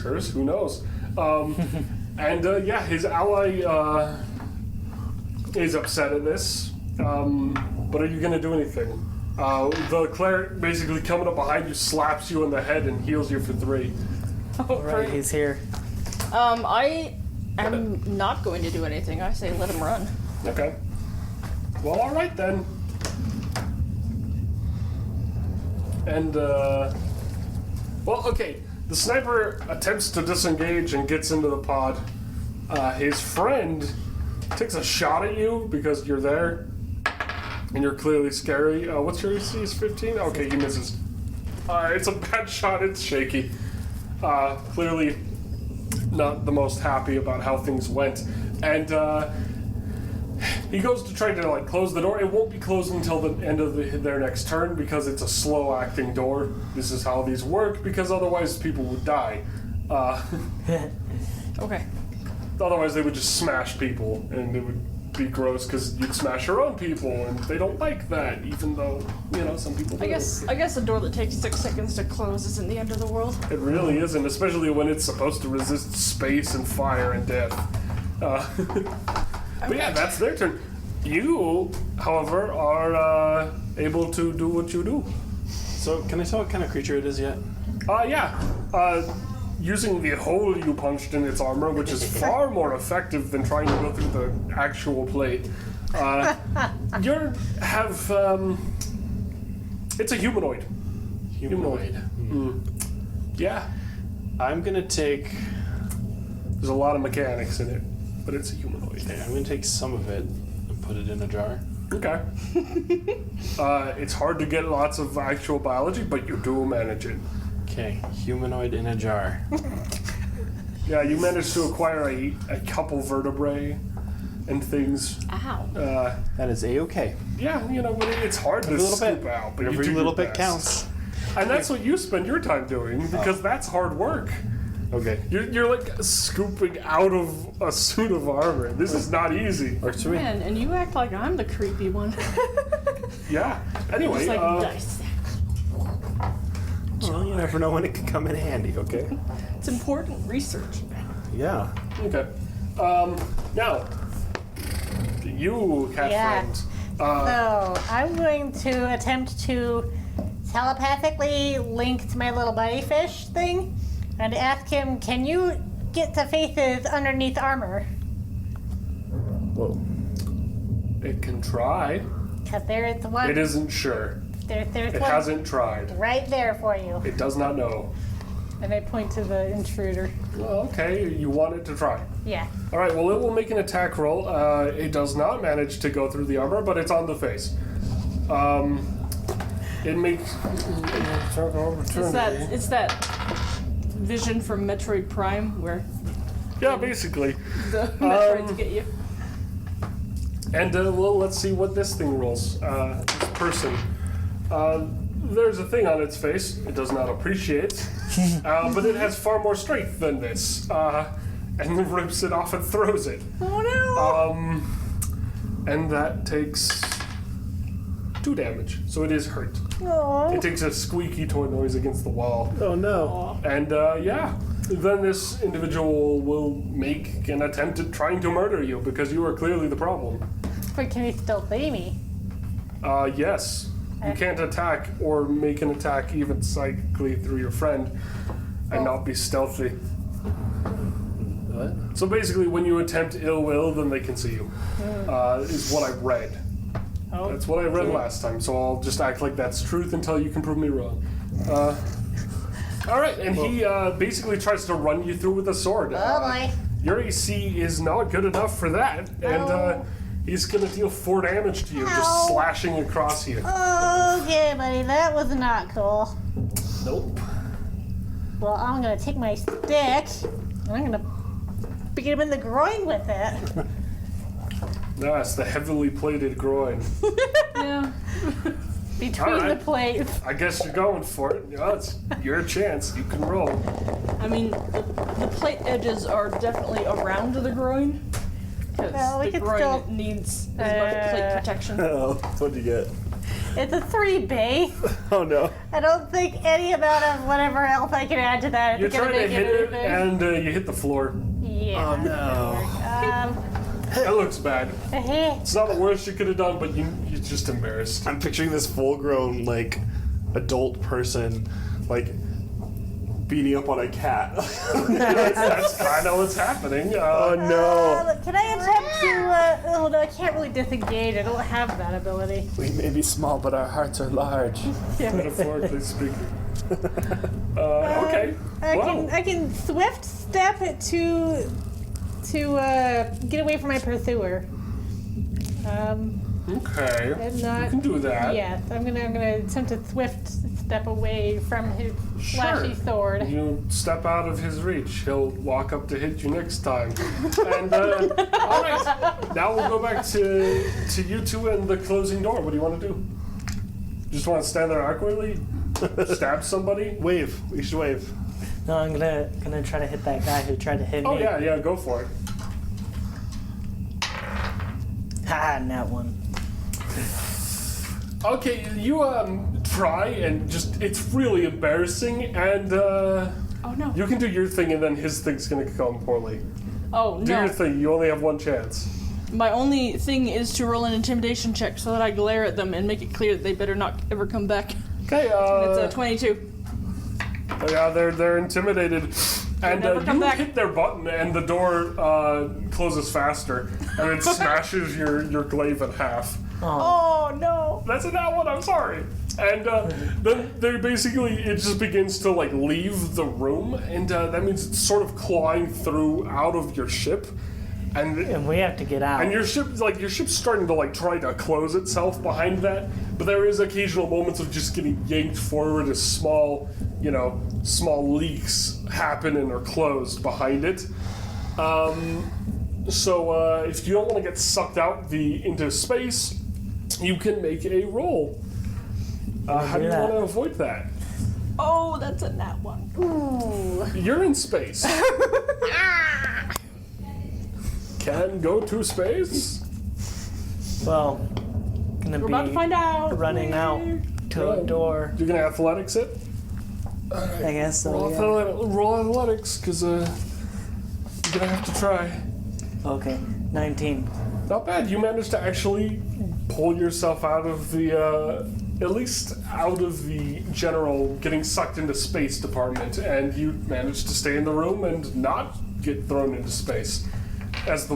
Speaker 2: Hers, who knows? And yeah, his ally is upset at this. But are you going to do anything? The cleric basically coming up behind you slaps you in the head and heals you for 3.
Speaker 5: Oh,
Speaker 8: Right,
Speaker 5: great.
Speaker 8: he's here.
Speaker 5: I am not going to do anything. I say let him run.
Speaker 2: Okay. Well, all right then. And well, okay. The sniper attempts to disengage and gets into the pod. His friend takes a shot at you because you're there, and you're clearly scary. What's your AC? Is 15? Okay, he misses. It's a bad shot. It's shaky. Clearly not the most happy about how things went, and he goes to try to close the door. It won't be closed until the end of their next turn because it's a slow-acting door. This is how these work because otherwise people would die.
Speaker 5: Okay.
Speaker 2: Otherwise they would just smash people and it would be gross because you'd smash your own people and they don't like that, even though some people do.
Speaker 5: I guess a door that takes 6 seconds to close isn't the end of the world.
Speaker 2: It really isn't, especially when it's supposed to resist space and fire and death. But yeah, that's their turn. You, however, are able to do what you do.
Speaker 4: So, can I tell what kind of creature it is yet?
Speaker 2: Yeah. Using the hole you punched in its armor, which is far more effective than trying to go through the actual plate. It's a humanoid. Humanoid. Yeah.
Speaker 4: I'm gonna take.
Speaker 2: There's a lot of mechanics in it, but it's a humanoid.
Speaker 4: Okay, I'm gonna take some of it and put it in a jar.
Speaker 2: Okay. It's hard to get lots of actual biology, but you do manage it.
Speaker 4: Okay, humanoid in a jar.
Speaker 2: Yeah, you managed to acquire a couple vertebrae and things.
Speaker 5: Ow.
Speaker 4: That is a-okay.
Speaker 2: Yeah, but it's hard to
Speaker 4: Every little
Speaker 2: scoop
Speaker 4: bit.
Speaker 2: out, but you
Speaker 4: Every
Speaker 2: do
Speaker 4: little
Speaker 2: your
Speaker 4: bit
Speaker 2: best.
Speaker 4: counts.
Speaker 2: And that's what you spend your time doing, because that's hard work.
Speaker 4: Okay.
Speaker 2: You're like scooping out of a suit of armor. This is not easy.
Speaker 4: Works for me.
Speaker 5: Man, and you act like I'm the creepy one.
Speaker 2: Yeah. Anyway,
Speaker 5: Just like dice.
Speaker 4: Well, you never know when it could come in handy, okay?
Speaker 5: It's important research.
Speaker 4: Yeah.
Speaker 2: okay. Now, you, cat
Speaker 6: Yeah.
Speaker 2: friend.
Speaker 6: So I'm going to attempt to telepathically link to my little buddy fish thing and ask him, can you get to faces underneath armor?
Speaker 4: Whoa.
Speaker 2: It can try.
Speaker 6: Because there is one.
Speaker 2: It isn't sure.
Speaker 6: There's
Speaker 2: It
Speaker 6: one
Speaker 2: hasn't tried.
Speaker 6: right there for you.
Speaker 2: It does not know.
Speaker 1: And I point to the intruder.
Speaker 2: Well, okay, you want it to try.
Speaker 6: Yeah.
Speaker 2: All right, well, it will make an attack roll. It does not manage to go through the armor, but it's on the face. It makes...
Speaker 5: It's that vision from Metroid Prime where
Speaker 2: Yeah, basically.
Speaker 5: the Metroids get you.
Speaker 2: And, well, let's see what this thing rolls. This person. There's a thing on its face it does not appreciate, but it has far more strength than this. And then rips it off and throws it.
Speaker 5: Oh no!
Speaker 2: And that takes 2 damage, so it is hurt. It takes a squeaky toy noise against the wall.
Speaker 4: Oh no.
Speaker 2: And, yeah, then this individual will make an attempt at trying to murder you because you are clearly the problem.
Speaker 6: But can he still see me?
Speaker 2: Yes. You can't attack or make an attack even psychically through your friend and not be stealthy.
Speaker 4: What?
Speaker 2: So basically, when you attempt ill will, then they can see you. Is what I read.
Speaker 1: Oh.
Speaker 2: That's what I read last time, so I'll just act like that's truth until you can prove me wrong. Alright, and he basically tries to run you through with a sword.
Speaker 6: Oh boy.
Speaker 2: Your AC is not good enough for that, and he's gonna deal 4 damage to you, just
Speaker 6: Ow.
Speaker 2: slashing across you.
Speaker 6: Okay, buddy, that was not cool.
Speaker 2: Nope.
Speaker 6: Well, I'm gonna take my stick and I'm gonna beat him in the groin with it.
Speaker 2: Nice, the heavily plated groin.
Speaker 5: Yeah.
Speaker 6: Between
Speaker 2: Alright.
Speaker 6: the plates.
Speaker 2: I guess you're going for it. You know, it's your chance. You can roll.
Speaker 5: I mean, the plate edges are definitely around the groin. Because
Speaker 6: Well, we
Speaker 5: the
Speaker 6: could
Speaker 5: groin
Speaker 6: still-
Speaker 5: needs as much plate protection.
Speaker 4: Oh, what'd you get?
Speaker 6: It's a 3 base.
Speaker 4: Oh no.
Speaker 6: I don't think any amount of whatever else I can add to that
Speaker 2: You're
Speaker 6: is gonna
Speaker 2: trying to
Speaker 6: make
Speaker 2: hit it,
Speaker 6: anything.
Speaker 2: and you hit the floor.
Speaker 6: Yeah.
Speaker 4: Oh no.
Speaker 2: That looks bad.
Speaker 6: Hey.
Speaker 2: It's not the worst you could have done, but you're just embarrassed.
Speaker 4: I'm picturing this full-grown, like, adult person, like, beating up on a cat.
Speaker 2: That's kind of what's happening.
Speaker 4: Oh no.
Speaker 6: Can I attempt to? Oh no, I can't really disengage. I don't have that ability.
Speaker 4: We may be small, but our hearts are large.
Speaker 2: Metaphorically speaking. Okay.
Speaker 6: I can swift step it to get away from my pursuer.
Speaker 2: Okay.
Speaker 6: And
Speaker 2: You
Speaker 6: not.
Speaker 2: can do that.
Speaker 6: Yes, I'm gonna attempt to swift step away from his flashy sword.
Speaker 2: You step out of his reach. He'll walk up to hit you next time. And all right, now we'll go back to you two and the closing door. What do you want to do? Just want to stand there awkwardly, stab somebody?
Speaker 4: Wave. We should wave.
Speaker 8: No, I'm gonna try to hit that guy who tried to hit me.
Speaker 2: Oh yeah, go for it.
Speaker 8: Ha, nat one.
Speaker 2: Okay, you try and just it's really embarrassing, and
Speaker 5: Oh no.
Speaker 2: you can do your thing, and then his thing's gonna come poorly.
Speaker 5: Oh
Speaker 2: Do
Speaker 5: no.
Speaker 2: your thing. You only have one chance.
Speaker 5: My only thing is to roll an intimidation check so that I glare at them and make it clear that they better not ever come back.
Speaker 2: Okay.
Speaker 5: It's a 22.
Speaker 2: Yeah, they're intimidated, and
Speaker 5: never come
Speaker 2: you
Speaker 5: back.
Speaker 2: hit their button, and the door closes faster, and it smashes your glaive in half.
Speaker 5: Oh no.
Speaker 2: That's a nat one. I'm sorry. And then they basically it just begins to like leave the room, and that means it's sort of clawing through out of your ship,
Speaker 8: And we have to get out.
Speaker 2: and your ship's starting to like try to close itself behind that, but there is occasional moments of just getting yanked forward as small leaks happen and are closed behind it. So if you don't want to get sucked out into space, you can make a roll. How do you
Speaker 8: that.
Speaker 2: want to avoid that?
Speaker 5: Oh, that's a nat one.
Speaker 2: You're in space. Can go to space.
Speaker 8: Well, gonna
Speaker 5: We're
Speaker 8: be
Speaker 5: about to find out.
Speaker 8: running out to a door.
Speaker 2: You're gonna athletics it.
Speaker 8: I guess so.
Speaker 2: Roll,
Speaker 8: Yeah.
Speaker 2: roll athletics, because you're gonna have to try.
Speaker 8: Okay, 19.
Speaker 2: Not bad. You managed to actually pull yourself out of the, at least out of the general getting sucked into space department, and you managed to stay in the room and not get thrown into space, as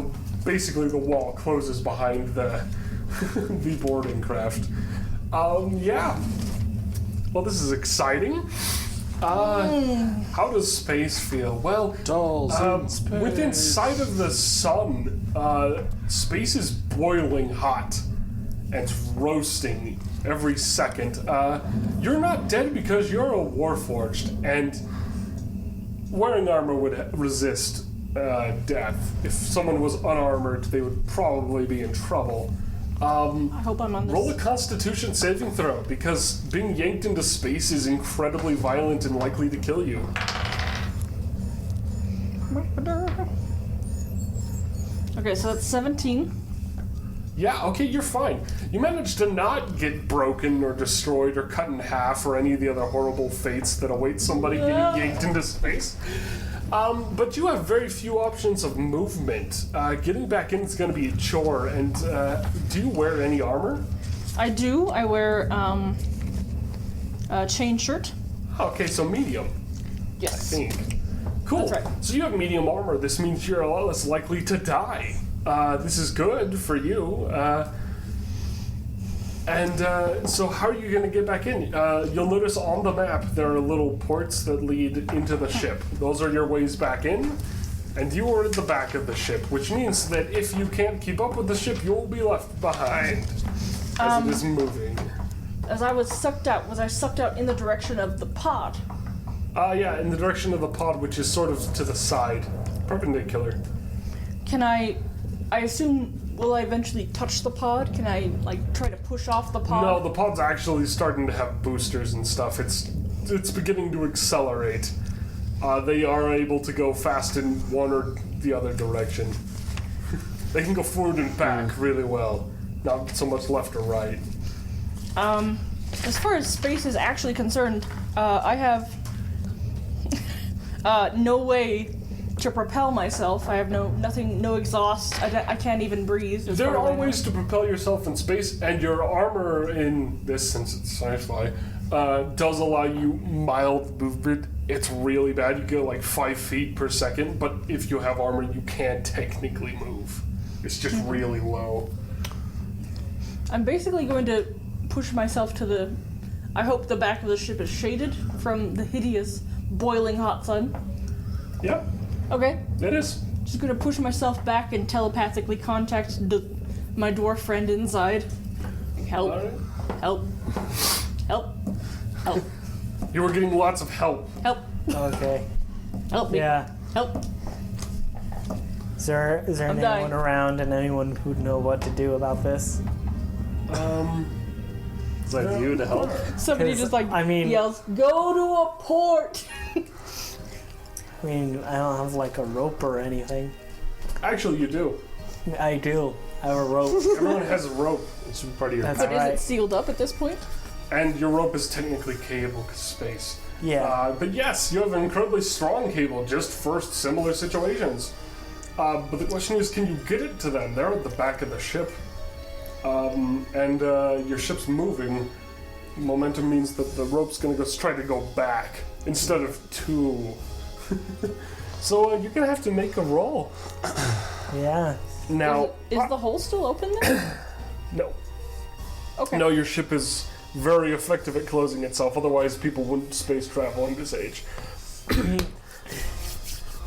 Speaker 2: basically the wall closes behind the the boarding craft. Yeah. Well, this is exciting. How does space feel? Well,
Speaker 4: Dolls in space.
Speaker 2: within sight of the sun, space is boiling hot and it's roasting every second. You're not dead because you're a warforged, and wearing armor would resist death. If someone was unarmored, they would probably be in trouble.
Speaker 5: I hope I'm on this.
Speaker 2: Roll a Constitution saving throw, because being yanked into space is incredibly violent and likely to kill you.
Speaker 5: Okay, so that's 17.
Speaker 2: Yeah, okay, you're fine. You managed to not get broken or destroyed or cut in half or any of the other horrible fates that await somebody getting yanked into space. But you have very few options of movement. Getting back in is going to be a chore. And do you wear any armor?
Speaker 5: I do. I wear a chain shirt.
Speaker 2: Okay, so medium,
Speaker 5: Yes.
Speaker 2: I think. Cool.
Speaker 5: That's right.
Speaker 2: So you have medium armor. This means you're a lot less likely to die. This is good for you. So how are you going to get back in? You'll notice on the map there are little ports that lead into the ship. Those are your ways back in, and you are at the back of the ship, which means that if you can't keep up with the ship, you'll be left behind as it is moving.
Speaker 5: As I was sucked out in the direction of the pod?
Speaker 2: Yeah, in the direction of the pod, which is sort of to the side, perpendicular.
Speaker 5: Can I assume, will I eventually touch the pod? Can I, like, try to push off the pod?
Speaker 2: No, the pod's actually starting to have boosters and stuff. It's beginning to accelerate. They are able to go fast in one or the other direction. They can go forward and back really well. Not so much left or right.
Speaker 5: As far as space is actually concerned, I have no way to propel myself. I have no exhaust. I can't even breathe.
Speaker 2: There are ways to propel yourself in space, and your armor in this, since it's sci-fi, does allow you mild movement. It's really bad. You go like 5 feet per second, but if you have armor, you can technically move. It's just really low.
Speaker 5: I'm basically going to push myself to the... I hope the back of the ship is shaded from the hideous, boiling hot sun.
Speaker 2: Yep,
Speaker 5: Okay,
Speaker 2: it is.
Speaker 5: just gonna push myself back and telepathically contact my dwarf friend inside. Help,
Speaker 2: All right.
Speaker 5: help, help, help,
Speaker 2: You were getting lots of help.
Speaker 5: help,
Speaker 8: Okay.
Speaker 5: help me,
Speaker 8: Yeah.
Speaker 5: help.
Speaker 8: Is there
Speaker 5: I'm
Speaker 8: anyone
Speaker 5: dying.
Speaker 8: around and anyone who'd know what to do about this?
Speaker 4: Is that you to help?
Speaker 5: Somebody
Speaker 8: 'Cause,
Speaker 5: just like
Speaker 8: I mean-
Speaker 5: yells, "Go to a port!"
Speaker 8: I mean, I don't have like a rope or anything.
Speaker 2: Actually, you do.
Speaker 8: I do. I have a rope.
Speaker 2: Everyone has a rope,
Speaker 4: It's part of your
Speaker 8: That's
Speaker 5: But is
Speaker 8: right.
Speaker 5: it sealed up at this point?
Speaker 2: and your rope is technically cable because space.
Speaker 8: Yeah.
Speaker 2: But yes, you have an incredibly strong cable just for similar situations. But the question is, can you get it to them? They're at the back of the ship. And your ship's moving. Momentum means that the rope's going to try to go back instead of to. So you're going to have to make a roll.
Speaker 8: Yeah.
Speaker 2: Now,
Speaker 5: Is the hole still open there?
Speaker 2: no.
Speaker 5: Okay.
Speaker 2: No, your ship is very effective at closing itself, otherwise people wouldn't space travel in this age.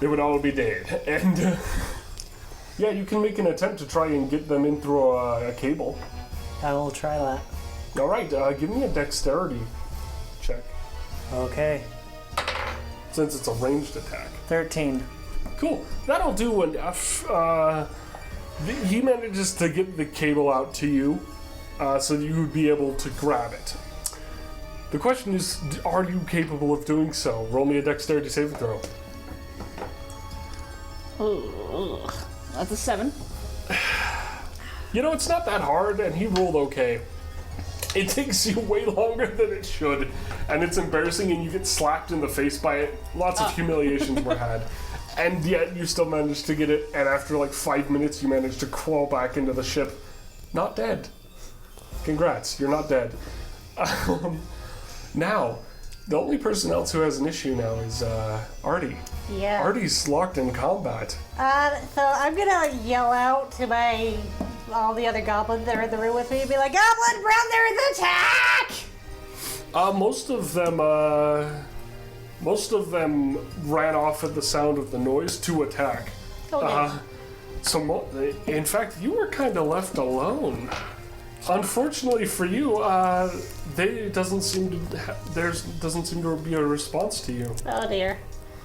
Speaker 2: They would all be dead. And yeah, you can make an attempt to try and get them in through a cable.
Speaker 8: I will try that.
Speaker 2: All right, give me a dexterity check,
Speaker 8: Okay.
Speaker 2: since it's a ranged attack.
Speaker 8: 13.
Speaker 2: Cool, that'll do enough. He manages to get the cable out to you, so that you would be able to grab it. The question is, are you capable of doing so? Roll me a dexterity saving throw.
Speaker 5: Ugh. That's a 7.
Speaker 2: You know, it's not that hard, and he rolled okay. It takes you way longer than it should, and it's embarrassing, and you get slapped in the face by it. Lots of humiliations were had. And yet, you still managed to get it, and after like 5 minutes, you managed to crawl back into the ship. Not dead. Congrats, you're not dead. Now, the only person else who has an issue now is Artie.
Speaker 6: Yeah.
Speaker 2: Artie's locked in combat.
Speaker 6: So I'm gonna yell out to my all the other goblins that are in the room with me and be like, Goblin brothers, attack!
Speaker 2: Most of them ran off at the sound of the noise to attack.
Speaker 6: Okay.
Speaker 2: In fact, you were kind of left alone. Unfortunately for you, there doesn't seem to be a response to you.
Speaker 6: Oh dear.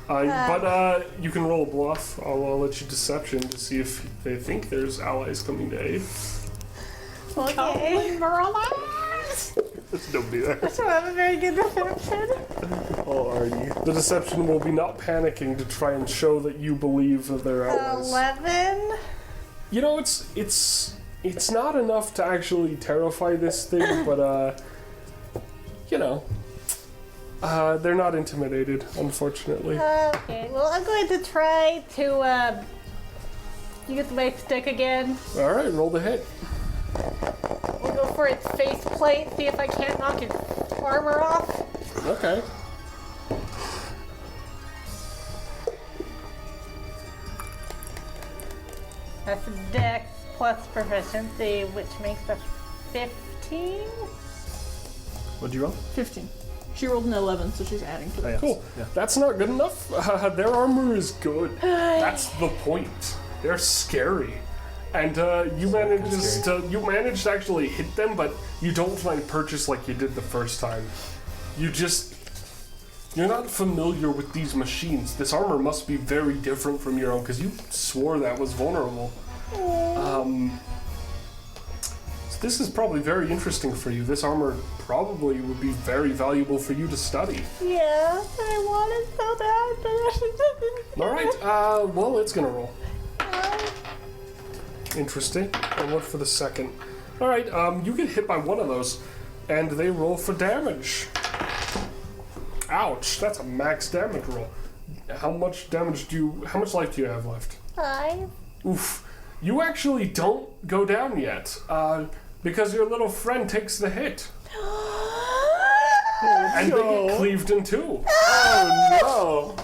Speaker 2: But you can roll a bluff. I'll let you deception to see if they think there's allies coming to aid.
Speaker 6: Okay.
Speaker 2: There's nobody there.
Speaker 6: I don't have a very good deception.
Speaker 4: Oh, Artie.
Speaker 2: The deception will be not panicking to try and show that you believe that they're allies.
Speaker 6: 11.
Speaker 2: You know, it's not enough to actually terrify this thing, but they're not intimidated, unfortunately.
Speaker 6: Okay, well, I'm going to try to use my stick again.
Speaker 2: All right, roll the hit.
Speaker 6: We'll go for its face plate, see if I can't knock its armor off.
Speaker 2: Okay.
Speaker 6: That's Dex plus proficiency, which makes a 15.
Speaker 4: What'd you roll?
Speaker 5: 15. She rolled an 11, so she's adding to
Speaker 4: Oh,
Speaker 5: it.
Speaker 4: yeah.
Speaker 2: Cool.
Speaker 4: Yeah.
Speaker 2: That's not good enough. Their armor is good. That's the point. They're scary. And you managed to actually hit them, but you don't find purchase like you did the first time. You're not familiar with these machines. This armor must be very different from your own, because you swore that was vulnerable. So this is probably very interesting for you. This armor probably would be very valuable for you to study.
Speaker 6: Yeah, I want it so bad, but
Speaker 2: Alright, well, it's gonna roll. Interesting. And what for the second? Alright, you get hit by one of those, and they roll for damage. Ouch, that's a max damage roll. How much life do you have left?
Speaker 6: 5.
Speaker 2: Oof. You actually don't go down yet, because your little friend takes the hit. And they get cleaved in two.
Speaker 4: Oh,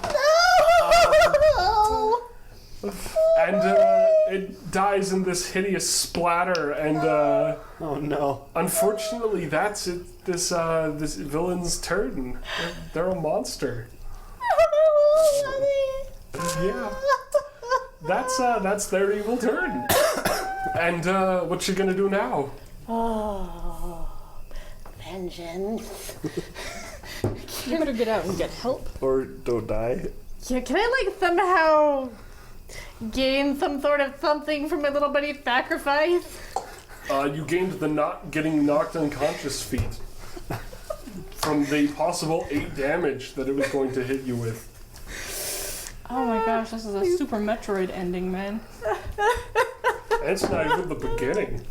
Speaker 2: And it dies in this hideous splatter, and
Speaker 4: no. Oh, no.
Speaker 2: unfortunately, that's it. This villain's turn. They're a monster. Yeah, that's their evil turn. And what's she gonna do now?
Speaker 6: Oh, vengeance.
Speaker 5: You better get out and get help.
Speaker 4: Or don't die.
Speaker 6: Yeah, can I somehow gain some sort of something from my little buddy's sacrifice?
Speaker 2: You gained the not getting knocked unconscious feat from the possible 8 damage that it was going to hit you with.
Speaker 5: Oh my gosh, this is a Super Metroid ending, man.
Speaker 2: It's not even the beginning.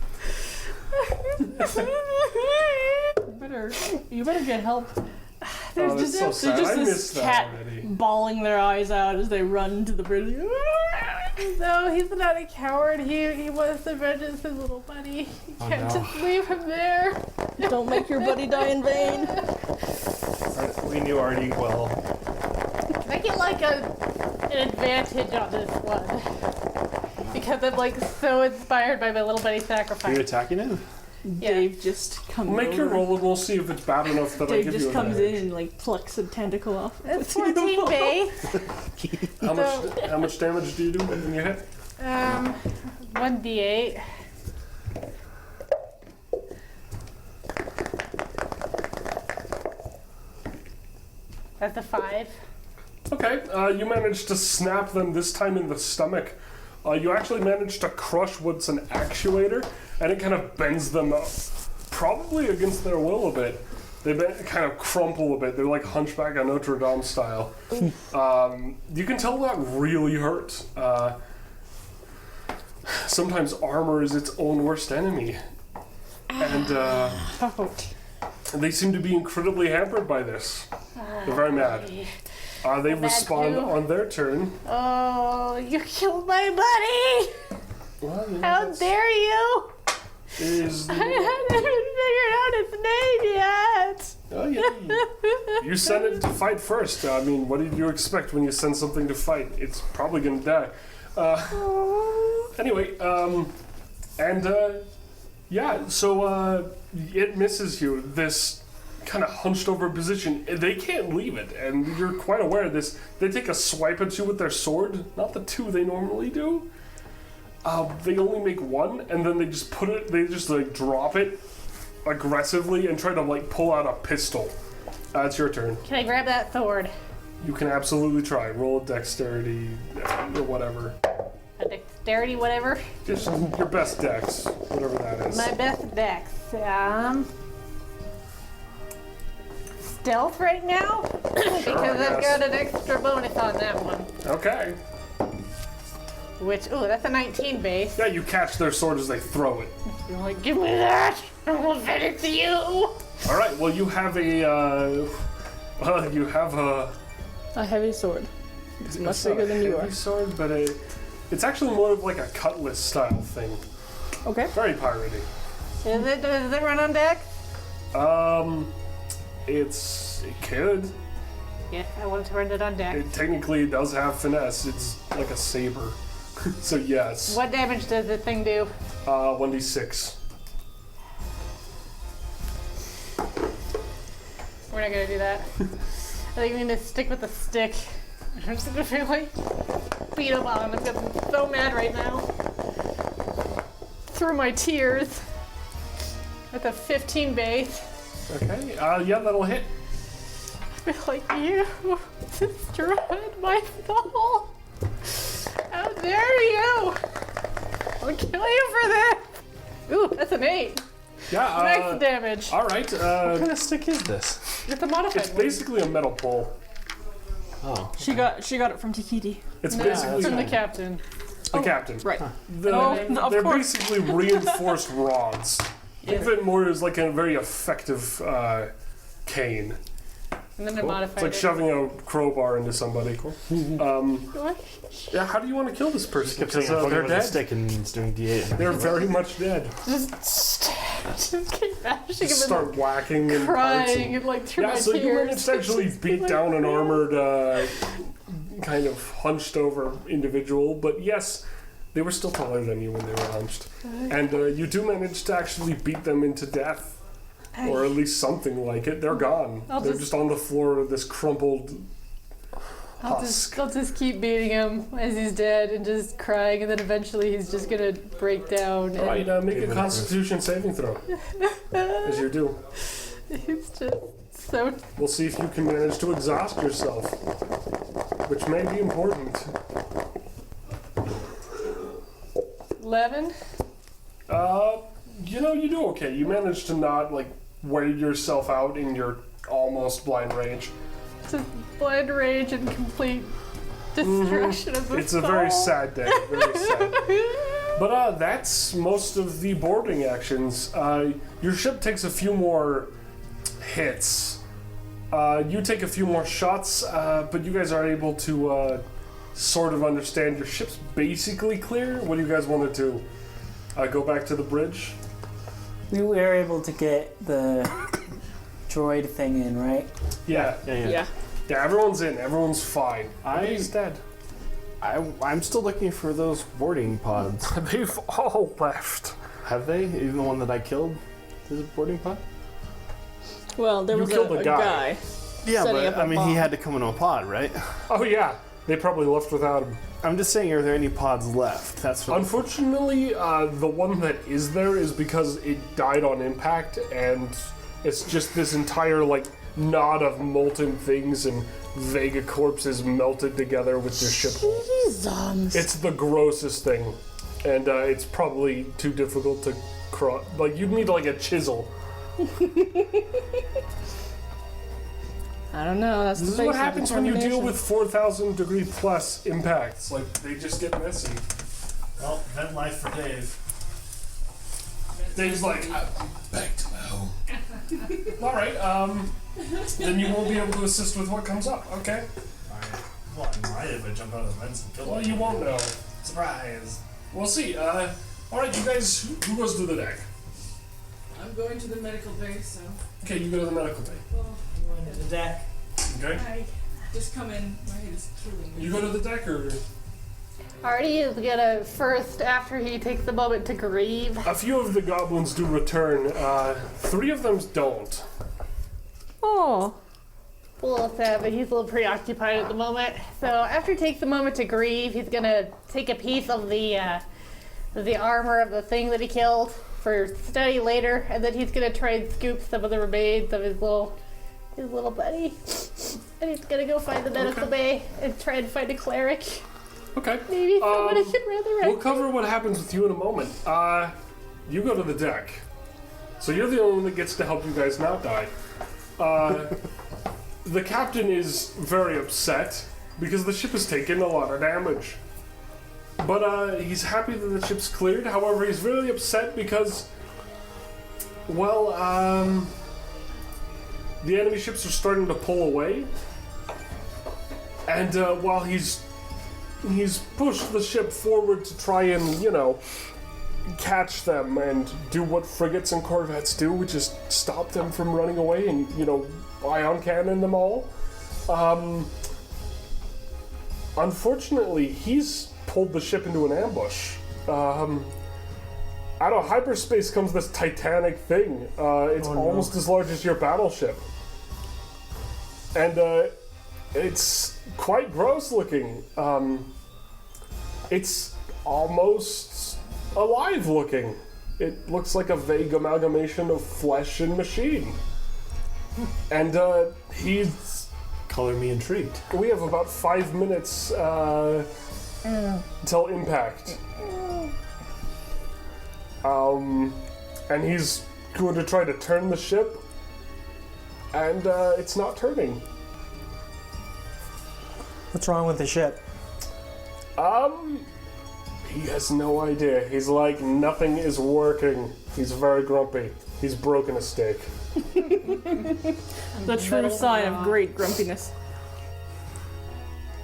Speaker 5: You better get help.
Speaker 2: Oh, that's so sad.
Speaker 5: There's
Speaker 2: I
Speaker 5: just
Speaker 2: missed
Speaker 5: this
Speaker 2: that
Speaker 5: cat
Speaker 2: already.
Speaker 5: bawling their eyes out as they run to the bridge.
Speaker 6: No, he's not a coward. He wants to vengeance his little buddy. You can't just leave him there.
Speaker 5: Don't make your buddy die in vain.
Speaker 4: We knew Artie well.
Speaker 6: Can I get an advantage on this one? Because I'm so inspired by my little buddy
Speaker 4: Are you
Speaker 6: sacrifice.
Speaker 4: attacking him?
Speaker 5: Dave just comes
Speaker 2: Make
Speaker 5: over.
Speaker 2: your roll and we'll see if it's bad enough that I
Speaker 5: Dave
Speaker 2: give
Speaker 5: just
Speaker 2: you
Speaker 5: comes
Speaker 2: advantage.
Speaker 5: in and plucks a tentacle off.
Speaker 6: It's 14 base.
Speaker 2: How much damage do you do when you hit?
Speaker 6: 1d8. That's a 5.
Speaker 2: Okay, you managed to snap them, this time in the stomach. You actually managed to crush what's an actuator, and it kind of bends them up, probably against their will a bit. They kind of crumple a bit. They're like Hunchback of Notre Dame style. You can tell that really hurt. Sometimes armor is its own worst enemy. And they seem to be incredibly hampered by this. They're very mad. They respond
Speaker 6: too.
Speaker 2: on their turn.
Speaker 6: Oh, you killed my buddy!
Speaker 2: Well,
Speaker 6: How dare you!
Speaker 2: is
Speaker 6: I haven't figured out its name yet!
Speaker 2: Oh, yeah. You sent it to fight first. I mean, what did you expect when you send something to fight? It's probably going to die. Anyway, And yeah, so it misses you. This kind of hunched over position. They can't leave it, and you're quite aware of this. They take a swipe at you with their sword, not the two they normally do. They only make one, and then they just put it. They just like drop it aggressively and try to like pull out a pistol. It's your turn.
Speaker 6: Can I grab that sword?
Speaker 2: You can absolutely try. Roll a dexterity or whatever.
Speaker 6: A dexterity, whatever.
Speaker 2: Just your best dex, whatever that is.
Speaker 6: My best dex. Stealth right now? Because I've
Speaker 2: guess.
Speaker 6: got an extra bonus on that one.
Speaker 2: Okay.
Speaker 6: Which, ooh, that's a 19 base.
Speaker 2: Yeah, you catch their sword as they throw it.
Speaker 6: You're like, give me that! I will fit it to you!
Speaker 2: All right. Well, you have a. You have a.
Speaker 5: A heavy sword. It's much bigger than you are.
Speaker 2: Heavy sword, but it's actually more of like a cutlass style thing.
Speaker 5: Okay.
Speaker 2: Very piratey.
Speaker 6: Does it run on deck?
Speaker 2: It could.
Speaker 6: Yeah, I want to run it on deck.
Speaker 2: It technically does have finesse. It's like a saber. So yes.
Speaker 6: What damage does this thing do?
Speaker 2: 1d6.
Speaker 6: We're not gonna do that. I think we need to stick with the stick. I'm just gonna feel like beat him on. I'm getting so mad right now. Through my tears. With a 15 base.
Speaker 2: Okay. Yeah, that'll hit.
Speaker 6: I feel like you destroyed my soul. How dare you! I'll kill you for this! Ooh, that's an 8.
Speaker 2: Yeah.
Speaker 6: Max damage.
Speaker 2: All right.
Speaker 4: What kind of stick is this?
Speaker 6: It's a modified
Speaker 2: It's
Speaker 6: one.
Speaker 2: basically a metal pole.
Speaker 4: Oh.
Speaker 5: She got it from Tikiti.
Speaker 2: It's
Speaker 6: No,
Speaker 2: basically
Speaker 6: from the captain.
Speaker 2: the captain.
Speaker 5: Right.
Speaker 2: They're,
Speaker 5: of
Speaker 2: they're
Speaker 5: course.
Speaker 2: basically reinforced rods. Think of it more as like a very effective cane.
Speaker 6: And then I
Speaker 2: It's
Speaker 6: modified
Speaker 2: like
Speaker 6: it.
Speaker 2: shoving a crowbar into somebody.
Speaker 6: What?
Speaker 2: Yeah, how do you want to kill this person?
Speaker 4: Kept saying
Speaker 2: Because
Speaker 4: I'm
Speaker 2: they're
Speaker 4: with a
Speaker 2: dead.
Speaker 4: stick and it's doing D8.
Speaker 2: They're very much dead.
Speaker 6: Just keep bashing
Speaker 2: Just
Speaker 6: him
Speaker 2: start whacking and
Speaker 6: crying and like through
Speaker 2: Yeah,
Speaker 6: my
Speaker 2: so
Speaker 6: tears.
Speaker 2: you managed to actually beat down an armored, kind of hunched over individual, but yes, they were still taller than you when they were hunched. And you do manage to actually beat them into death. Or at least something like it. They're gone. They're just on the floor of this crumpled husk.
Speaker 6: I'll just keep beating him as he's dead and just crying, and then eventually he's just gonna break down.
Speaker 2: All right, make a Constitution saving throw. As you do.
Speaker 6: It's just so.
Speaker 2: We'll see if you can manage to exhaust yourself. Which may be important.
Speaker 6: 11?
Speaker 2: You do okay. You manage to not, wear yourself out in your almost blind rage.
Speaker 6: Just blind rage and complete destruction of the
Speaker 2: It's a
Speaker 6: soul.
Speaker 2: very sad day. Very sad. But that's most of the boarding actions. Your ship takes a few more hits. You take a few more shots, but you guys are able to sort of understand your ship's basically clear. What do you guys want to do? Go back to the bridge?
Speaker 8: We were able to get the droid thing in, right?
Speaker 2: Yeah.
Speaker 5: Yeah.
Speaker 2: Yeah, everyone's in. Everyone's fine. He's dead.
Speaker 4: I'm still looking for those boarding pods.
Speaker 2: They've all left.
Speaker 4: Have they? Even the one that I killed? Is it a boarding pod?
Speaker 5: Well, there
Speaker 2: You
Speaker 5: was
Speaker 2: killed
Speaker 5: a
Speaker 2: a guy.
Speaker 5: guy.
Speaker 4: Yeah,
Speaker 5: Setting
Speaker 4: but
Speaker 5: up a
Speaker 4: he
Speaker 5: bomb.
Speaker 4: had to come in a pod, right?
Speaker 2: Oh, yeah. They probably left without him.
Speaker 4: I'm just saying, are there any pods left? That's what.
Speaker 2: Unfortunately, the one that is there is because it died on impact, and it's just this entire, knot of molten things and Vega corpses melted together with your ship hull.
Speaker 5: Jesus.
Speaker 2: It's the grossest thing, and it's probably too difficult to cross. You'd need, a chisel.
Speaker 5: I don't know. That's
Speaker 2: This
Speaker 5: the
Speaker 2: is what
Speaker 5: face of
Speaker 2: happens when you deal
Speaker 5: determination.
Speaker 2: with 4,000 degree plus impacts. They just get messy.
Speaker 4: Well, vent life for Dave.
Speaker 2: Dave's like, I'm back to my home. Alright, then you won't be able to assist with what comes up. Okay.
Speaker 4: Well, I might if I jump out of the vents and kill
Speaker 2: Well, you won't know. Surprise. We'll see. Alright, you guys, who goes to the deck?
Speaker 5: I'm going to the medical bay, so.
Speaker 2: Okay, you go to the medical bay.
Speaker 8: Going to the deck.
Speaker 2: Okay.
Speaker 5: Just come in. My head is killing me.
Speaker 2: You go to the deck, or?
Speaker 6: Artie is gonna first, after he takes a moment to grieve.
Speaker 2: A few of the goblins do return. 3 of them don't.
Speaker 5: Oh.
Speaker 6: A little sad, but he's a little preoccupied at the moment. So after he takes a moment to grieve, he's gonna take a piece of the armor of the thing that he killed for study later, and then he's gonna try and scoop some of the remains of his little buddy, and he's gonna go find the medical bay and try and find a cleric.
Speaker 2: Okay.
Speaker 6: Maybe somebody should resurrect.
Speaker 2: We'll cover what happens with you in a moment. You go to the deck. So you're the only one that gets to help you guys not die. The captain is very upset because the ship has taken a lot of damage. But he's happy that the ship's cleared. However, he's really upset because, well, the enemy ships are starting to pull away. And while he's pushed the ship forward to try and, catch them and do what frigates and corvettes do, which is stop them from running away and, ion cannon them all. Unfortunately, he's pulled the ship into an ambush. Out of hyperspace comes this titanic thing. It's almost as large as your battleship. And it's quite gross looking. It's almost alive looking. It looks like a vague amalgamation of flesh and machine. And he's...
Speaker 4: Color me intrigued.
Speaker 2: We have about 5 minutes until impact. And he's going to try to turn the ship, and it's not turning.
Speaker 8: What's wrong with the ship?
Speaker 2: He has no idea. He's like, nothing is working. He's very grumpy. He's broken a stake.
Speaker 5: The true sign of great grumpiness.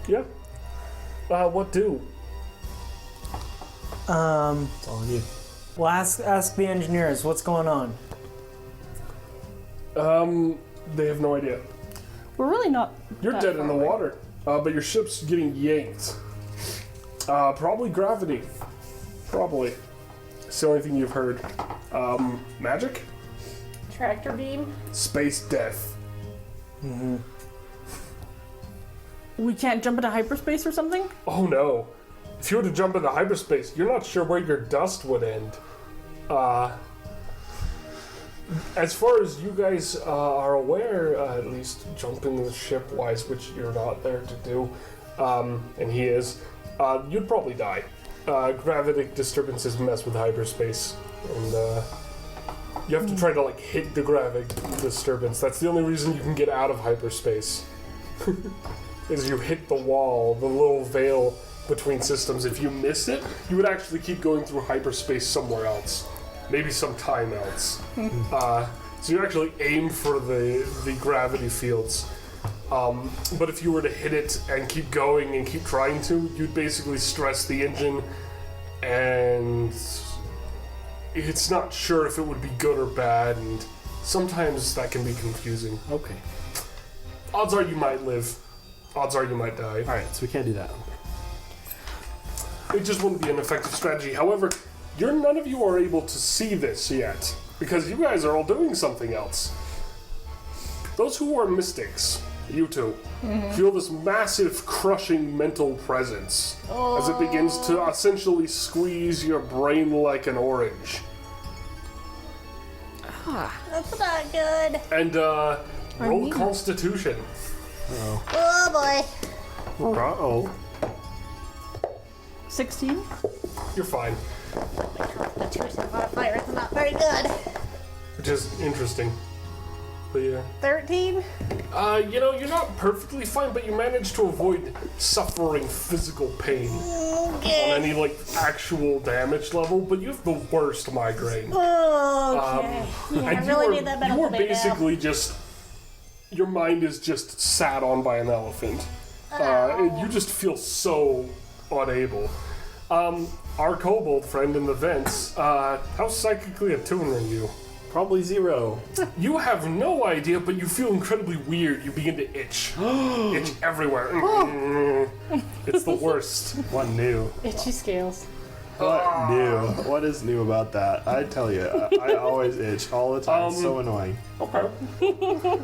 Speaker 2: Yeah. What do?
Speaker 4: It's all on you.
Speaker 8: Well, ask the engineers what's going on.
Speaker 2: They have no idea.
Speaker 5: We're really not.
Speaker 2: You're
Speaker 5: that
Speaker 2: dead
Speaker 5: far
Speaker 2: in the
Speaker 5: away.
Speaker 2: water, but your ship's getting yanked. Probably gravity. Probably. It's the only thing you've heard. Magic?
Speaker 6: Tractor beam.
Speaker 2: Space death.
Speaker 5: We can't jump into hyperspace or something?
Speaker 2: Oh no. If you were to jump into hyperspace, you're not sure where your dust would end. As far as you guys are aware, at least jumping the ship wise, which you're not there to do, and he is, you'd probably die. Gravitic disturbances mess with hyperspace, and you have to try to hit the gravitic disturbance. That's the only reason you can get out of hyperspace. Is you hit the wall, the little veil between systems. If you miss it, you would actually keep going through hyperspace somewhere else. Maybe some time else. So you actually aim for the gravity fields. But if you were to hit it and keep going and keep trying to, you'd basically stress the engine, and it's not sure if it would be good or bad, and sometimes that can be confusing.
Speaker 4: Okay.
Speaker 2: Odds are you might live. Odds are you might die.
Speaker 4: Alright, so we can't do that.
Speaker 2: It just wouldn't be an effective strategy. However, none of you are able to see this yet, because you guys are all doing something else. Those who are mystics, you two, feel this massive, crushing mental presence as it begins to essentially squeeze your brain like an orange.
Speaker 6: That's not good.
Speaker 2: And roll Constitution.
Speaker 6: Oh boy.
Speaker 4: Uh-oh.
Speaker 5: 16?
Speaker 2: You're fine,
Speaker 6: The Constitution modifier is not very good.
Speaker 2: which is interesting. But yeah.
Speaker 6: 13.
Speaker 2: You're not perfectly fine, but you manage to avoid suffering physical pain
Speaker 6: Okay.
Speaker 2: on any actual damage level. But you have the worst migraine.
Speaker 6: Okay. Yeah, I
Speaker 2: And
Speaker 6: really need that
Speaker 2: you
Speaker 6: medical
Speaker 2: are
Speaker 6: bay now.
Speaker 2: basically just, your mind is just sat on by an elephant. And you just feel so unable. Our kobold friend in the vents, how psychically attuned are you?
Speaker 4: Probably 0.
Speaker 2: You have no idea, but you feel incredibly weird. You begin to itch. Itch everywhere. It's the worst.
Speaker 4: What new?
Speaker 6: Itchy scales.
Speaker 4: What new? What is new about that? I tell you, I always itch all the time. It's so annoying.
Speaker 2: Okay.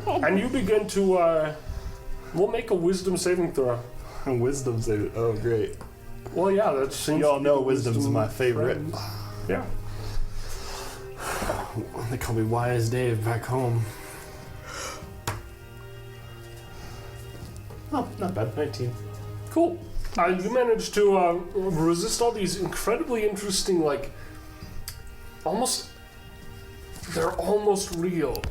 Speaker 2: And you begin to, we'll make a wisdom saving throw.
Speaker 4: Wisdom save. Oh, great.
Speaker 2: Well, yeah, that seems
Speaker 4: You all
Speaker 2: to be
Speaker 4: know
Speaker 2: the
Speaker 4: wisdom's
Speaker 2: wisdom
Speaker 4: my favorite.
Speaker 2: friend. Yeah.
Speaker 4: They call me Wise Dave back home. Oh, not bad. 19.
Speaker 2: Cool. You managed to resist all these incredibly interesting, like, they're almost real.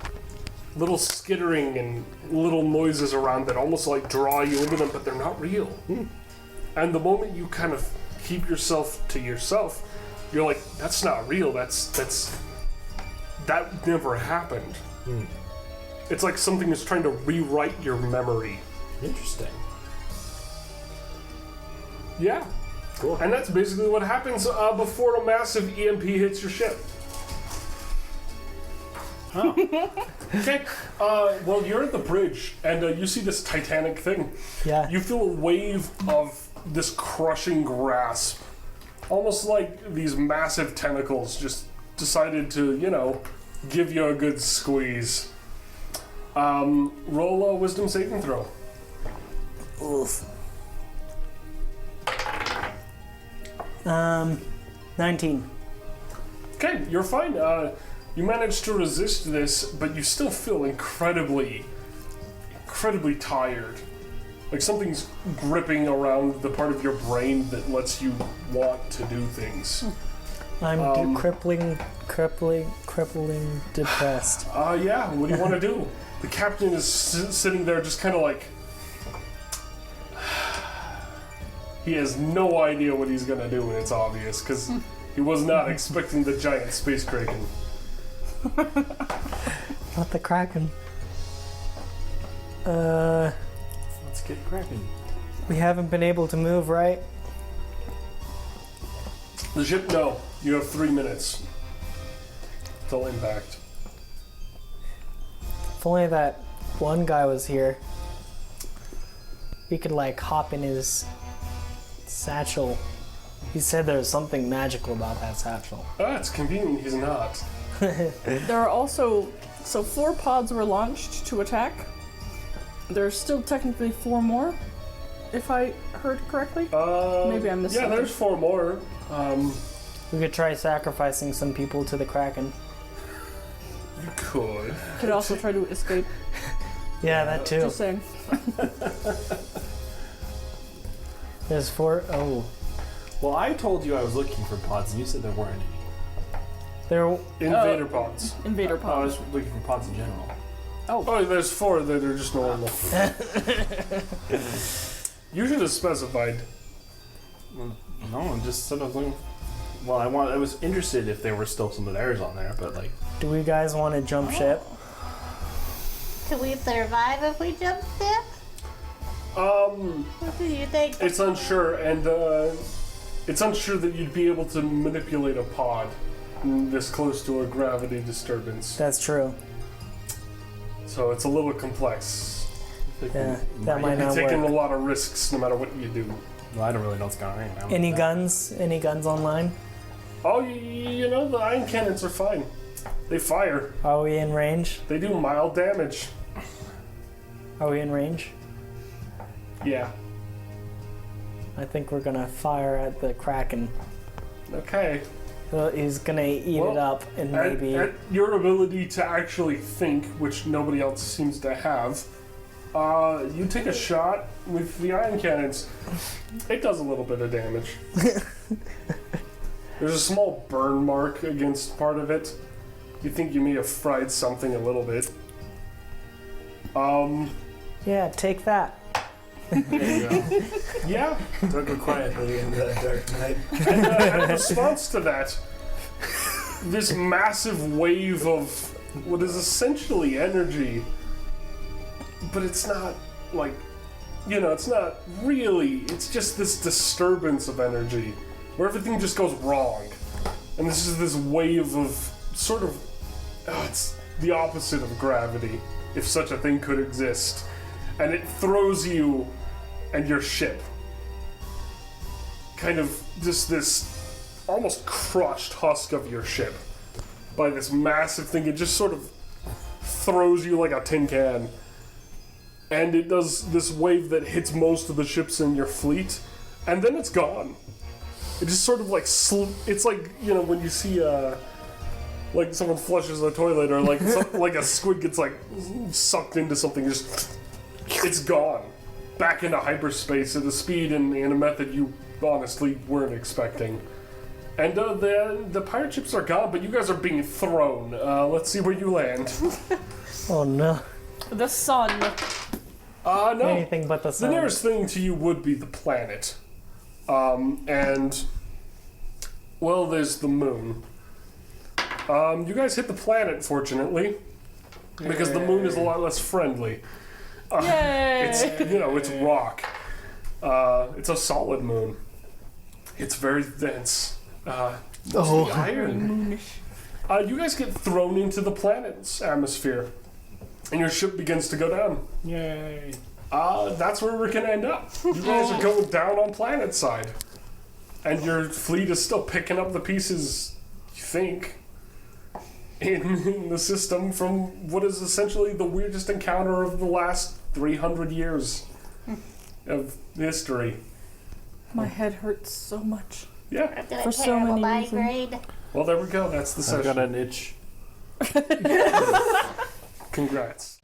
Speaker 2: Little skittering and little noises around that almost like draw you into them, but they're not real. And the moment you kind of keep yourself to yourself, you're like, that's not real. That never happened. It's like something is trying to rewrite your memory.
Speaker 4: Interesting.
Speaker 2: Yeah.
Speaker 4: Cool.
Speaker 2: And that's basically what happens before a massive EMP hits your ship.
Speaker 4: Oh.
Speaker 2: Okay. Well, you're at the bridge, and you see this titanic thing.
Speaker 8: Yeah.
Speaker 2: You feel a wave of this crushing grasp. Almost like these massive tentacles just decided to, give you a good squeeze. Roll a wisdom saving throw.
Speaker 8: Oof. 19.
Speaker 2: Okay, you're fine. You managed to resist this, but you still feel incredibly tired. Like something's gripping around the part of your brain that lets you want to do things.
Speaker 8: I'm crippling depressed.
Speaker 2: Yeah, what do you want to do? The captain is sitting there just kind of like... He has no idea what he's going to do, and it's obvious, because he was not expecting the giant space kraken.
Speaker 8: Not the Kraken.
Speaker 4: Let's get cracking.
Speaker 8: We haven't been able to move, right?
Speaker 2: The ship, no. You have 3 minutes till impact.
Speaker 8: If only that one guy was here, we could hop in his satchel. He said there was something magical about that satchel.
Speaker 2: It's convenient he's not.
Speaker 5: There are also 4 pods were launched to attack. There's still technically 4 more, if I heard correctly. Maybe I missed
Speaker 2: Yeah,
Speaker 5: something.
Speaker 2: there's 4 more.
Speaker 8: We could try sacrificing some people to the Kraken.
Speaker 2: You could.
Speaker 5: Could also try to escape.
Speaker 8: Yeah, that too.
Speaker 5: Just saying.
Speaker 8: There's 4. Oh,
Speaker 4: Well, I told you I was looking for pods, and you said there weren't any.
Speaker 8: there.
Speaker 2: Invader pods.
Speaker 5: Invader
Speaker 4: I
Speaker 5: pods.
Speaker 4: was looking for pods in general.
Speaker 2: Oh, there's 4 that are just normal. You should have specified.
Speaker 4: No, I just said I was looking. Well, I was interested if there were still some theirs on there, but
Speaker 8: Do we guys want to jump ship?
Speaker 6: Can we survive if we jump ship? What do you think?
Speaker 2: It's unsure, and it's unsure that you'd be able to manipulate a pod this close to a gravity disturbance.
Speaker 8: That's true.
Speaker 2: So it's a little complex.
Speaker 8: Yeah, that might
Speaker 2: You're
Speaker 8: not
Speaker 2: taking
Speaker 8: work.
Speaker 2: a lot of risks no matter what you do.
Speaker 4: well, I don't really know what's going on.
Speaker 8: Any guns? Any guns online?
Speaker 2: Oh, the ion cannons are fine. They fire.
Speaker 8: Are we in range?
Speaker 2: They do mild damage.
Speaker 8: Are we in range?
Speaker 2: Yeah.
Speaker 8: I think we're gonna fire at the Kraken.
Speaker 2: Okay.
Speaker 8: He's gonna eat it up and maybe.
Speaker 2: At your ability to actually think, which nobody else seems to have, you take a shot with the ion cannons. It does a little bit of damage. There's a small burn mark against part of it. You think you may have fried something a little bit.
Speaker 8: Yeah, take that.
Speaker 2: There you go. Yeah.
Speaker 4: Don't go quietly into that dark night.
Speaker 2: And in response to that, this massive wave of what is essentially energy, but it's not it's not really, it's just this disturbance of energy where everything just goes wrong. And this is this wave of sort of it's the opposite of gravity, if such a thing could exist. And it throws you and your ship. Kind of just this almost crushed husk of your ship by this massive thing. It just sort of throws you like a tin can. And it does this wave that hits most of the ships in your fleet, and then it's gone. It just sort of like it's like, you know, when you see like someone flushes a toilet, or like like a squid gets like sucked into something, just it's gone back into hyperspace at a speed and in a method you honestly weren't expecting. And the pirate ships are gone, but you guys are being thrown. Let's see where you land.
Speaker 8: Oh no.
Speaker 5: The sun.
Speaker 2: No.
Speaker 8: Anything but the
Speaker 2: The
Speaker 8: sun.
Speaker 2: nearest thing to you would be the planet. And, well, there's the moon. You guys hit the planet, fortunately, because the moon is a lot less friendly.
Speaker 5: Yay!
Speaker 2: It's, you know, it's rock. It's a solid moon. It's very dense.
Speaker 8: Oh.
Speaker 2: Iron. You guys get thrown into the planet's atmosphere, and your ship begins to go down.
Speaker 7: Yay.
Speaker 2: That's where we're gonna end up. You guys are going down on planet side. And your fleet is still picking up the pieces, you think, in the system from what is essentially the weirdest encounter of the last 300 years of history.
Speaker 5: My head hurts so much.
Speaker 2: Yeah.
Speaker 6: I'm gonna
Speaker 5: For so
Speaker 6: terrible
Speaker 5: many reasons.
Speaker 6: migraine.
Speaker 2: Well, there we go. That's the
Speaker 7: I've
Speaker 2: session.
Speaker 7: got an itch.
Speaker 2: Congrats.